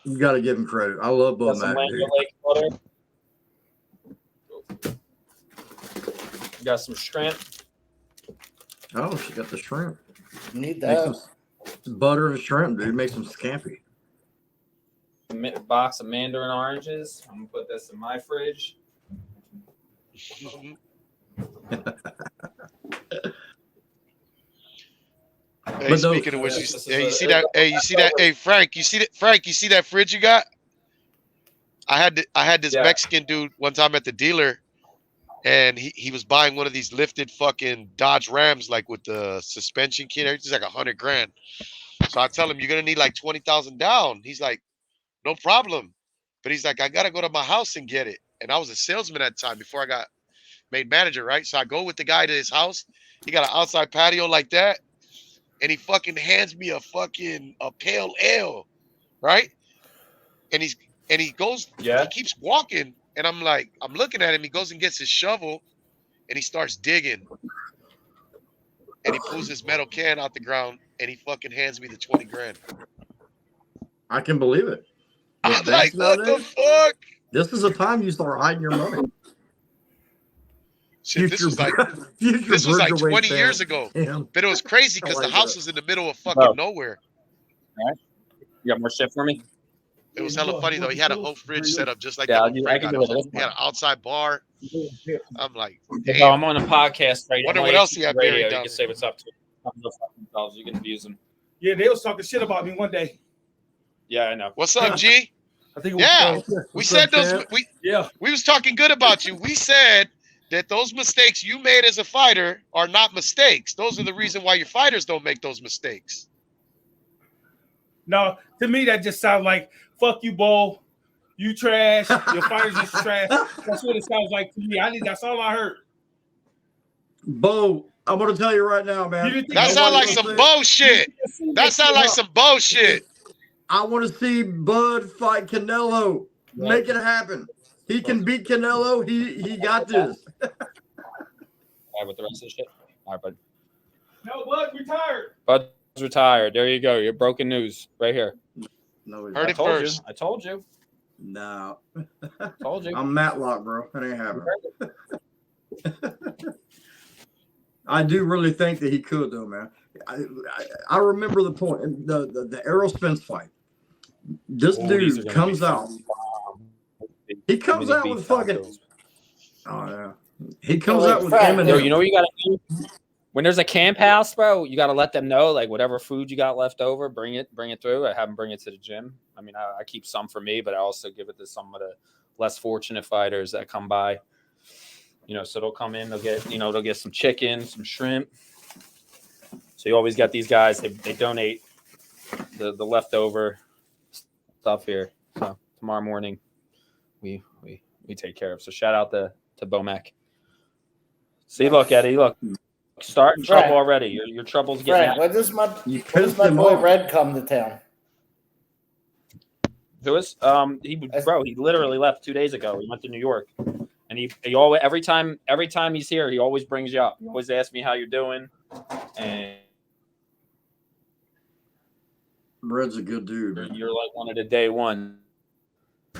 Speaker 1: You got to give him credit. I love Bomac, dude.
Speaker 6: You got some shrimp.
Speaker 1: Oh, she got the shrimp.
Speaker 3: Need that.
Speaker 1: Butter and shrimp, dude. Make some scampi.
Speaker 6: A box of mandarin oranges. I'm gonna put this in my fridge.
Speaker 4: Hey, speaking of which, you see that? Hey, Frank, you see that? Frank, you see that fridge you got? I had this Mexican dude one time at the dealer, and he was buying one of these lifted fucking Dodge Rams, like with the suspension kit. It's like $100,000. So I tell him, you're gonna need like 20,000 down. He's like, no problem. But he's like, I gotta go to my house and get it. And I was a salesman at the time before I got made manager, right? So I go with the guy to his house. He got an outside patio like that. And he fucking hands me a pale ale, right? And he goes, he keeps walking, and I'm looking at him. He goes and gets his shovel, and he starts digging, and he pulls his metal can out the ground, and he fucking hands me the 20 grand.
Speaker 1: I can believe it.
Speaker 4: I'm like, what the fuck?
Speaker 1: This is a time you start hiding your money.
Speaker 4: Shit, this was like 20 years ago. Yeah. But it was crazy because the house was in the middle of fucking nowhere.
Speaker 6: All right. You got more shit for me?
Speaker 4: It was hella funny though. He had a whole fridge set up just like that. He had an outside bar. I'm like, damn.
Speaker 6: I'm on a podcast right now.
Speaker 4: Wonder what else he had buried down.
Speaker 6: You can say what's up to him. You can abuse him.
Speaker 11: Yeah, they was talking shit about me one day.
Speaker 6: Yeah, I know.
Speaker 4: What's up, G?
Speaker 11: I think
Speaker 4: we said those. We was talking good about you. We said that those mistakes you made as a fighter are not mistakes. Those are the reason why your fighters don't make those mistakes.
Speaker 11: No, to me that just sounds like fuck you, Bo. You trash. Your fighters is trash. That's what it sounds like to me. That's all I heard.
Speaker 1: Bo, I'm gonna tell you right now, man.
Speaker 4: That sounds like some bullshit. That sounds like some bullshit.
Speaker 1: I want to see Bud fight Canelo. Make it happen. He can beat Canelo. He got this.
Speaker 6: All right, with the rest of the shit. All right, bud.
Speaker 11: No, Bud retired.
Speaker 6: Bud's retired. There you go. Your broken news right here.
Speaker 1: No,
Speaker 4: heard it first.
Speaker 6: I told you.
Speaker 1: No.
Speaker 6: Told you.
Speaker 1: I'm Matlock, bro. That ain't happening. I do really think that he could, though, man. I remember the point, the Errol Spence fight. This dude comes out. He comes out with fucking. Oh yeah. He comes out with M&M.
Speaker 7: Yo, you know what you gotta do? When there's a camp house, bro, you gotta let them know, like, whatever food you got left over, bring it through. I have them bring it to the gym. I mean, I keep some for me, but I also give it to some of the less fortunate fighters that come by. You know, so they'll come in, they'll get some chicken, some shrimp. So you always got these guys, they donate the leftover stuff here. So tomorrow morning we take care of. So shout out to Bomac. See, look, Eddie, look. Starting trouble already. Your trouble's getting out.
Speaker 3: When does my boy Red come to town?
Speaker 7: Who is? He literally left 2 days ago. He went to New York. And he always every time he's here, he always brings you up. He always asks me how you're doing. And
Speaker 1: Red's a good dude, man.
Speaker 7: You're like one of the day one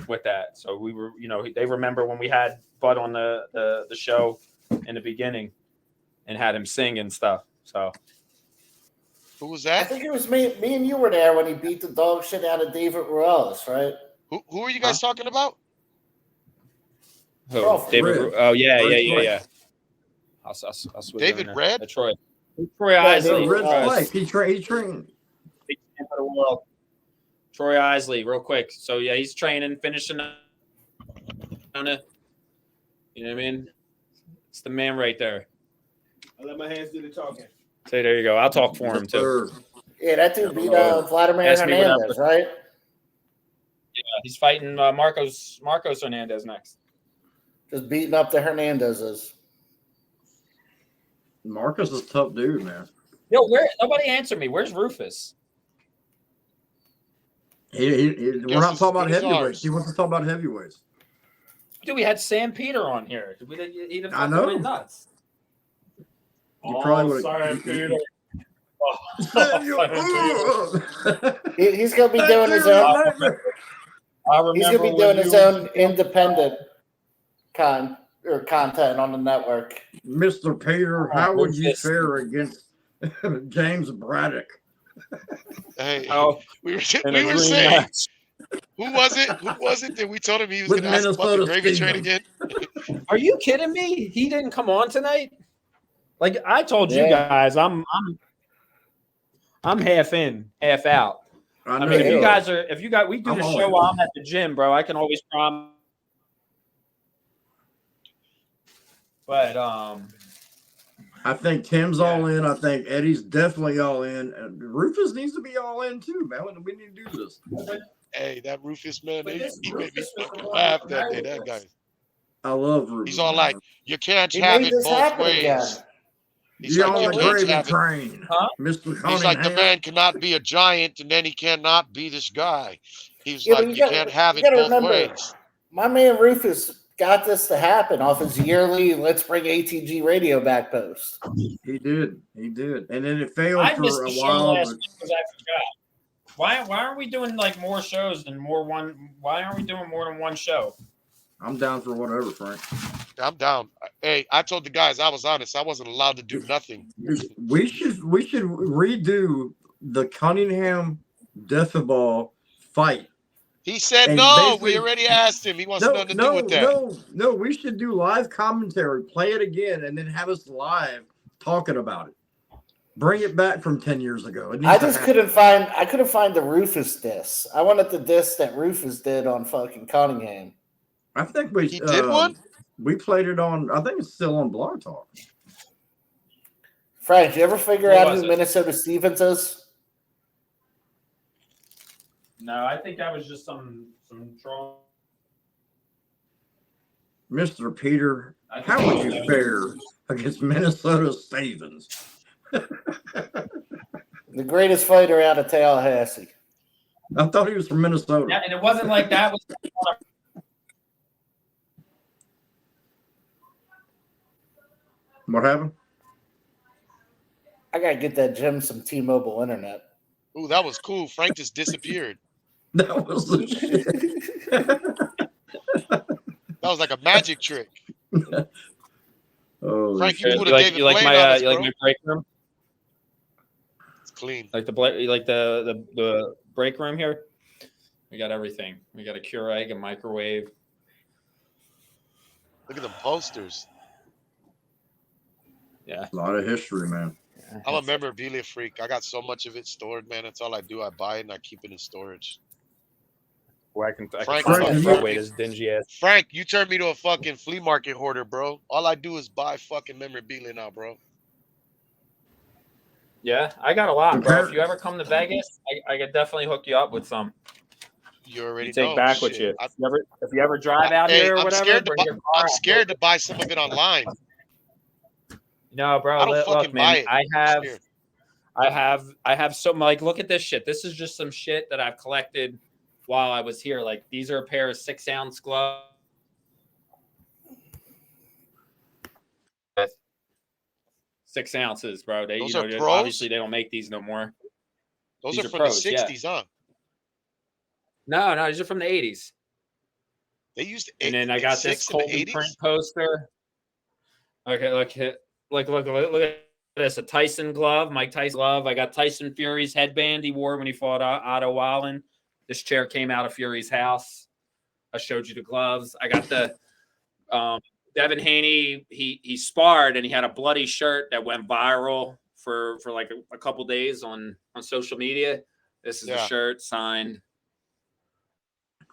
Speaker 7: with that. So we were, they remember when we had Bud on the show in the beginning and had him sing and stuff. So
Speaker 4: who was that?
Speaker 3: I think it was me and you were there when he beat the dog shit out of David Morales, right?
Speaker 4: Who are you guys talking about?
Speaker 7: Who? David. Oh yeah. I'll switch
Speaker 4: David Red?
Speaker 7: Troy Isley.
Speaker 1: He trained.
Speaker 7: Big champ of the world. Troy Isley, real quick. So yeah, he's training, finishing. You know what I mean? It's the man right there.
Speaker 11: I let my hands do the talking.
Speaker 7: Say, there you go. I'll talk for him too.
Speaker 3: Yeah, that dude beat Vladimir Hernandez, right?
Speaker 7: Yeah, he's fighting Marcos Hernandez next.
Speaker 3: Just beating up the Hernandezes.
Speaker 1: Marcos is a tough dude, man.
Speaker 7: Yo, nobody answered me. Where's Rufus?
Speaker 1: We're not talking about heavyweights. He wants to talk about heavyweights.
Speaker 7: Dude, we had Sam Peter on here.
Speaker 1: I know.
Speaker 7: Nuts.
Speaker 1: You probably would.
Speaker 11: Sorry, Peter.
Speaker 3: He's gonna be doing his own. He's gonna be doing his own independent content on the network.
Speaker 1: Mr. Peter, how would you fare against James Braddock?
Speaker 4: Hey, we were saying, who was it that we told him he was going to ask about the gravy train again?
Speaker 7: Are you kidding me? He didn't come on tonight. Like I told you guys, I'm half in, half out. I mean, if we do the show while I'm at the gym, bro, I can always promise. But
Speaker 1: I think Tim's all in. I think Eddie's definitely all in. And Rufus needs to be all in too, man. We need to do this.
Speaker 4: Hey, that Rufus man, he made me fucking laugh that day. That guy.
Speaker 1: I love Rufus.
Speaker 4: He's all like, "You can't have it both ways." He's like,
Speaker 1: "You can't have it."
Speaker 7: Huh?
Speaker 1: Mr.
Speaker 4: He's like, "The man cannot be a giant, and then he cannot be this guy." He's like, "You can't have it both ways."
Speaker 3: My man Rufus got this to happen off his yearly "Let's Bring ATG Radio" back post.
Speaker 1: He did, and then it failed
Speaker 7: I
Speaker 1: for
Speaker 7: missed
Speaker 1: a
Speaker 7: the show
Speaker 1: while.
Speaker 7: last week because I forgot. Why aren't we doing like more shows than more one? Why aren't we doing more than one show?
Speaker 1: I'm down for whatever, Frank.
Speaker 4: I'm down. Hey, I told the guys I was honest. I wasn't allowed to do nothing.
Speaker 1: We should redo the Cunningham Deathball fight.
Speaker 4: He said no. We already asked him. He wants nothing to do with that.
Speaker 1: No. We should do live commentary, play it again, and then have us live talking about it. Bring it back from 10 years ago.
Speaker 3: I couldn't find the Rufus diss. I wanted the diss that Rufus did on fucking Cunningham.
Speaker 1: I think he
Speaker 4: did one.
Speaker 1: We played it on. I think it's still on Blog Talk.
Speaker 3: Frank, you ever figure out who Minnesota Stevens is?
Speaker 7: No, I think that was just some troll.
Speaker 1: Mr. Peter, how would you fare against Minnesota Stevens?
Speaker 3: The greatest fighter out of Tallahassee.
Speaker 1: I thought he was from Minnesota.
Speaker 7: Yeah, and it wasn't like that.
Speaker 1: What happened?
Speaker 3: I gotta get that Jim some T-Mobile internet.
Speaker 4: Ooh, that was cool. Frank just disappeared.
Speaker 1: That was the shit.
Speaker 4: That was like a magic trick.
Speaker 1: Oh,
Speaker 4: Frank, you
Speaker 7: like my break room?
Speaker 4: clean.
Speaker 7: Like the break room here. We got everything. We got a Keurig, a microwave.
Speaker 4: Look at them posters.
Speaker 7: Yeah.
Speaker 1: A lot of history, man.
Speaker 4: I'm a memorabilia freak. I got so much of it stored, man. That's all I do. I buy it and I keep it in storage.
Speaker 7: Well, I can
Speaker 4: Frank,
Speaker 7: find that away this dingy ass.
Speaker 4: Frank, you turned me to a fucking flea market hoarder, bro. All I do is buy fucking memorabilia now, bro.
Speaker 7: Yeah, I got a lot, bro. If you ever come to Vegas, I could definitely hook you up with some.
Speaker 4: You already
Speaker 7: You take
Speaker 4: know.
Speaker 7: back with you. If you ever drive out here or whatever,
Speaker 4: I'm scared to buy some of it online.
Speaker 7: No, bro.
Speaker 4: I don't
Speaker 7: Look,
Speaker 4: fucking
Speaker 7: man.
Speaker 4: buy it.
Speaker 7: I have some, like, look at this shit. This is just some shit that I've collected while I was here. Like, these are a pair of 6-ounce gloves. 6 ounces, bro.
Speaker 4: Those are pros?
Speaker 7: Obviously they don't make these no more.
Speaker 4: Those
Speaker 7: These
Speaker 4: are from
Speaker 7: pros,
Speaker 4: the 60s, huh?
Speaker 7: No, these are from the 80s.
Speaker 4: They used
Speaker 7: and then I got this Colby print poster. Okay, look at this. A Tyson glove, Mike Tyson glove. I got Tyson Fury's headband he wore when he fought Otto Wallen. This chair came out of Fury's house. I showed you the gloves. I got the Devin Haney. He sparred and he had a bloody shirt that went viral for like a couple days on social media. This is the shirt signed.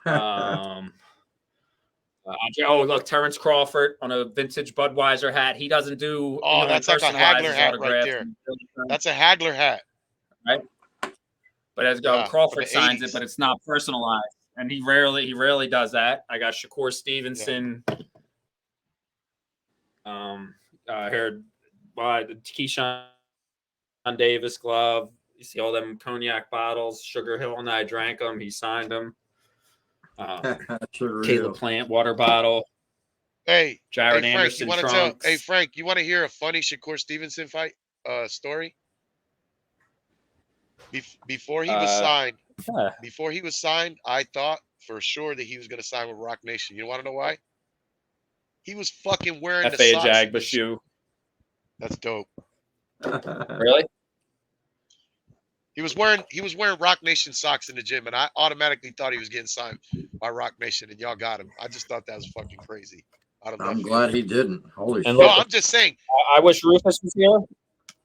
Speaker 7: Oh, look, Terrence Crawford on a vintage Budweiser hat. He doesn't do.
Speaker 4: Oh, that's like a Hagler hat right there. That's a Hagler hat,
Speaker 7: right? But as Crawford signs it, but it's not personalized, and he rarely does that. I got Shakur Stevenson. Here by the Keyshawn Davis glove. You see all them cognac bottles. Sugar Hill and I drank them. He signed them. Caleb Plant water bottle.
Speaker 4: Hey,
Speaker 7: Jared
Speaker 4: Frank,
Speaker 7: Anderson trunks.
Speaker 4: Hey Frank, you want to hear a funny Shakur Stevenson fight story? Before he was signed, I thought for sure that he was going to sign with Rock Nation. You want to know why? He was fucking wearing the socks.
Speaker 7: Jagba shoe.
Speaker 4: That's dope.
Speaker 7: Really?
Speaker 4: He was wearing Rock Nation socks in the gym, and I automatically thought he was getting signed by Rock Nation, and y'all got him. I just thought that was fucking crazy.
Speaker 1: I'm glad he didn't. Holy shit.
Speaker 4: No, I'm just saying.
Speaker 7: I wish Rufus was here.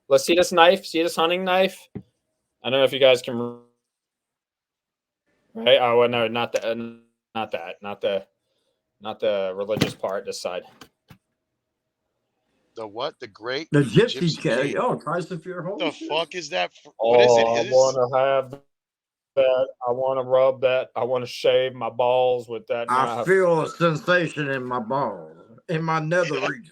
Speaker 7: Let's see this knife. See this hunting knife? I don't know if you guys can. Right? Oh, well, no, not the religious part. This side.
Speaker 4: The what? The great?
Speaker 1: The gypsy cat. Oh, Tyson Fury.
Speaker 4: What the fuck is that? What is it?
Speaker 7: I want to have that. I want to rub that. I want to shave my balls with that.
Speaker 1: I feel a sensation in my balls, in my nether region.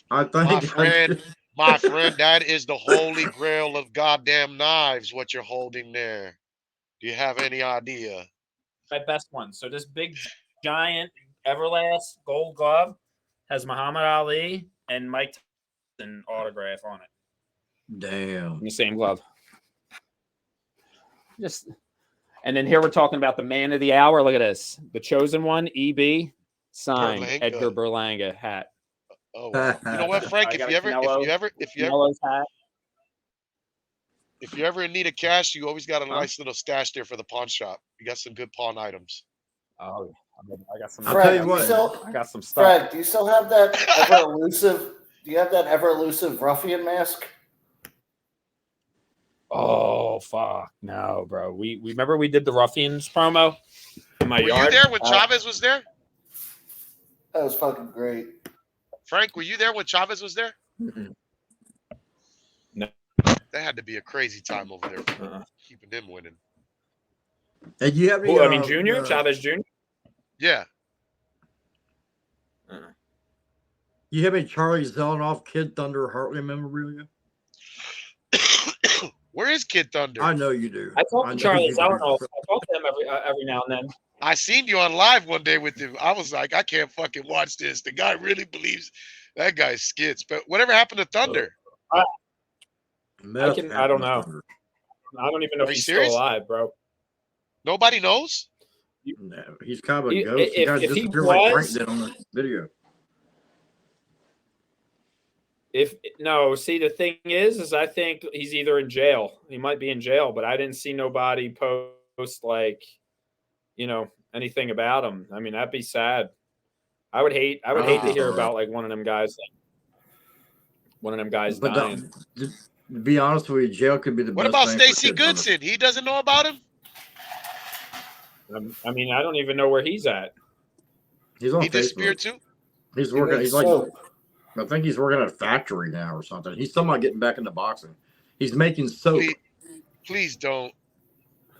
Speaker 1: I think
Speaker 4: my friend, that is the holy grail of goddamn knives. What you're holding there? Do you have any idea?
Speaker 7: My best one. So this big, giant Everlast gold glove has Muhammad Ali and Mike Tyson autograph on it.
Speaker 1: Damn.
Speaker 7: In the same glove. And then here we're talking about the man of the hour. Look at this. The chosen one, EB, signed
Speaker 4: Berlanga.
Speaker 7: Edgar Berlanga hat.
Speaker 4: Oh, you know what, Frank? If you ever in need of cash, you always got a nice little stash there for the pawn shop. You got some good pawn items.
Speaker 7: Oh, I got some.
Speaker 1: I'll tell you what.
Speaker 7: I got some stuff.
Speaker 3: Fred, do you still have that ever elusive? Do you have that ever elusive ruffian mask?
Speaker 7: Oh fuck no, bro. We remember we did the Ruffians promo in my yard.
Speaker 4: Were you there when Chavez was there?
Speaker 3: That was fucking great.
Speaker 4: Frank, were you there when Chavez was there?
Speaker 7: Mm-mm. No.
Speaker 4: That had to be a crazy time over there for keeping them winning.
Speaker 1: And you have any,
Speaker 7: Junior? Chavez Jr.?
Speaker 4: Yeah.
Speaker 1: You have any Charlie Zelenoff Kid Thunder Hartley memorabilia?
Speaker 4: Where is Kid Thunder?
Speaker 1: I know you do.
Speaker 7: I talk to Charlie Zelenoff. I talk to him every now and then.
Speaker 4: I seen you on live one day with him. I was like, I can't fucking watch this. The guy really believes that guy's skits. But whatever happened to Thunder?
Speaker 7: I don't know. I don't even know if he's still alive, bro.
Speaker 4: Nobody knows?
Speaker 1: No, he's kind of a ghost. He disappeared like Frank did on the video.
Speaker 6: See, the thing is I think he's either in jail. He might be in jail, but I didn't see nobody post like, anything about him. I mean, that'd be sad. I would hate to hear about like one of them guys dying.
Speaker 1: To be honest with you, jail could be the
Speaker 4: What
Speaker 1: best
Speaker 4: about
Speaker 1: thing for
Speaker 4: Stacey
Speaker 1: kids on
Speaker 4: Goodson? He doesn't know about him?
Speaker 6: I mean, I don't even know where he's at.
Speaker 1: He's on
Speaker 4: He
Speaker 1: Facebook.
Speaker 4: disappeared too?
Speaker 1: He's working. He's like, I think he's working at a factory now or something. He's talking about getting back into boxing. He's making soap.
Speaker 4: Please don't.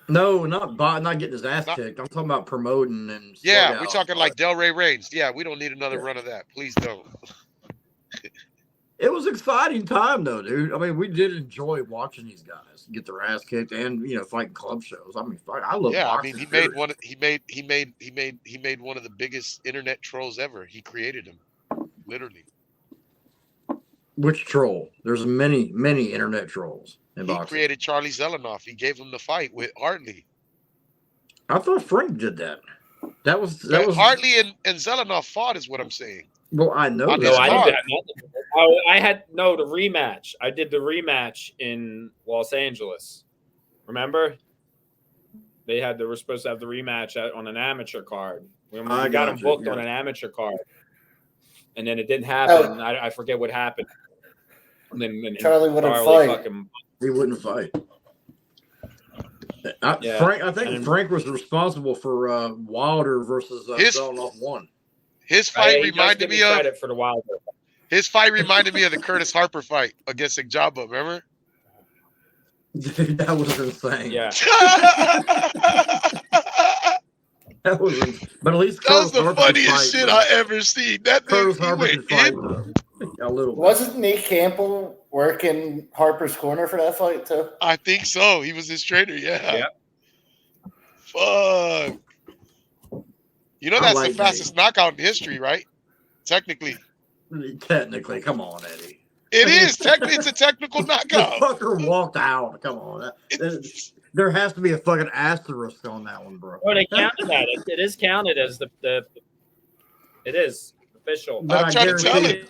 Speaker 1: No, not getting his ass kicked. I'm talking about promoting and.
Speaker 4: Yeah, we're talking like Delray Reigns. Yeah, we don't need another run of that. Please don't.
Speaker 1: It was an exciting time though, dude. I mean, we did enjoy watching these guys get their ass kicked and fighting club shows. I mean, I love.
Speaker 4: Yeah,
Speaker 1: boxing,
Speaker 4: I mean, he made one of the biggest internet trolls ever. He created him, literally.
Speaker 1: Which troll? There's many internet trolls in
Speaker 4: He
Speaker 1: boxing.
Speaker 4: created Charlie Zelenoff. He gave him the fight with Hartley.
Speaker 1: I thought Frank did that. That was
Speaker 4: Hartley and Zelenoff fought, is what I'm saying.
Speaker 1: Well, I know.
Speaker 6: No, I did that. I had the rematch. I did the rematch in Los Angeles. Remember? They were supposed to have the rematch on an amateur card. We got them booked on an amateur card, and then it didn't happen. I forget what happened. And then
Speaker 3: Charlie wouldn't fight.
Speaker 1: He wouldn't fight. I think Frank was responsible for Wilder versus Zelenoff 1.
Speaker 4: His fight reminded me of
Speaker 6: credit for the Wilder.
Speaker 4: His fight reminded me of the Curtis Harper fight against Njaba. Remember?
Speaker 1: Dude, that was insane.
Speaker 6: Yeah.
Speaker 1: That was, but at least
Speaker 4: that was the funniest shit I ever seen. That
Speaker 1: Curtis
Speaker 4: thing,
Speaker 1: Harper
Speaker 4: he
Speaker 1: can fight. A little.
Speaker 3: Wasn't Nate Campbell working Harper's corner for that fight too?
Speaker 4: I think so. He was his trainer. Yeah. Fuck. You know that's the fastest knockout in history, right? Technically,
Speaker 1: come on, Eddie.
Speaker 4: It is. It's a technical knockout.
Speaker 1: The fucker walked out. Come on. There has to be a fucking asterisk on that one, bro.
Speaker 6: Oh, they counted that. It is counted as the. It is official.
Speaker 1: But
Speaker 4: I'm trying to tell you.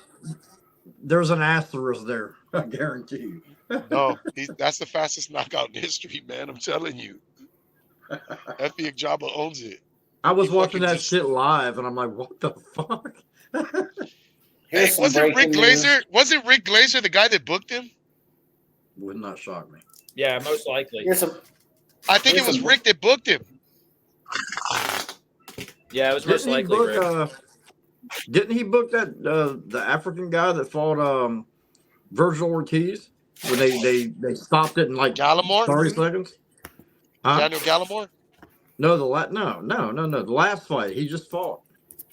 Speaker 1: There's an asterisk there. I guarantee you.
Speaker 4: No, that's the fastest knockout in history, man. I'm telling you. Effie Njaba owns it.
Speaker 1: I was watching that shit live, and I'm like, what the fuck?
Speaker 4: Hey, wasn't Rick Glazer the guy that booked him?
Speaker 1: Would not shock me.
Speaker 6: Yeah, most likely.
Speaker 4: I think it was Rick that booked him.
Speaker 6: Yeah, it was most likely Rick.
Speaker 1: Didn't he book that the African guy that fought Virgil Ortiz when they stopped it in like
Speaker 4: Gallimore?
Speaker 1: 30 seconds? Huh?
Speaker 4: Daniel Gallimore?
Speaker 1: No, the last fight he just fought.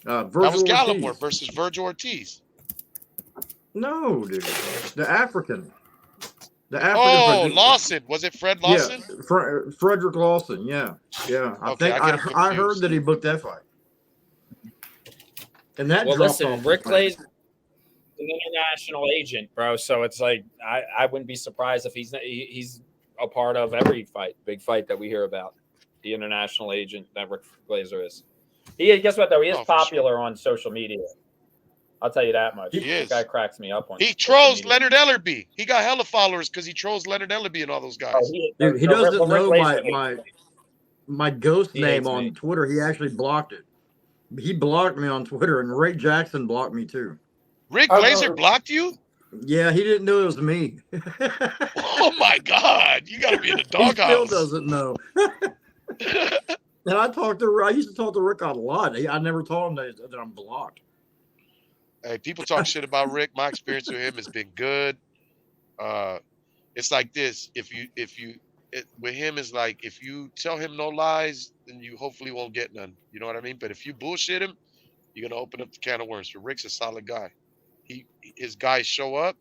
Speaker 1: Virgil
Speaker 4: That was Gallimore
Speaker 1: Ortiz.
Speaker 4: versus Virgil Ortiz.
Speaker 1: No, dude, the African.
Speaker 4: Oh, Lawson. Was it Fred Lawson?
Speaker 1: Yeah, Frederick Lawson. Yeah. I heard that he booked that fight. And that
Speaker 6: Rick Glaze is an international agent, bro. So it's like I wouldn't be surprised if he's a part of every big fight that we hear about. The international agent that Rick Glazer is. Guess what though? He is popular on social media. I'll tell you that much.
Speaker 4: He is.
Speaker 6: This guy cracks me up on.
Speaker 4: He trolls Leonard Ellerby. He got hella followers because he trolls Leonard Ellerby and all those guys.
Speaker 1: He doesn't know my ghost name on Twitter. He actually blocked it. He blocked me on Twitter, and Ray Jackson blocked me too.
Speaker 4: Rick Glazer blocked you?
Speaker 1: Yeah, he didn't know it was me.
Speaker 4: Oh my God! You got to be in the doghouse.
Speaker 1: He still doesn't know. And I used to talk to Rick a lot. I never told him that I'm blocked.
Speaker 4: Hey, people talk shit about Rick. My experience with him has been good. It's like this: with him is like if you tell him no lies, then you hopefully won't get none. You know what I mean? But if you bullshit him, you're gonna open up the can of worms. But Rick's a solid guy. His guys show up,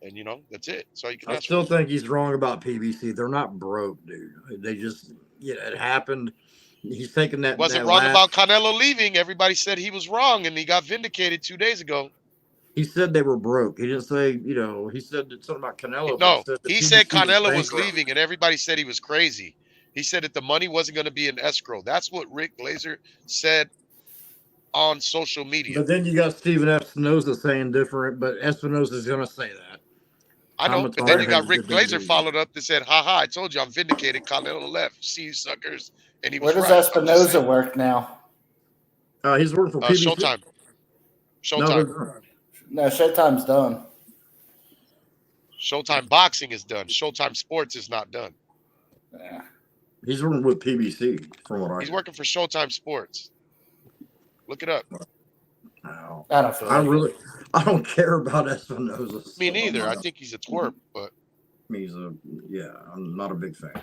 Speaker 4: and that's it. So you can.
Speaker 1: I still think he's wrong about PBC. They're not broke, dude. They just, it happened. He's taking that.
Speaker 4: Wasn't wrong about Canelo leaving. Everybody said he was wrong, and he got vindicated 2 days ago.
Speaker 1: He said they were broke. He didn't say, he said something about Canelo.
Speaker 4: No, he said Canelo was leaving, and everybody said he was crazy. He said that the money wasn't going to be in escrow. That's what Rick Glazer said on social media.
Speaker 1: But then you got Steven Espinoza saying different, but Espinoza's going to say that.
Speaker 4: I know, but then you got Rick Glazer followed up that said, "Ha ha! I told you I'm vindicated. Canelo left. See you suckers." And he was
Speaker 3: Where does
Speaker 4: right.
Speaker 3: Espinoza work now?
Speaker 1: He's working for PBC.
Speaker 4: Showtime.
Speaker 3: No, Showtime's done.
Speaker 4: Showtime Boxing is done. Showtime Sports is not done.
Speaker 3: Yeah.
Speaker 1: He's working with PBC, from what I.
Speaker 4: He's working for Showtime Sports. Look it up.
Speaker 1: I don't care about Espinoza.
Speaker 4: Me neither. I think he's a twerp, but
Speaker 1: I'm not a big fan.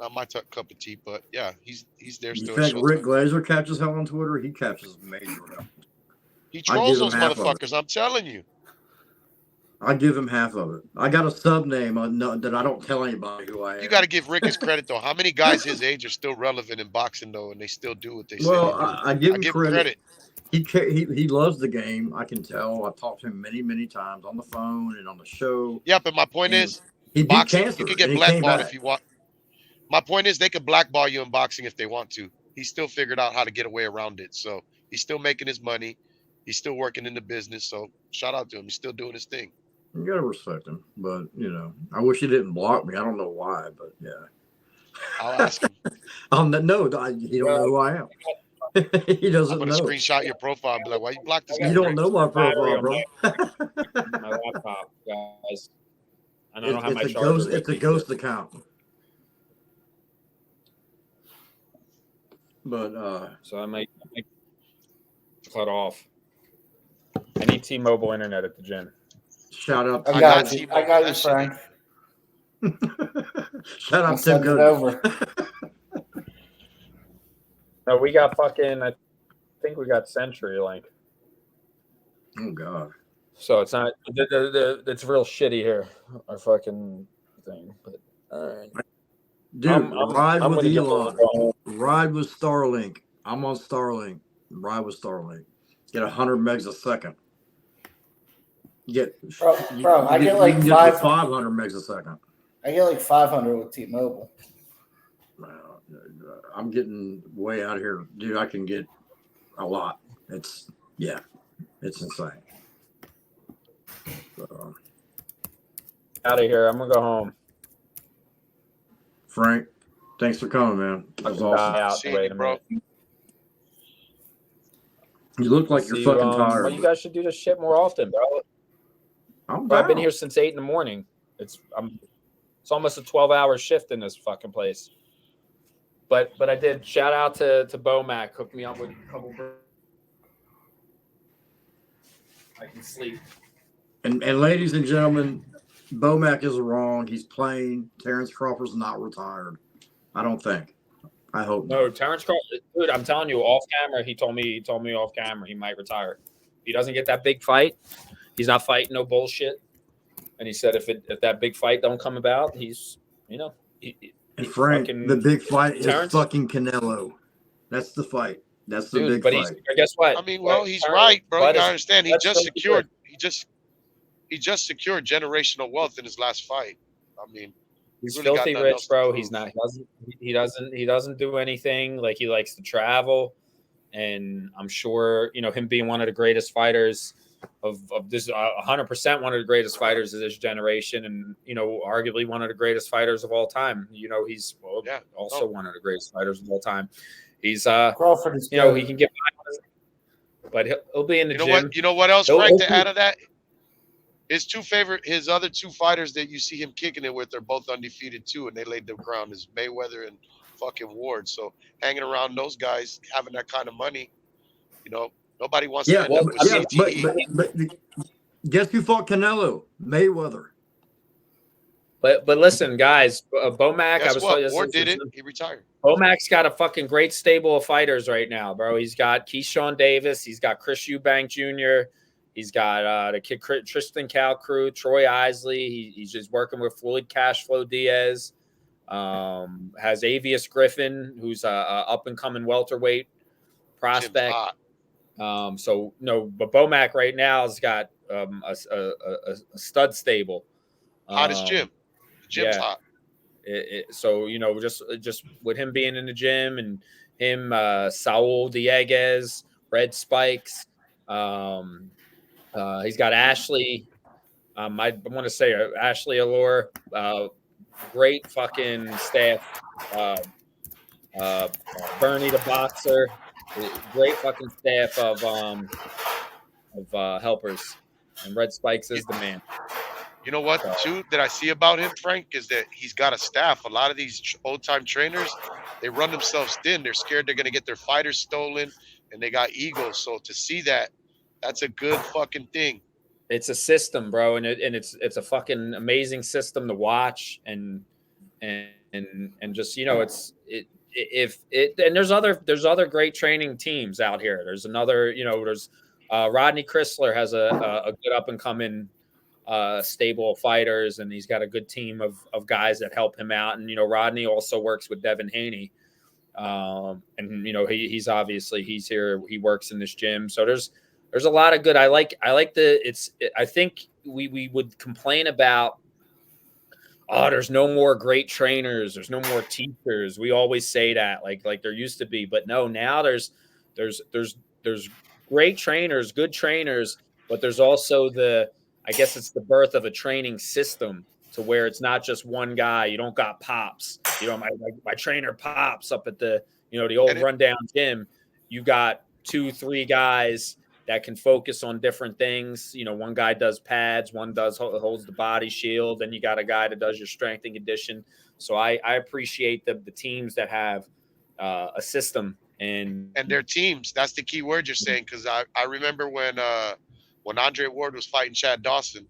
Speaker 4: Not my cup of tea, but yeah, he's there
Speaker 1: You
Speaker 4: still.
Speaker 1: think Rick Glazer catches hell on Twitter? He catches major hell.
Speaker 4: He trolls those motherfuckers. I'm telling you.
Speaker 1: I give him half of it. I got a sub name that I don't tell anybody who I am.
Speaker 4: You got to give Rick his credit though. How many guys his age are still relevant in boxing though, and they still do what they say?
Speaker 1: Well, I give him credit. He loves the game. I can tell. I've talked to him many times on the phone and on the show.
Speaker 4: Yeah, but my point is,
Speaker 1: he beat
Speaker 4: boxing,
Speaker 1: cancer.
Speaker 4: You can get blackballed if you want. My point is, they could blackball you in boxing if they want to. He still figured out how to get away around it. So he's still making his money. He's still working in the business. So shout out to him. He's still doing his thing.
Speaker 1: You gotta respect him, but I wish he didn't block me. I don't know why, but yeah.
Speaker 4: I'll ask him.
Speaker 1: No, he don't know who I am. He doesn't
Speaker 4: I'm gonna
Speaker 1: know.
Speaker 4: screenshot your profile and be like, "Why you blocked this guy?"
Speaker 1: You don't know my profile, bro.
Speaker 6: My laptop, guys. I don't have my
Speaker 1: it's
Speaker 6: charger.
Speaker 1: It's a ghost account. But
Speaker 6: so I might cut off. I need T-Mobile internet at the gym.
Speaker 1: Shout out!
Speaker 3: I got you, Frank.
Speaker 1: Shout out Tim Good.
Speaker 3: Over.
Speaker 6: No, we got fucking. I think we got CenturyLink.
Speaker 1: Oh God!
Speaker 6: So it's not. It's real shitty here. Our fucking thing. But all right.
Speaker 1: Dude, ride with Elon. Ride with Starlink. I'm on Starlink. Ride with Starlink. Get 100 megs a second. I get like 500 megs a second.
Speaker 3: I get like 500 with T-Mobile.
Speaker 1: I'm getting way out of here, dude. I can get a lot. It's insane. So,
Speaker 6: out of here. I'm gonna go home.
Speaker 1: Frank, thanks for coming, man. That was awesome.
Speaker 6: Wait a minute.
Speaker 1: You look like you're fucking tired.
Speaker 6: Well, you guys should do this shit more often, bro. I've been here since 8 a.m. It's almost a 12-hour shift in this fucking place. But I did shout out to Bomac, hooked me up with a couple. I can sleep.
Speaker 1: And ladies and gentlemen, Bomac is wrong. He's playing. Terrence Crawford's not retired. I don't think. I hope not.
Speaker 6: No, Terrence Crawford, dude, I'm telling you, off camera, he told me off camera he might retire. If he doesn't get that big fight, he's not fighting no bullshit. And he said if that big fight don't come about, he's
Speaker 1: and Frank, the big fight is fucking Canelo. That's the fight. That's the big fight.
Speaker 6: Guess what?
Speaker 4: I mean, well, he's right, bro. You gotta understand. He just secured generational wealth in his last fight. I mean,
Speaker 6: he's really filthy rich, bro. He's not. He doesn't do anything. Like, he likes to travel, and I'm sure him being one of the greatest fighters of this, 100% one of the greatest fighters of this generation, and arguably one of the greatest fighters of all time. He's also one of the greatest fighters of all time. He's
Speaker 3: Crawford is
Speaker 6: he can get by, but he'll be in the gym.
Speaker 4: You know what else, Frank? To add to that, his other two fighters that you see him kicking it with are both undefeated too, and they laid the ground is Mayweather and fucking Ward. So hanging around those guys, having that kind of money, nobody wants to end up with CTE.
Speaker 1: But guess who fought Canelo? Mayweather.
Speaker 6: But listen, guys, Bomac.
Speaker 4: Guess what? Ward did it. He retired.
Speaker 6: Bomac's got a fucking great stable of fighters right now, bro. He's got Keyshawn Davis. He's got Chris Eubank Jr. He's got the kid Tristan Kalkreauth, Troy Isley. He's just working with Floyd Cashflow Diaz. Has Avius Griffin, who's a up and coming welterweight prospect. But Bomac right now has got a stud stable.
Speaker 4: Hot as Jim. Jim's hot.
Speaker 6: So just with him being in the gym and him, Saul Dieguez, Red Spikes. He's got Ashley. I want to say Ashley Allure. Great fucking staff. Bernie the boxer. Great fucking staff of helpers. And Red Spikes is the man.
Speaker 4: You know what, too, that I see about him, Frank, is that he's got a staff. A lot of these old-time trainers, they run themselves thin. They're scared they're going to get their fighters stolen, and they got egos. So to see that, that's a good fucking thing.
Speaker 6: It's a system, bro, and it's a fucking amazing system to watch, and just, you know, and there's other great training teams out here. There's another, you know, there's Rodney Chrysler has a good up and coming stable of fighters, and he's got a good team of guys that help him out. And, you know, Rodney also works with Devin Haney. And, you know, he's here, he works in this gym. So there's a lot of good. I think we would complain about, oh, there's no more great trainers. There's no more teachers. We always say that like there used to be, but no, now there's great trainers, good trainers, but there's also I guess it's the birth of a training system to where it's not just one guy. You don't got Pops. You know, my trainer Pops up at the, you know, the old rundown gym. You got 2-3 guys that can focus on different things. You know, one guy does pads, one holds the body shield, and you got a guy that does your strength and condition. So I appreciate the teams that have a system and
Speaker 4: their teams. That's the key word you're saying, because I remember when Andre Ward was fighting Chad Dawson,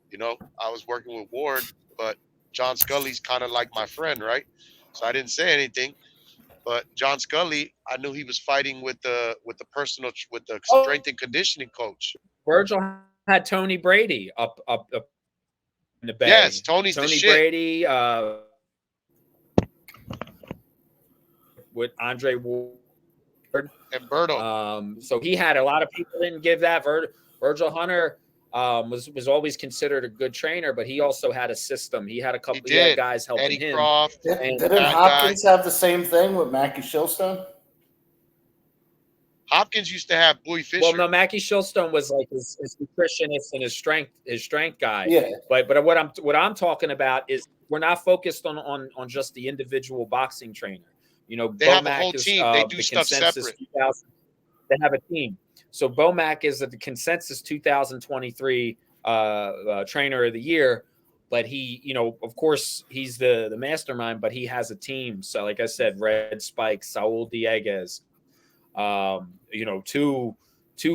Speaker 4: you know, I was working with Ward, but John Scully's kind of like my friend, right? So I didn't say anything. But John Scully, I knew he was fighting with the strength and conditioning coach.
Speaker 6: Virgil had Tony Brady up in the Bay.
Speaker 4: Yes, Tony
Speaker 6: Brady with Andre Ward
Speaker 4: and Berto.
Speaker 6: So he had a lot of people didn't give that. Virgil Hunter was always considered a good trainer, but he also had a system. He had a couple of guys helping
Speaker 4: Eddie
Speaker 6: him.
Speaker 4: Croft,
Speaker 3: didn't Hopkins have the same thing with Mackie Shilstone?
Speaker 4: Hopkins used to have Boy Fisher.
Speaker 6: Well, no, Mackie Shilstone was like his nutritionist and his strength guy.
Speaker 3: Yeah.
Speaker 6: But what I'm talking about is we're not focused on just the individual boxing trainer. You know,
Speaker 4: they have a whole team. They do stuff separate.
Speaker 6: They have a team. So Bomac is the consensus 2023 trainer of the year, but he, you know, of course he's the mastermind, but he has a team. So like I said, Red Spike, Saul Dieguez, you know, two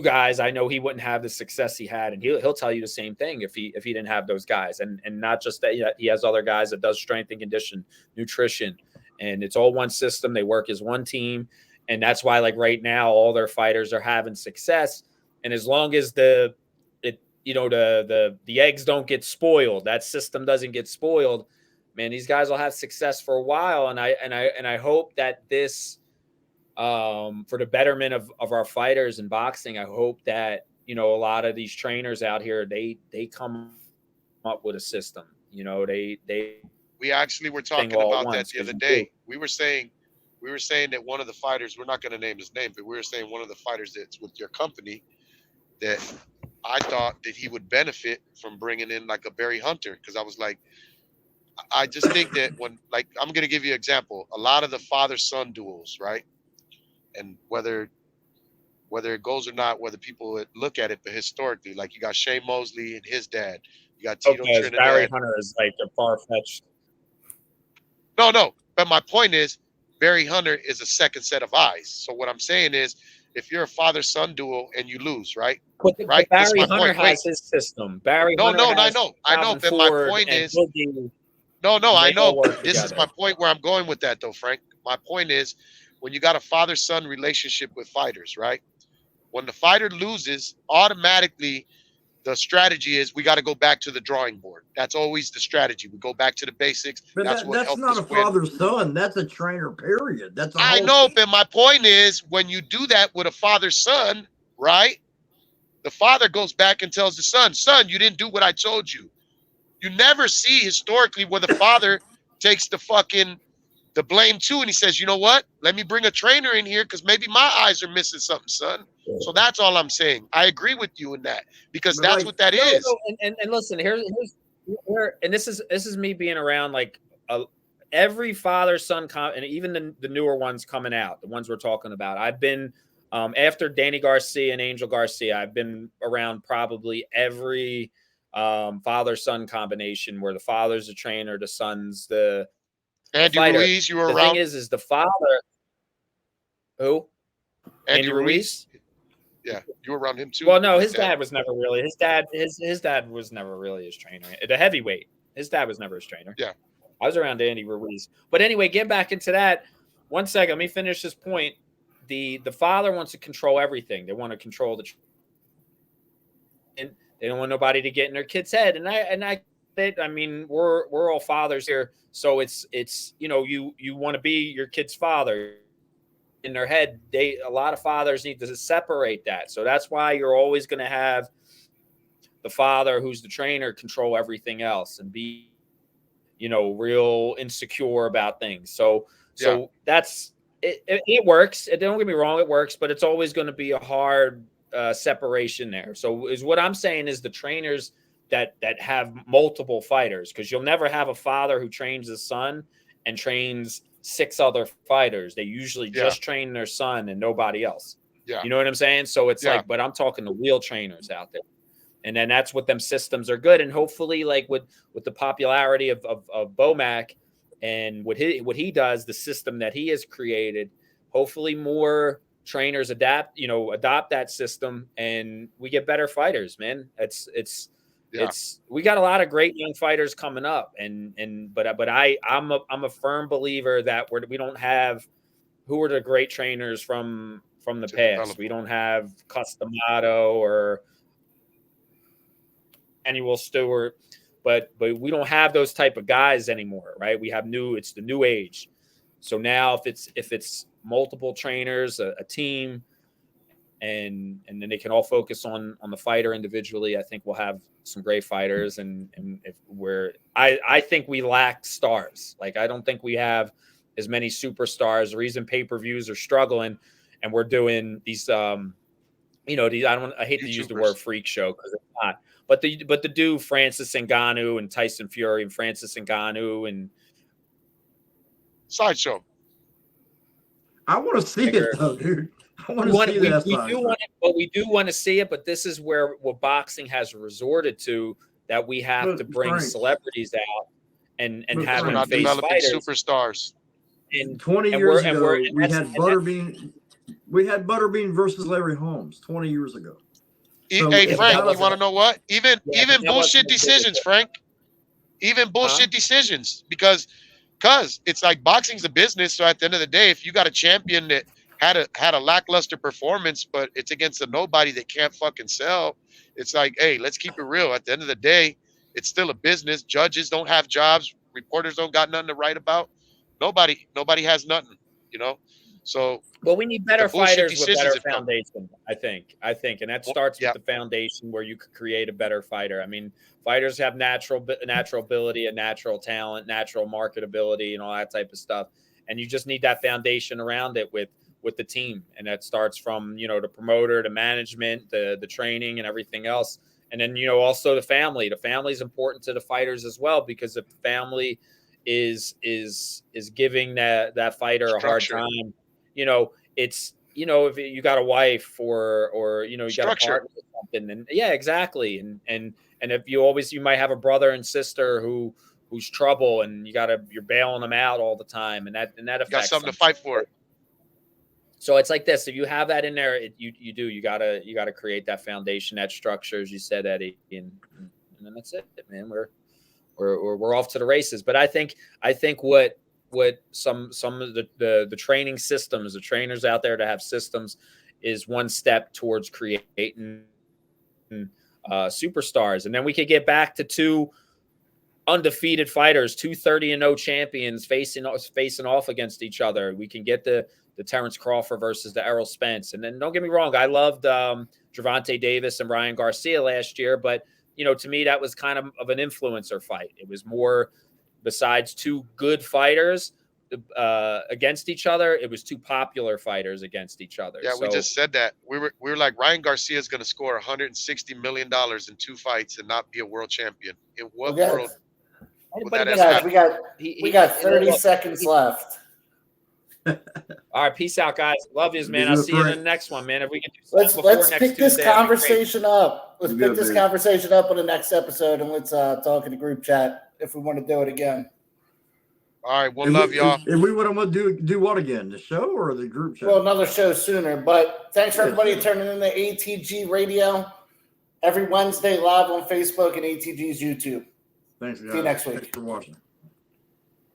Speaker 6: guys. I know he wouldn't have the success he had, and he'll tell you the same thing if he didn't have those guys, and not just that, he has other guys that does strength and condition, nutrition, and it's all one system. They work as one team. And that's why, like right now, all their fighters are having success. And as long as the eggs don't get spoiled, that system doesn't get spoiled, man, these guys will have success for a while. And I hope that this, for the betterment of our fighters in boxing, I hope that, you know, a lot of these trainers out here, they come up with a system. You know,
Speaker 4: we actually were talking about that the other day. We were saying that one of the fighters, we're not going to name his name, but we were saying one of the fighters that's with your company, that I thought that he would benefit from bringing in like a Barry Hunter. Because I was like, I just think that when, like, I'm going to give you an example. A lot of the father-son duels, right? And whether it goes or not, whether people would look at it, but historically, like you got Shane Mosley and his dad. You got Tito Trinidad.
Speaker 6: Barry Hunter is like a far-fetched.
Speaker 4: No. But my point is, Barry Hunter is a second set of eyes. So what I'm saying is, if you're a father-son duel and you lose, right?
Speaker 6: But Barry Hunter
Speaker 4: point.
Speaker 6: has his system. I know.
Speaker 4: But my point is, I know. This is my point where I'm going with that, though, Frank. My point is, when you got a father-son relationship with fighters, right? When the fighter loses, automatically the strategy is we got to go back to the drawing board. That's always the strategy. We go back to the basics.
Speaker 1: But that's not a father-son. That's a trainer, period. That's
Speaker 4: I know, but my point is, when you do that with a father-son, right? The father goes back and tells the son, you didn't do what I told you. You never see historically where the father takes the fucking the blame too, and he says, you know what? Let me bring a trainer in here because maybe my eyes are missing something, son. So that's all I'm saying. I agree with you in that because
Speaker 1: But
Speaker 4: that's
Speaker 1: like,
Speaker 4: what that is.
Speaker 6: No, and listen, here's where, and this is me being around like every father son and even the newer ones coming out, the ones we're talking about. I've been after Danny Garcia and Angel Garcia, I've been around probably every father son combination where the father's the trainer, the son's the
Speaker 4: Andy
Speaker 6: fighter.
Speaker 4: Ruiz, you were
Speaker 6: the
Speaker 4: around.
Speaker 6: thing is the father. Who? Andy Ruiz?
Speaker 4: Yeah, you were around him too.
Speaker 6: Well, no, his dad was never really his dad was never really his trainer. The heavyweight, his dad was never his trainer.
Speaker 4: Yeah,
Speaker 6: I was around Andy Ruiz. But anyway, get back into that. 1 second, let me finish this point. The father wants to control everything. They want to control and they don't want nobody to get in their kid's head. I mean, we're all fathers here, so it's you want to be your kid's father. In their head, a lot of fathers need to separate that. So that's why you're always going to have the father who's the trainer control everything else and be, real insecure about things. So that's it. It works. Don't get me wrong, it works, but it's always going to be a hard separation there. So is what I'm saying is the trainers that have multiple fighters, because you'll never have a father who trains his son and trains 6 other fighters. They usually just train their son and nobody else.
Speaker 4: Yeah.
Speaker 6: You know what I'm saying? So it's like, but I'm talking to real trainers out there. And then that's what them systems are good. And hopefully like with the popularity of Bomac and what he does, the system that he has created, hopefully more trainers adopt that system and we get better fighters, man. We got a lot of great young fighters coming up, but I'm a firm believer that we don't have who are the great trainers from the past. We don't have Customato or Annual Stewart, but we don't have those type of guys anymore, right? We have it's the new age. So now if it's multiple trainers, a team, and then they can all focus on the fighter individually, I think we'll have some great fighters. And I think we lack stars. Like, I don't think we have as many superstars. The reason pay-per-views are struggling and we're doing these, I hate to use the word freak show because it's not, but the dude Francis Ngannou and Tyson Fury and Francis Ngannou and
Speaker 4: sideshow.
Speaker 1: I want to see it though, dude. I want to see that.
Speaker 6: We do want to see it, but this is where what boxing has resorted to, that we have to bring celebrities out and have them face fighters.
Speaker 4: Superstars.
Speaker 1: And 20 years ago, we had Butterbean versus Larry Holmes 20 years ago.
Speaker 4: So hey, Frank, you want to know what? Even bullshit decisions, Frank. Even bullshit decisions, because it's like boxing's a business. So at the end of the day, if you got a champion that had a lackluster performance, but it's against a nobody that can't fucking sell, it's like, hey, let's keep it real. At the end of the day, it's still a business. Judges don't have jobs. Reporters don't got nothing to write about. Nobody has nothing, So,
Speaker 6: well, we need better fighters with better foundation. I think, and that starts with the foundation where you could create a better fighter. I mean, fighters have natural ability, a natural talent, natural marketability, and all that type of stuff. And you just need that foundation around it with the team, and that starts from the promoter, the management, the training, and everything else. And then also the family. The family is important to the fighters as well, because if the family is giving that fighter a hard time, it's if you got a wife or you got a partner or something, and exactly. And if you might have a brother and sister who's trouble, and you're bailing them out all the time, and that affects
Speaker 4: got something to fight for.
Speaker 6: So it's like this. If you have that in there, you gotta create that foundation, that structure, as you said, Eddie, and then that's it, man. We're off to the races. But I think what some of the training systems, the trainers out there to have systems, is one step towards creating superstars, and then we could get back to 2 undefeated fighters, 2 30-0 champions facing off against each other. We can get the Terrence Crawford versus the Errol Spence. And then don't get me wrong, I loved Gervonta Davis and Ryan Garcia last year, but to me that was kind of an influencer fight. It was more, besides 2 good fighters, against each other. It was two popular fighters against each other.
Speaker 4: Yeah, we just said that. We were like, Ryan Garcia is going to score $160 million in 2 fights and not be a world champion. In what world?
Speaker 3: We got 30 seconds left.
Speaker 6: All right, peace out, guys. Love yous, man. I'll see you in the next one, man. If we can do
Speaker 3: let's pick this conversation up. Let's pick this conversation up on the next episode, and let's talk in the group chat if we want to do it again.
Speaker 4: All right, love y'all.
Speaker 1: If we want to do what again? The show or the group chat?
Speaker 3: Well, another show sooner. But thanks for everybody turning in the ATG Radio every Wednesday live on Facebook and ATG's YouTube.
Speaker 1: Thanks, guys.
Speaker 3: See you next week.
Speaker 1: Thanks for watching.